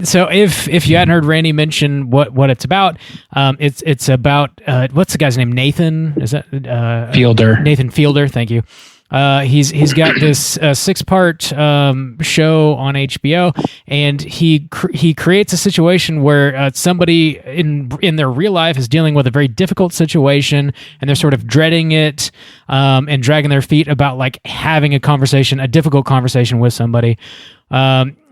[SPEAKER 1] so if you hadn't heard Randy mention what it's about, it's about what's the guy's name? Nathan? Is that
[SPEAKER 3] Fielder?
[SPEAKER 1] Nathan Fielder. Thank you. He's got this 6-part show on HBO, and he creates a situation where somebody in their real life is dealing with a very difficult situation, and they're sort of dreading it and dragging their feet about like having a difficult conversation with somebody.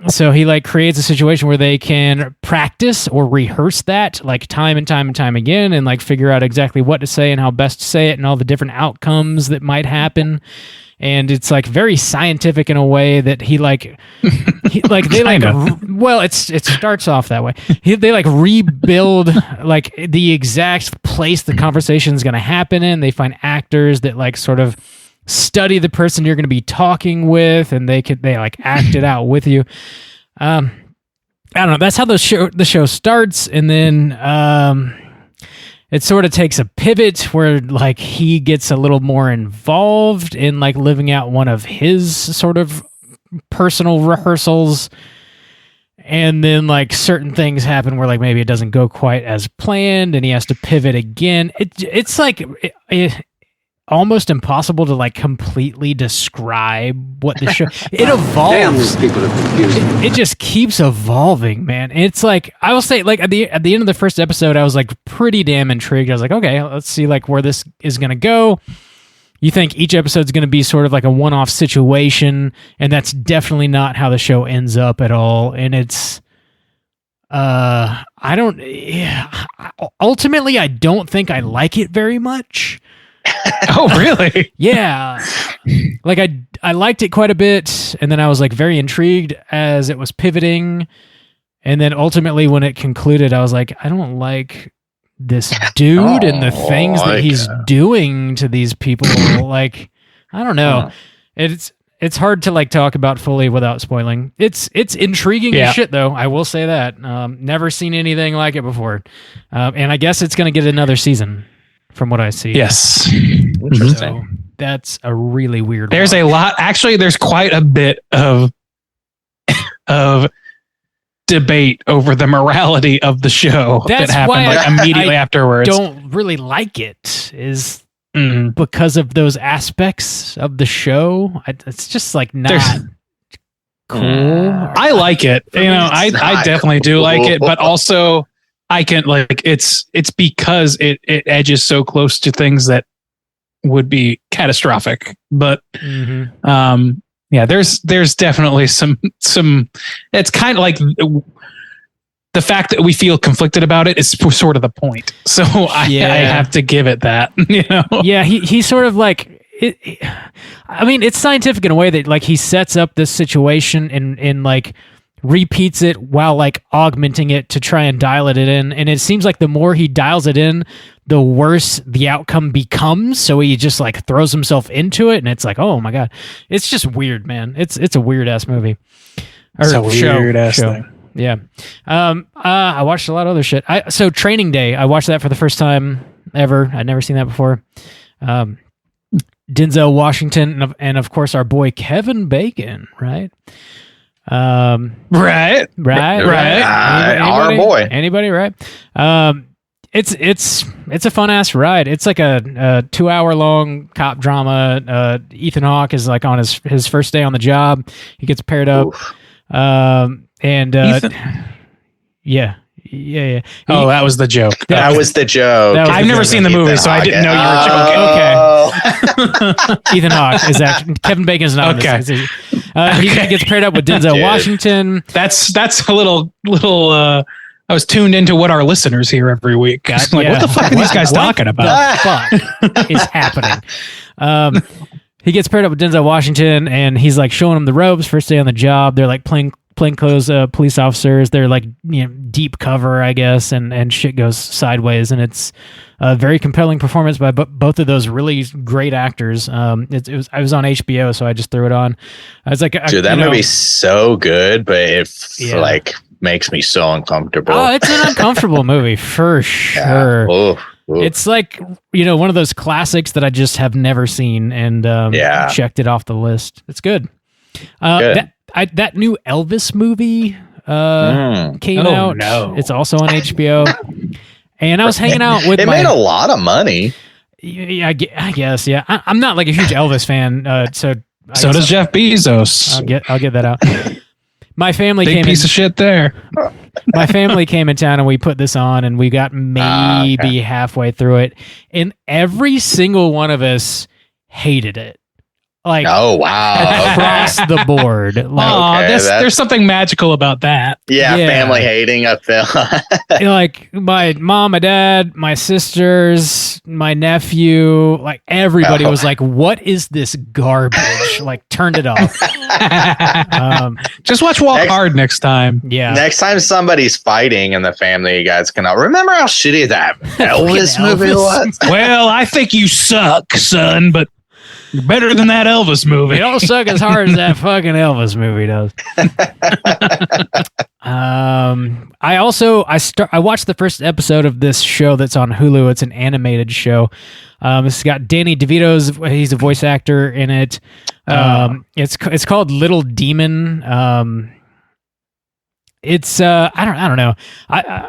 [SPEAKER 1] So he like creates a situation where they can practice or rehearse that like time and time and time again, and like figure out exactly what to say and how best to say it and all the different outcomes that might happen. And it's like very scientific in a way that it starts off that way. They like rebuild like the exact place the conversation is going to happen in. They find actors that like sort of study the person you're going to be talking with, and they like act it out with you. I don't know. That's how the show starts, and then it sort of takes a pivot where like he gets a little more involved in like living out one of his sort of personal rehearsals, and then like certain things happen where like maybe it doesn't go quite as planned, and he has to pivot again. It's like almost impossible to like completely describe what the show it evolves.
[SPEAKER 7] Damn, these people are confusing.
[SPEAKER 1] It just keeps evolving, man. And it's like, I will say, like at the end of the first episode, I was like pretty damn intrigued. I was like, okay, let's see like where this is gonna go. You think each episode's gonna be sort of like a one-off situation, and that's definitely not how the show ends up at all. And it's ultimately I don't think I like it very much.
[SPEAKER 3] Oh, really?
[SPEAKER 1] Yeah. Like I liked it quite a bit, and then I was like very intrigued as it was pivoting, and then ultimately when it concluded, I was like, I don't like this dude and the things that he's doing to these people. Like, I don't know. It's hard to like talk about fully without spoiling. It's intriguing as shit, though. I will say that. Never seen anything like it before, and I guess it's going to get another season. From what I see.
[SPEAKER 3] Yes.
[SPEAKER 4] Interesting.
[SPEAKER 1] So that's a really weird
[SPEAKER 3] There's a lot. Actually, there's quite a bit of debate over the morality of the show
[SPEAKER 1] that
[SPEAKER 3] happened like immediately afterwards.
[SPEAKER 1] Don't really like it is because of those aspects of the show. It's just like not cool.
[SPEAKER 3] I like it. I definitely do like it, but also I can like it's because it edges so close to things that would be catastrophic. But yeah, there's definitely some. It's kind of like the fact that we feel conflicted about it is sort of the point. So I have to give it that. You know?
[SPEAKER 1] Yeah, he's sort of like. I mean, it's scientific in a way that like he sets up this situation and like repeats it while like augmenting it to try and dial it in. And it seems like the more he dials it in, the worse the outcome becomes. So he just like throws himself into it, and it's like, oh my god, it's just weird, man. It's a weird ass movie.
[SPEAKER 3] It's a weird ass thing.
[SPEAKER 1] Yeah. I watched a lot of other shit. So Training Day, I watched that for the first time ever. I'd never seen that before. Denzel Washington and of course our boy Kevin Bacon, right?
[SPEAKER 3] Right.
[SPEAKER 4] Our boy.
[SPEAKER 1] Anybody, right? It's a fun ass ride. It's like a 2-hour long cop drama. Ethan Hawke is like on his first day on the job. He gets paired up. Yeah.
[SPEAKER 3] Oh, that was the joke.
[SPEAKER 4] That was the joke.
[SPEAKER 3] I've never seen the movie, so I didn't know you were joking.
[SPEAKER 1] Okay. Ethan Hawke is actually Kevin Bacon is not.
[SPEAKER 3] Okay.
[SPEAKER 1] He gets paired up with Denzel Washington.
[SPEAKER 3] That's a little. I was tuned into what our listeners hear every week. Like, what the fuck are these guys talking about?
[SPEAKER 1] What the fuck is happening? He gets paired up with Denzel Washington, and he's like showing him the ropes. First day on the job, they're like plainclothes police officers. They're like deep cover, I guess, and shit goes sideways. And it's a very compelling performance by both of those really great actors. I was on HBO, so I just threw it on. I was like,
[SPEAKER 4] dude, that movie's so good, but it like makes me so uncomfortable.
[SPEAKER 1] Oh, it's an uncomfortable movie for sure.
[SPEAKER 4] Yeah. Ooh.
[SPEAKER 1] It's like, one of those classics that I just have never seen, and checked it off the list. It's good. That new Elvis movie came out. No. It's also on HBO. And I was hanging out with
[SPEAKER 4] It made a lot of money.
[SPEAKER 1] Yeah, I guess, yeah. I'm not like a huge Elvis fan, so
[SPEAKER 3] does Jeff Bezos.
[SPEAKER 1] I'll get that out. My family
[SPEAKER 3] Big piece of shit there.
[SPEAKER 1] My family came in town and we put this on, and we got maybe halfway through it, and every single one of us hated it. Like,
[SPEAKER 4] oh wow,
[SPEAKER 1] across the board. Like,
[SPEAKER 3] there's something magical about that.
[SPEAKER 4] Yeah, family hating a film.
[SPEAKER 1] Like my mom, my dad, my sisters, my nephew, like everybody was like, "What is this garbage?" Like, turned it off.
[SPEAKER 3] Just watch Walk Hard next time.
[SPEAKER 1] Yeah.
[SPEAKER 4] Next time somebody's fighting in the family, you guys can remember how shitty that Elvis movie was.
[SPEAKER 3] Well, I think you suck, son, but better than that Elvis movie.
[SPEAKER 1] It don't suck as hard as that fucking Elvis movie does. I watched the first episode of this show that's on Hulu. It's an animated show. It's got Danny DeVito's. He's a voice actor in it. It's called Little Demon. It's I don't know.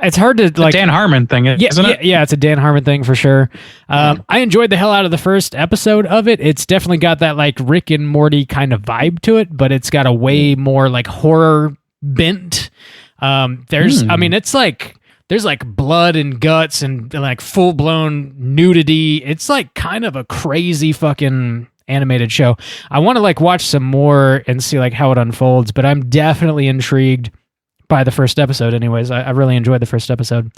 [SPEAKER 1] It's hard to like
[SPEAKER 3] Dan Harmon thing, isn't it?
[SPEAKER 1] Yeah, it's a Dan Harmon thing for sure. I enjoyed the hell out of the first episode of it. It's definitely got that like Rick and Morty kind of vibe to it, but it's got a way more like horror bent. It's like there's like blood and guts and like full blown nudity. It's like kind of a crazy fucking animated show. I want to like watch some more and see like how it unfolds, but I'm definitely intrigued by the first episode. Anyways, I really enjoyed the first episode.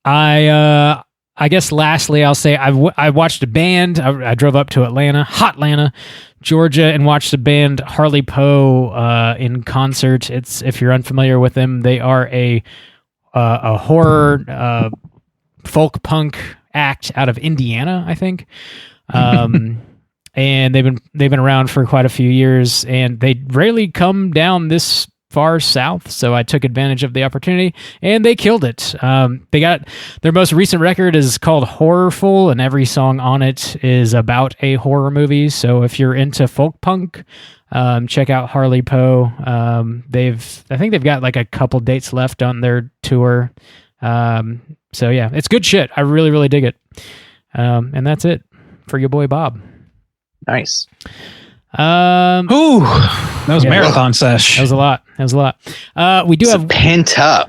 [SPEAKER 1] I guess lastly, I'll say I watched a band. I drove up to Hotlanta, Georgia, and watched a band, Harley Poe, in concert. If you're unfamiliar with them, they are a horror folk punk act out of Indiana, I think. And they've been around for quite a few years, and they rarely come down this far south, so I took advantage of the opportunity, and they killed it. They got their most recent record is called Horrorful, and every song on it is about a horror movie. So if you're into folk punk, check out Harley Poe. I think they've got like a couple dates left on their tour. So yeah, it's good shit. I really, really dig it. And that's it for your boy Bob.
[SPEAKER 4] Nice.
[SPEAKER 3] That was a marathon sesh.
[SPEAKER 1] That was a lot. We do have
[SPEAKER 4] pent up.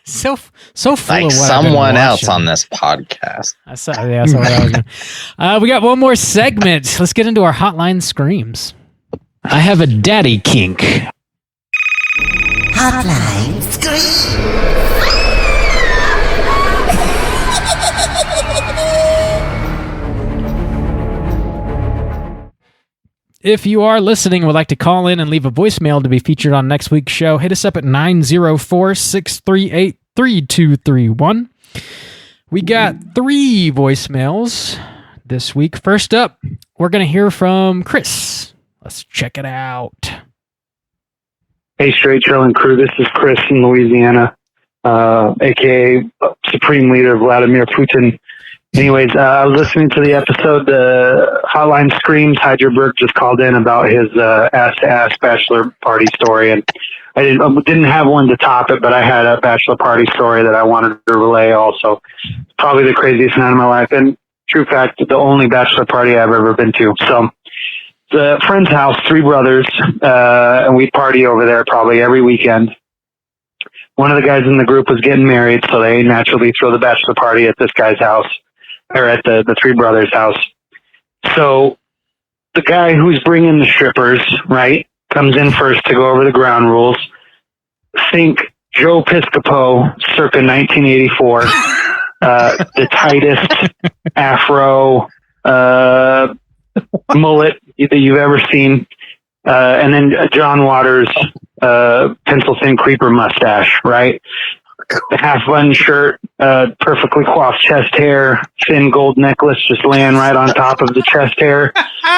[SPEAKER 1] So full
[SPEAKER 4] Like
[SPEAKER 1] of what
[SPEAKER 4] someone
[SPEAKER 1] I've
[SPEAKER 4] else
[SPEAKER 1] been watching.
[SPEAKER 4] on this podcast.
[SPEAKER 1] I saw what I was doing. We got one more segment. Let's get into our hotline screams.
[SPEAKER 6] I have a daddy kink.
[SPEAKER 5] Hotline Scream.
[SPEAKER 1] If you are listening and would like to call in and leave a voicemail to be featured on next week's show, hit us up at 904-638-3231. We got 3 voicemails this week. First up, we're going to hear from Chris. Let's check it out.
[SPEAKER 7] Hey, Straight Chillin' crew. This is Chris in Louisiana, a.k.a. Supreme Leader Vladimir Putin. Anyways, I was listening to the episode, Hotline Screams. Heidelberg just called in about his ass-to-ass bachelor party story, and I didn't have one to top it, but I had a bachelor party story that I wanted to relay also. Probably the craziest night of my life, and true fact, the only bachelor party I've ever been to. So, the friend's house, 3 brothers, and we party over there probably every weekend. One of the guys in the group was getting married, so they naturally throw the bachelor party at this guy's house. Or at the 3 brothers' house. So the guy who's bringing the strippers, right, comes in first to go over the ground rules. Think Joe Piscopo circa 1984, the tightest afro mullet that you've ever seen. And then John Waters' pencil thin creeper mustache, right? The half-button shirt, perfectly coiffed chest hair, thin gold necklace just laying right on top of the chest hair.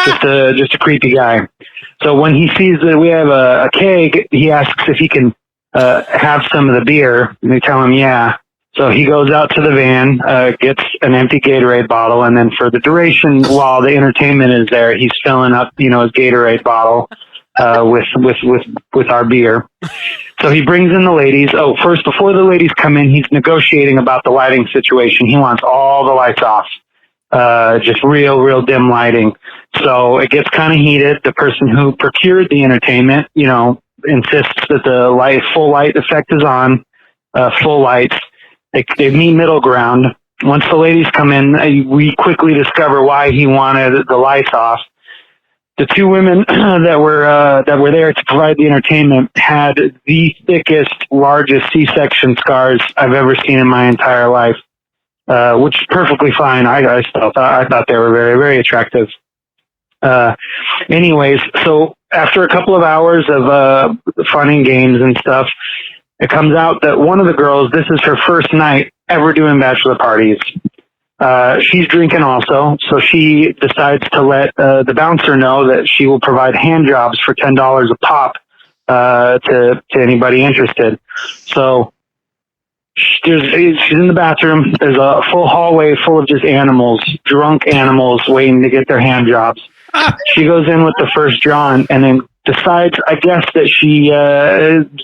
[SPEAKER 7] Just a creepy guy. So when he sees that we have a keg, he asks if he can have some of the beer. And we tell him, yeah. So he goes out to the van, gets an empty Gatorade bottle, and then for the duration while the entertainment is there, he's filling up, his Gatorade bottle with our beer. So he brings in the ladies. Oh, first, before the ladies come in, he's negotiating about the lighting situation. He wants all the lights off, just real dim lighting. So it gets kind of heated. The person who procured the entertainment, insists that the full light effect is on, full lights. They meet middle ground. Once the ladies come in, we quickly discover why he wanted the lights off. The 2 women that were there to provide the entertainment had the thickest, largest C-section scars I've ever seen in my entire life, which is perfectly fine. I thought they were very, very attractive. Anyways, so after a couple of hours of fun and games and stuff, it comes out that one of the girls, this is her first night ever doing bachelor parties. She's drinking also, so she decides to let the bouncer know that she will provide hand jobs for $10 a pop to anybody interested. So she's in the bathroom. There's a full hallway full of just animals, drunk animals waiting to get their hand jobs. She goes in with the first John and then decides, I guess, that she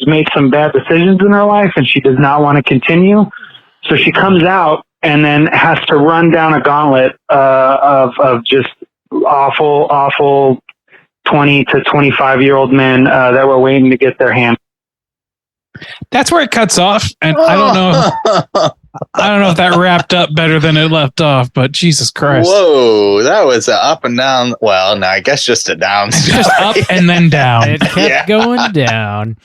[SPEAKER 7] made some bad decisions in her life and she does not want to continue. So she comes out and then has to run down a gauntlet of just awful 20 to 25-year-old men that were waiting to get their hand.
[SPEAKER 3] That's where it cuts off, and I don't know if that wrapped up better than it left off, but Jesus Christ.
[SPEAKER 4] Whoa, that was an up and down. Well, no, I guess just a down story.
[SPEAKER 3] Just up and then down.
[SPEAKER 1] It kept going down.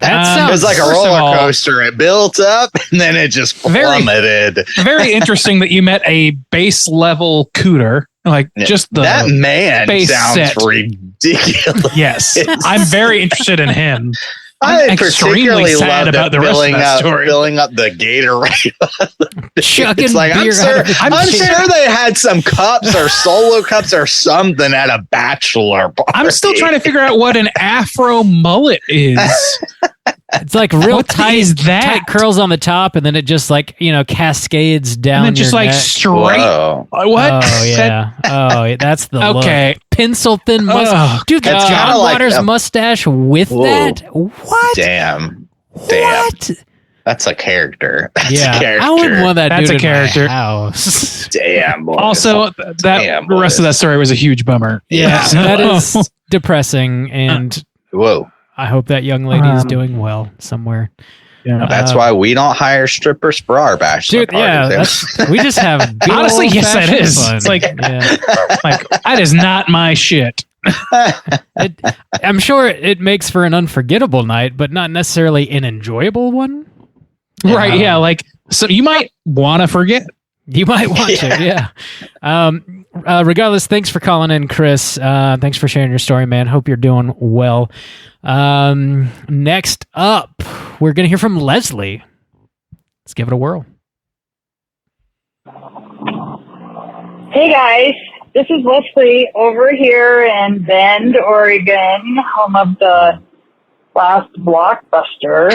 [SPEAKER 4] It was like a roller coaster. It built up and then it just plummeted.
[SPEAKER 3] Very interesting that you met a base level Cooter. Like just the
[SPEAKER 4] that man
[SPEAKER 3] base
[SPEAKER 4] sounds
[SPEAKER 3] set.
[SPEAKER 4] ridiculous.
[SPEAKER 3] Yes, I'm very interested in him.
[SPEAKER 4] I
[SPEAKER 3] extremely
[SPEAKER 4] particularly
[SPEAKER 3] sad
[SPEAKER 4] loved
[SPEAKER 3] about the rest of that story.
[SPEAKER 4] Filling up the Gatorade.
[SPEAKER 1] Chugging
[SPEAKER 4] It's like,
[SPEAKER 1] beer out of the
[SPEAKER 4] I'm sure they had some cups or solo cups or something at a bachelor party.
[SPEAKER 3] I'm still trying to figure out what an afro mullet is.
[SPEAKER 1] It's like real
[SPEAKER 3] What
[SPEAKER 1] tight,
[SPEAKER 3] is that?
[SPEAKER 1] tight curls on the top, and then it just cascades down.
[SPEAKER 3] And then just
[SPEAKER 1] your
[SPEAKER 3] like
[SPEAKER 1] neck.
[SPEAKER 3] straight.
[SPEAKER 4] Whoa.
[SPEAKER 3] What?
[SPEAKER 1] Oh yeah. Oh, yeah, that's the
[SPEAKER 3] Okay.
[SPEAKER 1] look. Pencil thin mustache. Dude,
[SPEAKER 4] It's
[SPEAKER 1] John
[SPEAKER 4] kinda like
[SPEAKER 1] Waters
[SPEAKER 4] a-
[SPEAKER 1] mustache with
[SPEAKER 4] Whoa.
[SPEAKER 1] that? What?
[SPEAKER 4] Damn.
[SPEAKER 1] What?
[SPEAKER 4] That's a character. That's
[SPEAKER 1] Yeah,
[SPEAKER 4] a character.
[SPEAKER 1] I wouldn't want that
[SPEAKER 3] That's
[SPEAKER 1] dude
[SPEAKER 3] a
[SPEAKER 1] in
[SPEAKER 3] character.
[SPEAKER 1] my house.
[SPEAKER 4] Damn. Boys.
[SPEAKER 3] Also,
[SPEAKER 4] Damn,
[SPEAKER 3] the rest of that story was a huge bummer.
[SPEAKER 1] Yeah,
[SPEAKER 3] So-
[SPEAKER 1] that is depressing, and
[SPEAKER 4] Whoa.
[SPEAKER 1] I hope that young lady is doing well somewhere.
[SPEAKER 3] Yeah.
[SPEAKER 4] That's why we don't hire strippers for our bachelor
[SPEAKER 1] Dude, yeah,
[SPEAKER 4] parties.
[SPEAKER 1] we just have good
[SPEAKER 3] Honestly, yes, that
[SPEAKER 1] old-fashioned
[SPEAKER 3] is.
[SPEAKER 1] fun.
[SPEAKER 3] It's like-
[SPEAKER 1] yeah.
[SPEAKER 3] Like, that is not my shit.
[SPEAKER 1] I'm sure it makes for an unforgettable night, but not necessarily an enjoyable one.
[SPEAKER 3] Right, yeah. Like, so you might want to forget.
[SPEAKER 1] You might want to, yeah. Regardless, thanks for calling in, Chris. Thanks for sharing your story, man. Hope you're doing well. Next up, we're going to hear from Leslie. Let's give it a whirl.
[SPEAKER 8] Hey guys, this is Leslie over here in Bend, Oregon, home of the last Blockbuster.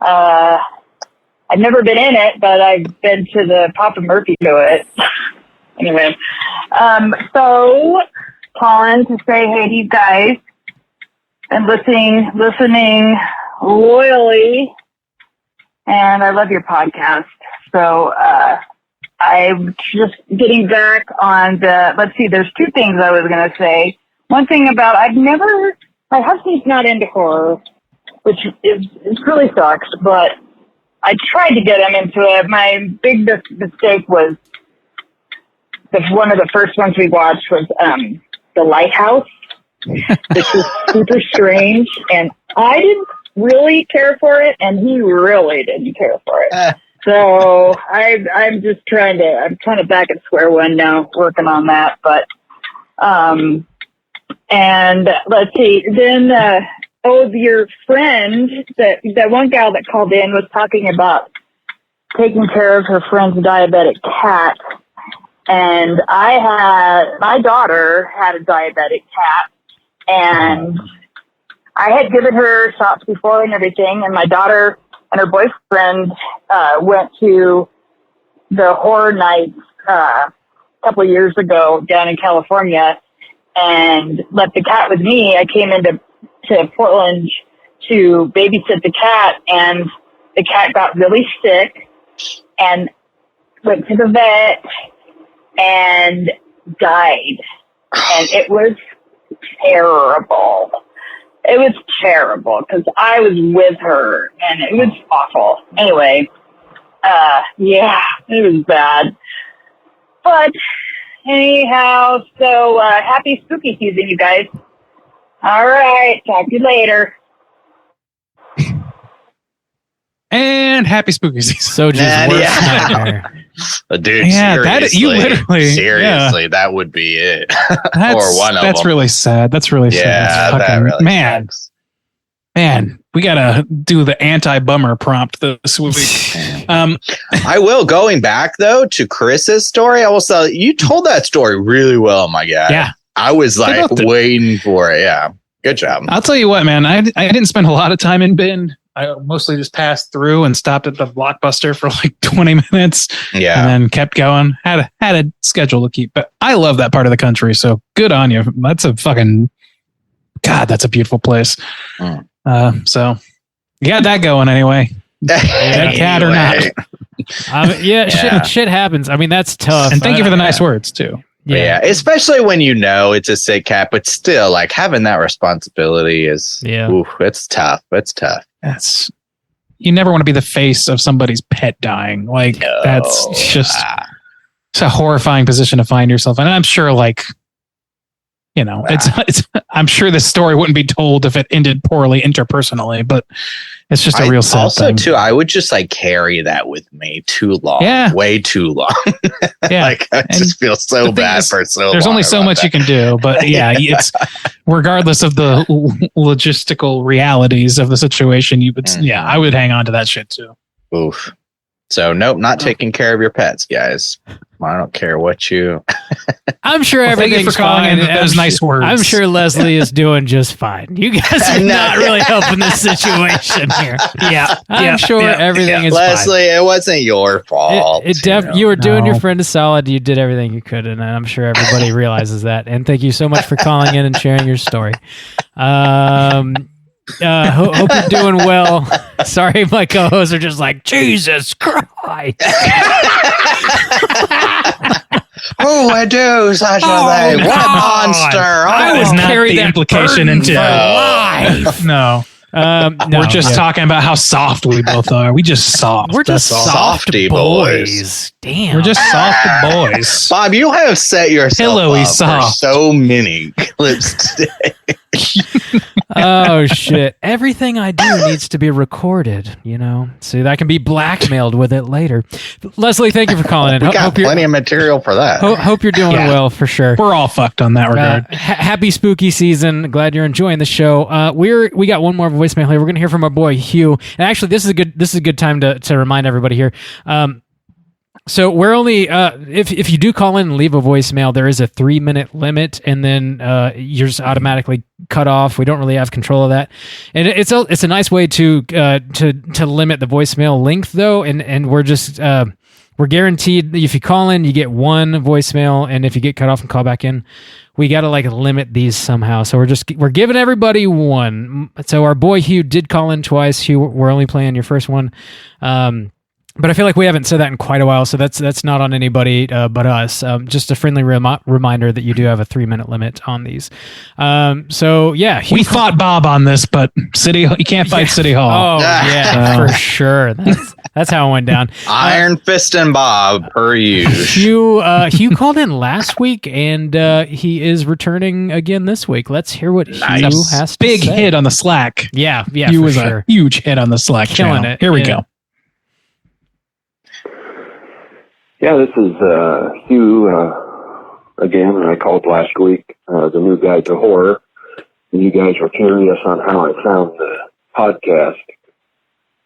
[SPEAKER 8] I've never been in it, but I've been to the Papa Murphy to it. Anyway, so calling to say hey to you guys and listening loyally, and I love your podcast. So I'm just getting back on the. Let's see. There's two things I was going to say. One thing about my husband's not into horror, which is really sucks, but I tried to get him into it. My big mistake was one of the first ones we watched was The Lighthouse, which was super strange, and I didn't really care for it, and he really didn't care for it. So I'm kind of back at square one now, working on that. But and let's see, then your friend, that one gal that called in was talking about taking care of her friend's diabetic cat. And my daughter had a diabetic cat, and I had given her shots before and everything. And my daughter and her boyfriend went to the horror nights a couple of years ago down in California and left the cat with me. I came into Portland to babysit the cat, and the cat got really sick and went to the vet and died. And it was terrible. It was terrible because I was with her, and it was awful. Anyway, yeah, it was bad. But anyhow, so happy spooky season, you guys. All right, talk to you later.
[SPEAKER 3] And happy spooky season.
[SPEAKER 1] So just worst nightmare.
[SPEAKER 4] Dude,
[SPEAKER 3] Yeah,
[SPEAKER 4] seriously,
[SPEAKER 3] you literally-
[SPEAKER 4] seriously, that would be it.
[SPEAKER 3] That's,
[SPEAKER 4] or one of
[SPEAKER 3] that's
[SPEAKER 4] them.
[SPEAKER 3] really sad. That's really sad.
[SPEAKER 4] Yeah,
[SPEAKER 3] That's
[SPEAKER 4] that
[SPEAKER 3] fucking,
[SPEAKER 4] really
[SPEAKER 3] man.
[SPEAKER 4] sucks.
[SPEAKER 3] Man, we gotta do the anti-bummer prompt this week.
[SPEAKER 4] I will. Going back though to Chris's story, I will say you told that story really well, my guy.
[SPEAKER 3] Yeah.
[SPEAKER 4] I was like
[SPEAKER 3] both did.
[SPEAKER 4] waiting for it. Yeah, good job.
[SPEAKER 3] I'll tell you what, man. I didn't spend a lot of time in Bend. I mostly just passed through and stopped at the Blockbuster for like 20 minutes.
[SPEAKER 4] Yeah,
[SPEAKER 3] And then kept going. Had a schedule to keep. But I love that part of the country. So good on you. That's a fucking God. That's a beautiful place. So you got that going anyway. That cat or not.
[SPEAKER 1] Yeah. Shit happens. I mean, that's tough.
[SPEAKER 3] And thank you for the nice words too.
[SPEAKER 4] Yeah, especially when you know it's a sick cat, but still, like having that responsibility is, oof, it's tough. It's tough.
[SPEAKER 3] You never want to be the face of somebody's pet dying. Like that's just it's a horrifying position to find yourself in. And I'm sure, like, you know, it's. I'm sure this story wouldn't be told if it ended poorly interpersonally, but it's just a real sad
[SPEAKER 4] also,
[SPEAKER 3] thing.
[SPEAKER 4] too, I would just like carry that with me too long.
[SPEAKER 3] Yeah.
[SPEAKER 4] Way too long.
[SPEAKER 3] Yeah.
[SPEAKER 4] Like I just feel so bad for so long.
[SPEAKER 3] There's only so much you can do, but yeah, it's regardless of the logistical realities of the situation, you would, I would hang on to that shit too.
[SPEAKER 4] Oof. So nope, not taking care of your pets, guys. I don't care what you.
[SPEAKER 1] I'm sure
[SPEAKER 3] Thank you
[SPEAKER 1] everything's
[SPEAKER 3] for calling
[SPEAKER 1] fine.
[SPEAKER 3] in those nice words.
[SPEAKER 1] I'm sure Leslie is doing just fine. You guys are not really helping the situation here.
[SPEAKER 3] Yeah,
[SPEAKER 1] I'm sure everything is
[SPEAKER 4] Leslie,
[SPEAKER 1] fine.
[SPEAKER 4] it wasn't your fault.
[SPEAKER 1] You were doing your friend a solid. You did everything you could, and I'm sure everybody realizes that. And thank you so much for calling in and sharing your story. Hope you're doing well. Sorry, my co-hosts are just like, Jesus Christ.
[SPEAKER 4] Oh, I do such a thing. What a monster.
[SPEAKER 3] I was not the implication into life. No.
[SPEAKER 1] No,
[SPEAKER 3] We're just talking about how soft we both are. We just soft.
[SPEAKER 1] We're just
[SPEAKER 3] That's all.
[SPEAKER 4] Softy
[SPEAKER 1] boys. Damn.
[SPEAKER 3] We're just soft boys.
[SPEAKER 4] Bob, you have set yourself
[SPEAKER 3] Pillowy
[SPEAKER 4] up for
[SPEAKER 3] soft.
[SPEAKER 4] so many clips today.
[SPEAKER 1] Oh shit! Everything I do needs to be recorded. So that I can be blackmailed with it later. Leslie, thank you for calling in.
[SPEAKER 4] We got plenty of material for that.
[SPEAKER 1] Hope you're doing well for sure.
[SPEAKER 3] We're all fucked on that regard.
[SPEAKER 1] Happy spooky season. Glad you're enjoying the show. We got one more voicemail here. We're gonna hear from our boy Hugh. And actually, this is a good time to remind everybody here. So we're only if you do call in and leave a voicemail, there is a 3-minute limit, and then you're just automatically cut off. We don't really have control of that, and it's a nice way to limit the voicemail length though, and we're just we're guaranteed that if you call in, you get one voicemail, and if you get cut off and call back in, we got to limit these somehow. So we're giving everybody one. So our boy Hugh did call in twice. Hugh, we're only playing your first one. But I feel like we haven't said that in quite a while, so that's not on anybody but us. Just a friendly reminder that you do have a 3-minute limit on these. So yeah,
[SPEAKER 3] we fought Bob on this, but you can't fight City Hall.
[SPEAKER 1] Oh yeah, for sure. That's how it went down.
[SPEAKER 4] Iron Fist and Bob, per usual.
[SPEAKER 1] Hugh called in last week, and he is returning again this week. Let's hear what Hugh has to
[SPEAKER 3] Big
[SPEAKER 1] say.
[SPEAKER 3] hit on the Slack.
[SPEAKER 1] Yeah,
[SPEAKER 3] Hugh
[SPEAKER 1] for
[SPEAKER 3] was
[SPEAKER 1] sure.
[SPEAKER 3] a huge hit on the Slack
[SPEAKER 1] Killing
[SPEAKER 3] channel.
[SPEAKER 1] it.
[SPEAKER 3] Here we go.
[SPEAKER 9] Yeah, this is Hugh again. I called last week, the new guide to horror, and you guys were curious on how I found the podcast.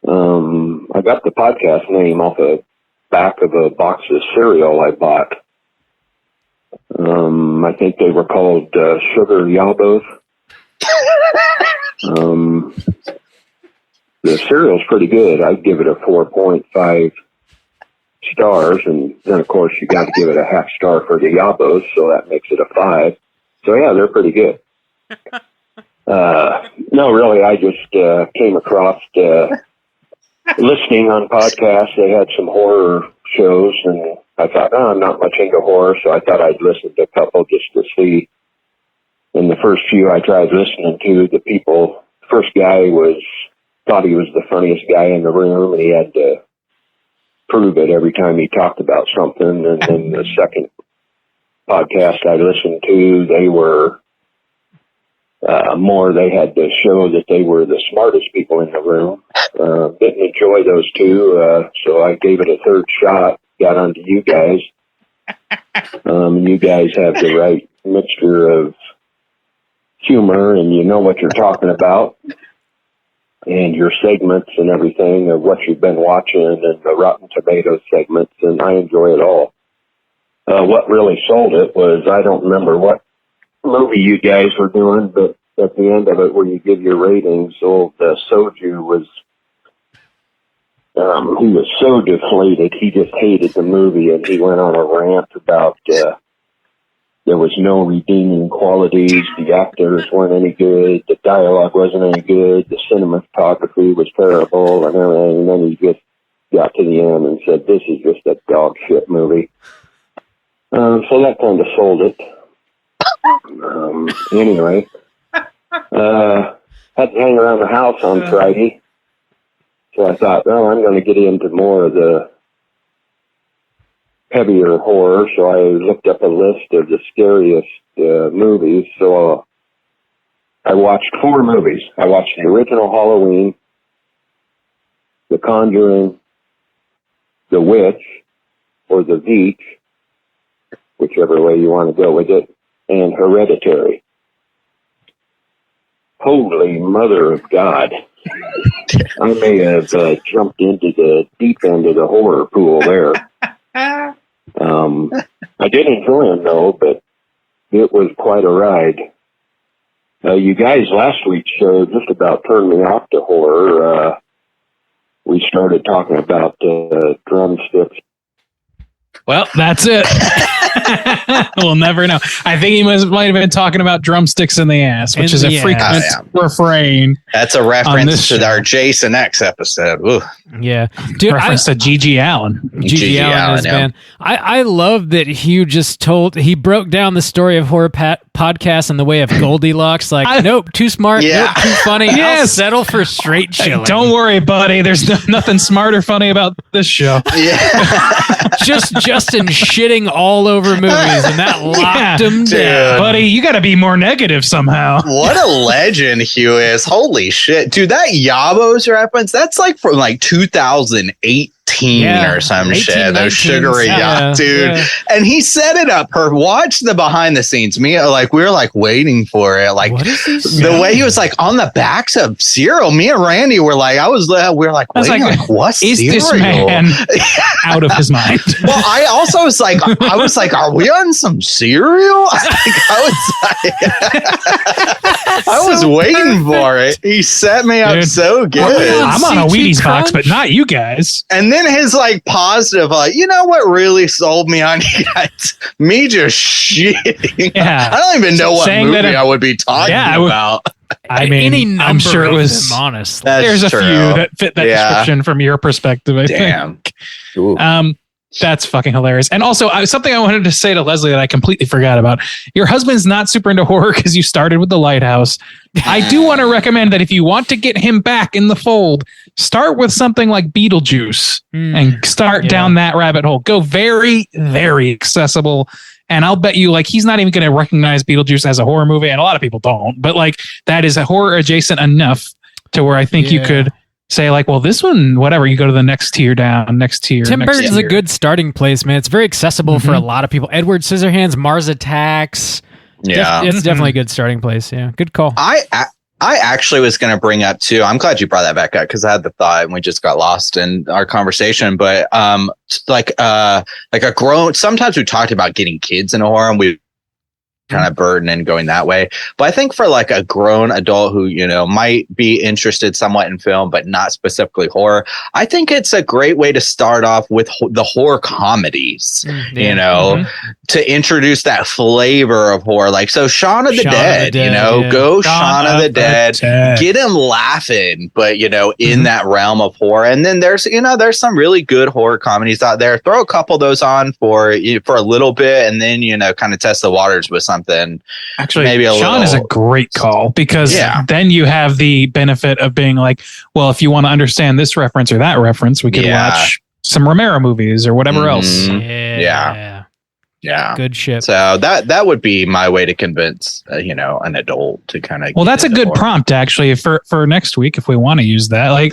[SPEAKER 9] I got the podcast name off the back of a box of cereal I bought. I think they were called Sugar Yabos. The cereal's pretty good. I'd give it a 4.5 stars, and then of course you got to give it a half star for the Yabos, so that makes it a 5. So yeah, they're pretty good. No, really, I just came across listening on podcasts. They had some horror shows, and I thought, I'm not much into horror, so I thought I'd listen to a couple just to see. And the first few I tried listening to, the first guy thought he was the funniest guy in the room, and he had to prove it every time he talked about something. And then the second podcast I listened to, they were they had to show that they were the smartest people in the room. Didn't enjoy those two, so I gave it a third shot, got onto you guys. You guys have the right mixture of humor, and you know what you're talking about, and your segments and everything of what you've been watching, and the Rotten Tomatoes segments, and I enjoy it all. What really sold it was, I don't remember what movie you guys were doing, but at the end of it, where you give your ratings, old Soju was, he was so deflated, he just hated the movie, and he went on a rant about there was no redeeming qualities, the actors weren't any good, the dialogue wasn't any good, the cinematography was terrible, and everything, and then he just got to the end and said, this is just a dog shit movie. So that kind of sold it. Anyway, had to hang around the house on Friday, so I thought, I'm going to get into more of the heavier horror, so I looked up a list of the scariest movies. So I watched 4 movies. I watched the original Halloween, The Conjuring, The Witch, or The Veach, whichever way you want to go with it, and Hereditary. Holy Mother of God. I may have jumped into the deep end of the horror pool there. I did enjoy them, though, but it was quite a ride. You guys last week's show just about turned me off to horror. We started talking about drumsticks.
[SPEAKER 3] Well, that's it. We'll never know. I think he might have been talking about drumsticks in the ass, which is a frequent refrain.
[SPEAKER 4] That's a reference to our Jason X episode. Ooh.
[SPEAKER 1] Yeah. Dude,
[SPEAKER 3] reference to G.G. Allen.
[SPEAKER 1] G.G. Allen, his band. I love that Hugh just he broke down the story of horror podcasts in the way of Goldilocks. Like, nope, too smart.
[SPEAKER 4] Yeah.
[SPEAKER 1] Nope, too funny.
[SPEAKER 3] Yes.
[SPEAKER 1] I'll settle for straight chilling.
[SPEAKER 3] Don't worry, buddy. There's nothing smart or funny about this show.
[SPEAKER 1] Just Justin shitting all over movies, and that locked him down.
[SPEAKER 3] Buddy, you got to be more negative somehow.
[SPEAKER 4] What a legend Hugh is. Holy shit. Dude, that Yabos reference, that's like from like 2008. Or some
[SPEAKER 1] 18,
[SPEAKER 4] shit. Those
[SPEAKER 1] 19,
[SPEAKER 4] sugary yacht, dude.
[SPEAKER 1] Yeah.
[SPEAKER 4] And he set it up. Watch the behind the scenes. Me, like, we were like waiting for it. Like, the way he was like on the backs of cereal. Me and Randy were like, we were like, waiting, like, what's
[SPEAKER 3] is
[SPEAKER 4] cereal?
[SPEAKER 3] this man out of his mind?
[SPEAKER 4] Well, I also was like, are we on some cereal? I was waiting for it. He set me up so good.
[SPEAKER 3] I'm on a Wheaties box, but not you guys.
[SPEAKER 4] And then his like positive, like, you know what really sold me on you guys? Me just shitting.
[SPEAKER 3] Yeah.
[SPEAKER 4] I don't even know what
[SPEAKER 3] Saying
[SPEAKER 4] movie
[SPEAKER 3] that
[SPEAKER 4] I would be talking about.
[SPEAKER 3] I mean, I'm sure it was.
[SPEAKER 1] Honestly,
[SPEAKER 3] there's a few that fit that description from your perspective. I think. That's fucking hilarious. And also, something I wanted to say to Leslie that I completely forgot about. Your husband's not super into horror because you started with The Lighthouse. I do want to recommend that if you want to get him back in the fold, start with something like Beetlejuice and start down that rabbit hole. Go very, very accessible. And I'll bet you, like, he's not even going to recognize Beetlejuice as a horror movie. And a lot of people don't. But, like, that is a horror adjacent enough to where I think you could say, like, well, this one, whatever, you go to the next tier down, next tier.
[SPEAKER 1] Tim Burton's a good starting place, man. It's very accessible for a lot of people. Edward Scissorhands, Mars Attacks.
[SPEAKER 4] Yeah.
[SPEAKER 1] It's definitely a good starting place. Yeah. Good call.
[SPEAKER 4] I actually was going to bring up too. I'm glad you brought that back up because I had the thought and we just got lost in our conversation. But like a grown. Sometimes we talked about getting kids in horror, and we kind of burden and going that way. But I think for like a grown adult who, you know, might be interested somewhat in film, but not specifically horror, I think it's a great way to start off with the horror comedies, you know, to introduce that flavor of horror. Like, so Shaun of the Dead, you know, go Shaun of the Dead, get him laughing, but, you know, in that realm of horror. And then there's some really good horror comedies out there. Throw a couple of those on for a little bit, and then, you know, kind of test the waters with something.
[SPEAKER 3] Actually, maybe Shaun is a great call because then you have the benefit of being like, well, if you want to understand this reference or that reference, we could watch some Romero movies or whatever else.
[SPEAKER 4] Yeah.
[SPEAKER 1] Good shit.
[SPEAKER 4] So that would be my way to convince, you know, an adult to kind of.
[SPEAKER 3] Well, that's a good prompt actually for next week if we want to use that. Like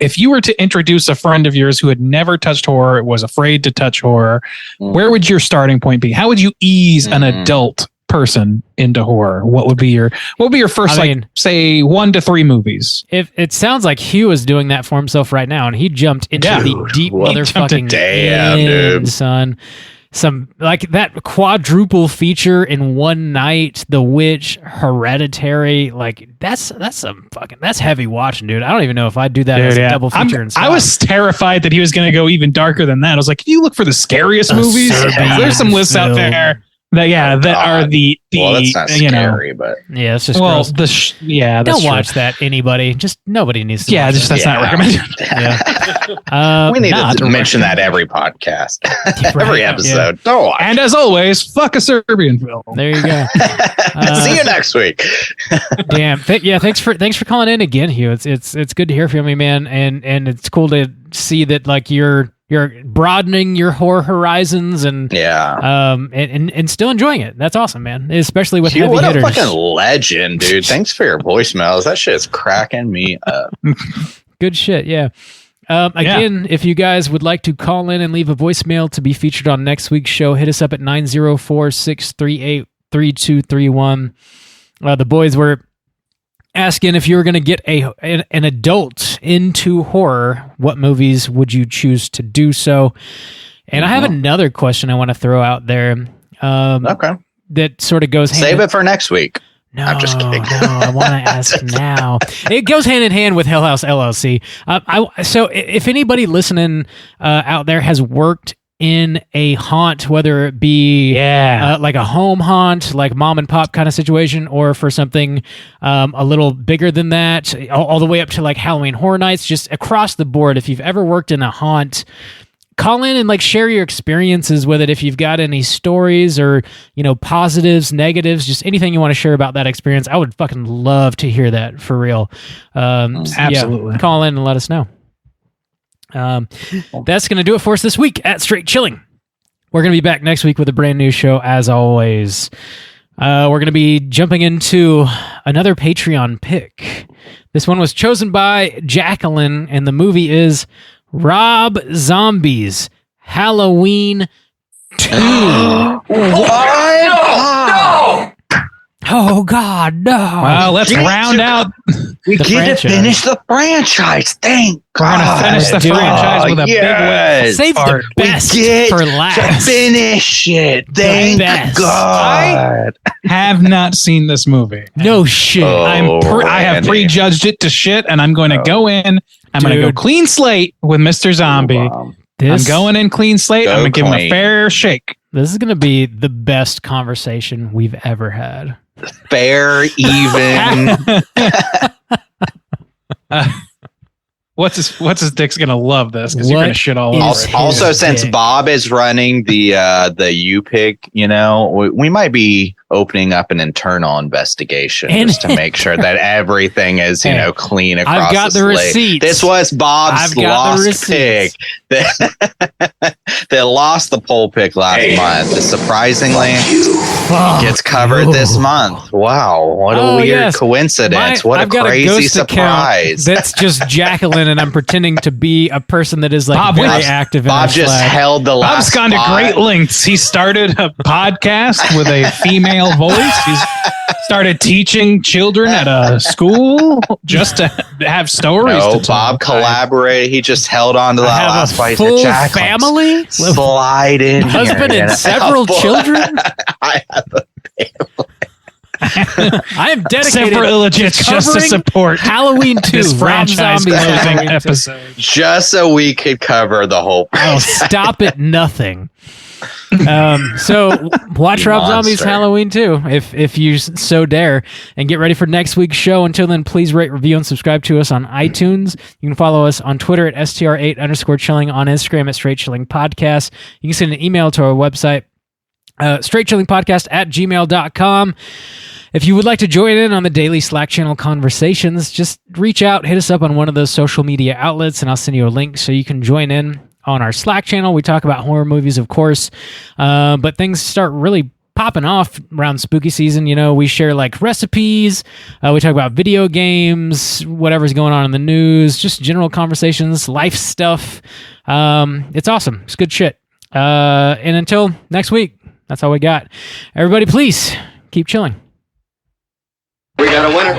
[SPEAKER 3] if you were to introduce a friend of yours who had never touched horror, was afraid to touch horror, where would your starting point be? How would you ease an adult person into horror? What would be your first, say 1 to 3 movies?
[SPEAKER 1] If it sounds like Hugh is doing that for himself right now, and he jumped into the deep motherfucking end, son. Some like that quadruple feature in one night, The Witch, Hereditary, like that's heavy watching, dude. I don't even know if I'd do that as a double feature.
[SPEAKER 3] I was terrified that he was going to go even darker than that. I was like, if you look for the scariest movies, there's some lists out there. That are the
[SPEAKER 4] well, that's not scary, but
[SPEAKER 1] yeah, it's just gross.
[SPEAKER 3] That's
[SPEAKER 1] don't watch that. Anybody, just nobody needs to.
[SPEAKER 3] Yeah, that's not recommended.
[SPEAKER 4] We need to mention that every podcast, every episode.
[SPEAKER 1] Yeah.
[SPEAKER 4] Don't watch.
[SPEAKER 3] And as always, fuck a Serbian film.
[SPEAKER 1] There you go.
[SPEAKER 4] See you next week.
[SPEAKER 1] Damn. Thanks for calling in again, Hugh. It's good to hear from you, man, and it's cool to see that like you're broadening your horror horizons and and still enjoying it. That's awesome, man. Especially with heavy hitters.
[SPEAKER 4] What a fucking legend, dude. Thanks for your voicemails. That shit's cracking me up.
[SPEAKER 1] Good shit. Yeah. Again, if you guys would like to call in and leave a voicemail to be featured on next week's show, hit us up at 904-638-3231. The boys were asking if you were going to get an adult into horror, what movies would you choose to do so? And I have another question I want to throw out there.
[SPEAKER 4] Okay.
[SPEAKER 1] That sort of goes
[SPEAKER 4] Save it for next week.
[SPEAKER 1] No,
[SPEAKER 4] I'm just kidding.
[SPEAKER 1] No, I want to ask now. It goes hand in hand with House LLC. So if anybody listening out there has worked in a haunt, whether it be like a home haunt, like mom and pop kind of situation, or for something a little bigger than that, all the way up to like Halloween Horror Nights, just across the board, if you've ever worked in a haunt, call in and like share your experiences with it. If you've got any stories or, positives, negatives, just anything you want to share about that experience, I would fucking love to hear that for real.
[SPEAKER 3] Absolutely.
[SPEAKER 1] Yeah, call in and let us know. That's going to do it for us this week at Straight Chilling. We're going to be back next week with a brand new show as always. We're going to be jumping into another Patreon pick. This one was chosen by Jacqueline, and the movie is Rob Zombie's Halloween 2.
[SPEAKER 2] No!
[SPEAKER 1] Oh, God, no.
[SPEAKER 3] Well, let's round out.
[SPEAKER 4] We
[SPEAKER 1] The
[SPEAKER 4] get
[SPEAKER 1] franchise.
[SPEAKER 4] to finish the franchise. Thank
[SPEAKER 3] We're going to
[SPEAKER 4] God.
[SPEAKER 3] finish the franchise with a big win.
[SPEAKER 1] Save the best for last.
[SPEAKER 4] Finish it. Thank
[SPEAKER 1] best.
[SPEAKER 4] God.
[SPEAKER 3] Have not seen this movie.
[SPEAKER 1] No shit.
[SPEAKER 3] I have
[SPEAKER 4] Randy.
[SPEAKER 3] prejudged it to shit, and I'm going to go in. I'm going to go
[SPEAKER 1] Dude.
[SPEAKER 3] clean slate with Mr. Zombie.
[SPEAKER 4] Wow.
[SPEAKER 3] I'm going in clean slate.
[SPEAKER 4] Go
[SPEAKER 3] I'm going to give him a
[SPEAKER 4] clean.
[SPEAKER 3] fair shake.
[SPEAKER 1] This is going to be the best conversation we've ever had.
[SPEAKER 4] Fair, even.
[SPEAKER 3] What's his dick's gonna love this because you're
[SPEAKER 1] What
[SPEAKER 3] gonna shit all
[SPEAKER 1] is
[SPEAKER 3] over
[SPEAKER 1] his
[SPEAKER 3] it.
[SPEAKER 4] Also, since
[SPEAKER 1] dick?
[SPEAKER 4] Bob is running the U pick, we might be opening up an internal investigation
[SPEAKER 1] And-
[SPEAKER 4] just to make sure that everything is
[SPEAKER 1] Hey,
[SPEAKER 4] clean across
[SPEAKER 1] I've got the
[SPEAKER 4] slate.
[SPEAKER 1] receipts.
[SPEAKER 4] This was Bob's
[SPEAKER 1] I've got the
[SPEAKER 4] lost pick
[SPEAKER 1] receipts.
[SPEAKER 4] that lost the poll pick last month. Surprisingly,
[SPEAKER 1] Fuck
[SPEAKER 4] gets covered
[SPEAKER 1] you.
[SPEAKER 4] this month. Wow, what a
[SPEAKER 1] Oh,
[SPEAKER 4] weird
[SPEAKER 1] yes.
[SPEAKER 4] coincidence! What
[SPEAKER 1] I've
[SPEAKER 4] a
[SPEAKER 1] got
[SPEAKER 4] crazy
[SPEAKER 1] ghost
[SPEAKER 4] surprise!
[SPEAKER 1] account that's just Jacqueline, and I'm pretending to be a person that is like
[SPEAKER 3] Bob,
[SPEAKER 1] very
[SPEAKER 3] Bob's-
[SPEAKER 1] active in
[SPEAKER 4] Bob
[SPEAKER 1] our
[SPEAKER 4] just
[SPEAKER 1] Slack.
[SPEAKER 4] held the last
[SPEAKER 3] Bob's gone to
[SPEAKER 4] spot.
[SPEAKER 3] great lengths. He started a podcast with a female voice. He's started teaching children at a school just to have stories.
[SPEAKER 4] No,
[SPEAKER 3] to tell.
[SPEAKER 4] Bob collaborated. He just held on to
[SPEAKER 1] I
[SPEAKER 4] that
[SPEAKER 1] have
[SPEAKER 4] last
[SPEAKER 1] a
[SPEAKER 4] fight.
[SPEAKER 1] full
[SPEAKER 4] Jack,
[SPEAKER 1] family,
[SPEAKER 4] slide in
[SPEAKER 1] husband
[SPEAKER 4] here,
[SPEAKER 1] and several children.
[SPEAKER 4] I have a
[SPEAKER 1] I am dedicated
[SPEAKER 3] Several illegits just to
[SPEAKER 1] covering
[SPEAKER 3] support
[SPEAKER 1] Halloween 2,
[SPEAKER 3] this
[SPEAKER 1] Rob
[SPEAKER 3] franchise
[SPEAKER 1] Zombie's
[SPEAKER 3] closing
[SPEAKER 1] Halloween 2.
[SPEAKER 3] episode.
[SPEAKER 4] just so we could cover the whole.
[SPEAKER 1] I'll stop at nothing. So watch
[SPEAKER 4] You
[SPEAKER 1] Rob Zombie's
[SPEAKER 4] monster.
[SPEAKER 1] Halloween 2 if you so dare, and get ready for next week's show. Until then, please rate, review, and subscribe to us on iTunes. You can follow us on Twitter at STR8_chilling, on Instagram at Straight Chilling Podcast. You can send an email to our website, straightchillingpodcast@gmail.com. If you would like to join in on the daily Slack channel conversations, just reach out, hit us up on one of those social media outlets, and I'll send you a link so you can join in on our Slack channel. We talk about horror movies, of course, but things start really popping off around spooky season. We share like recipes, we talk about video games, whatever's going on in the news, just general conversations, life stuff. It's awesome. It's good shit. And until next week, that's all we got. Everybody, please keep chilling.
[SPEAKER 2] We got a winner.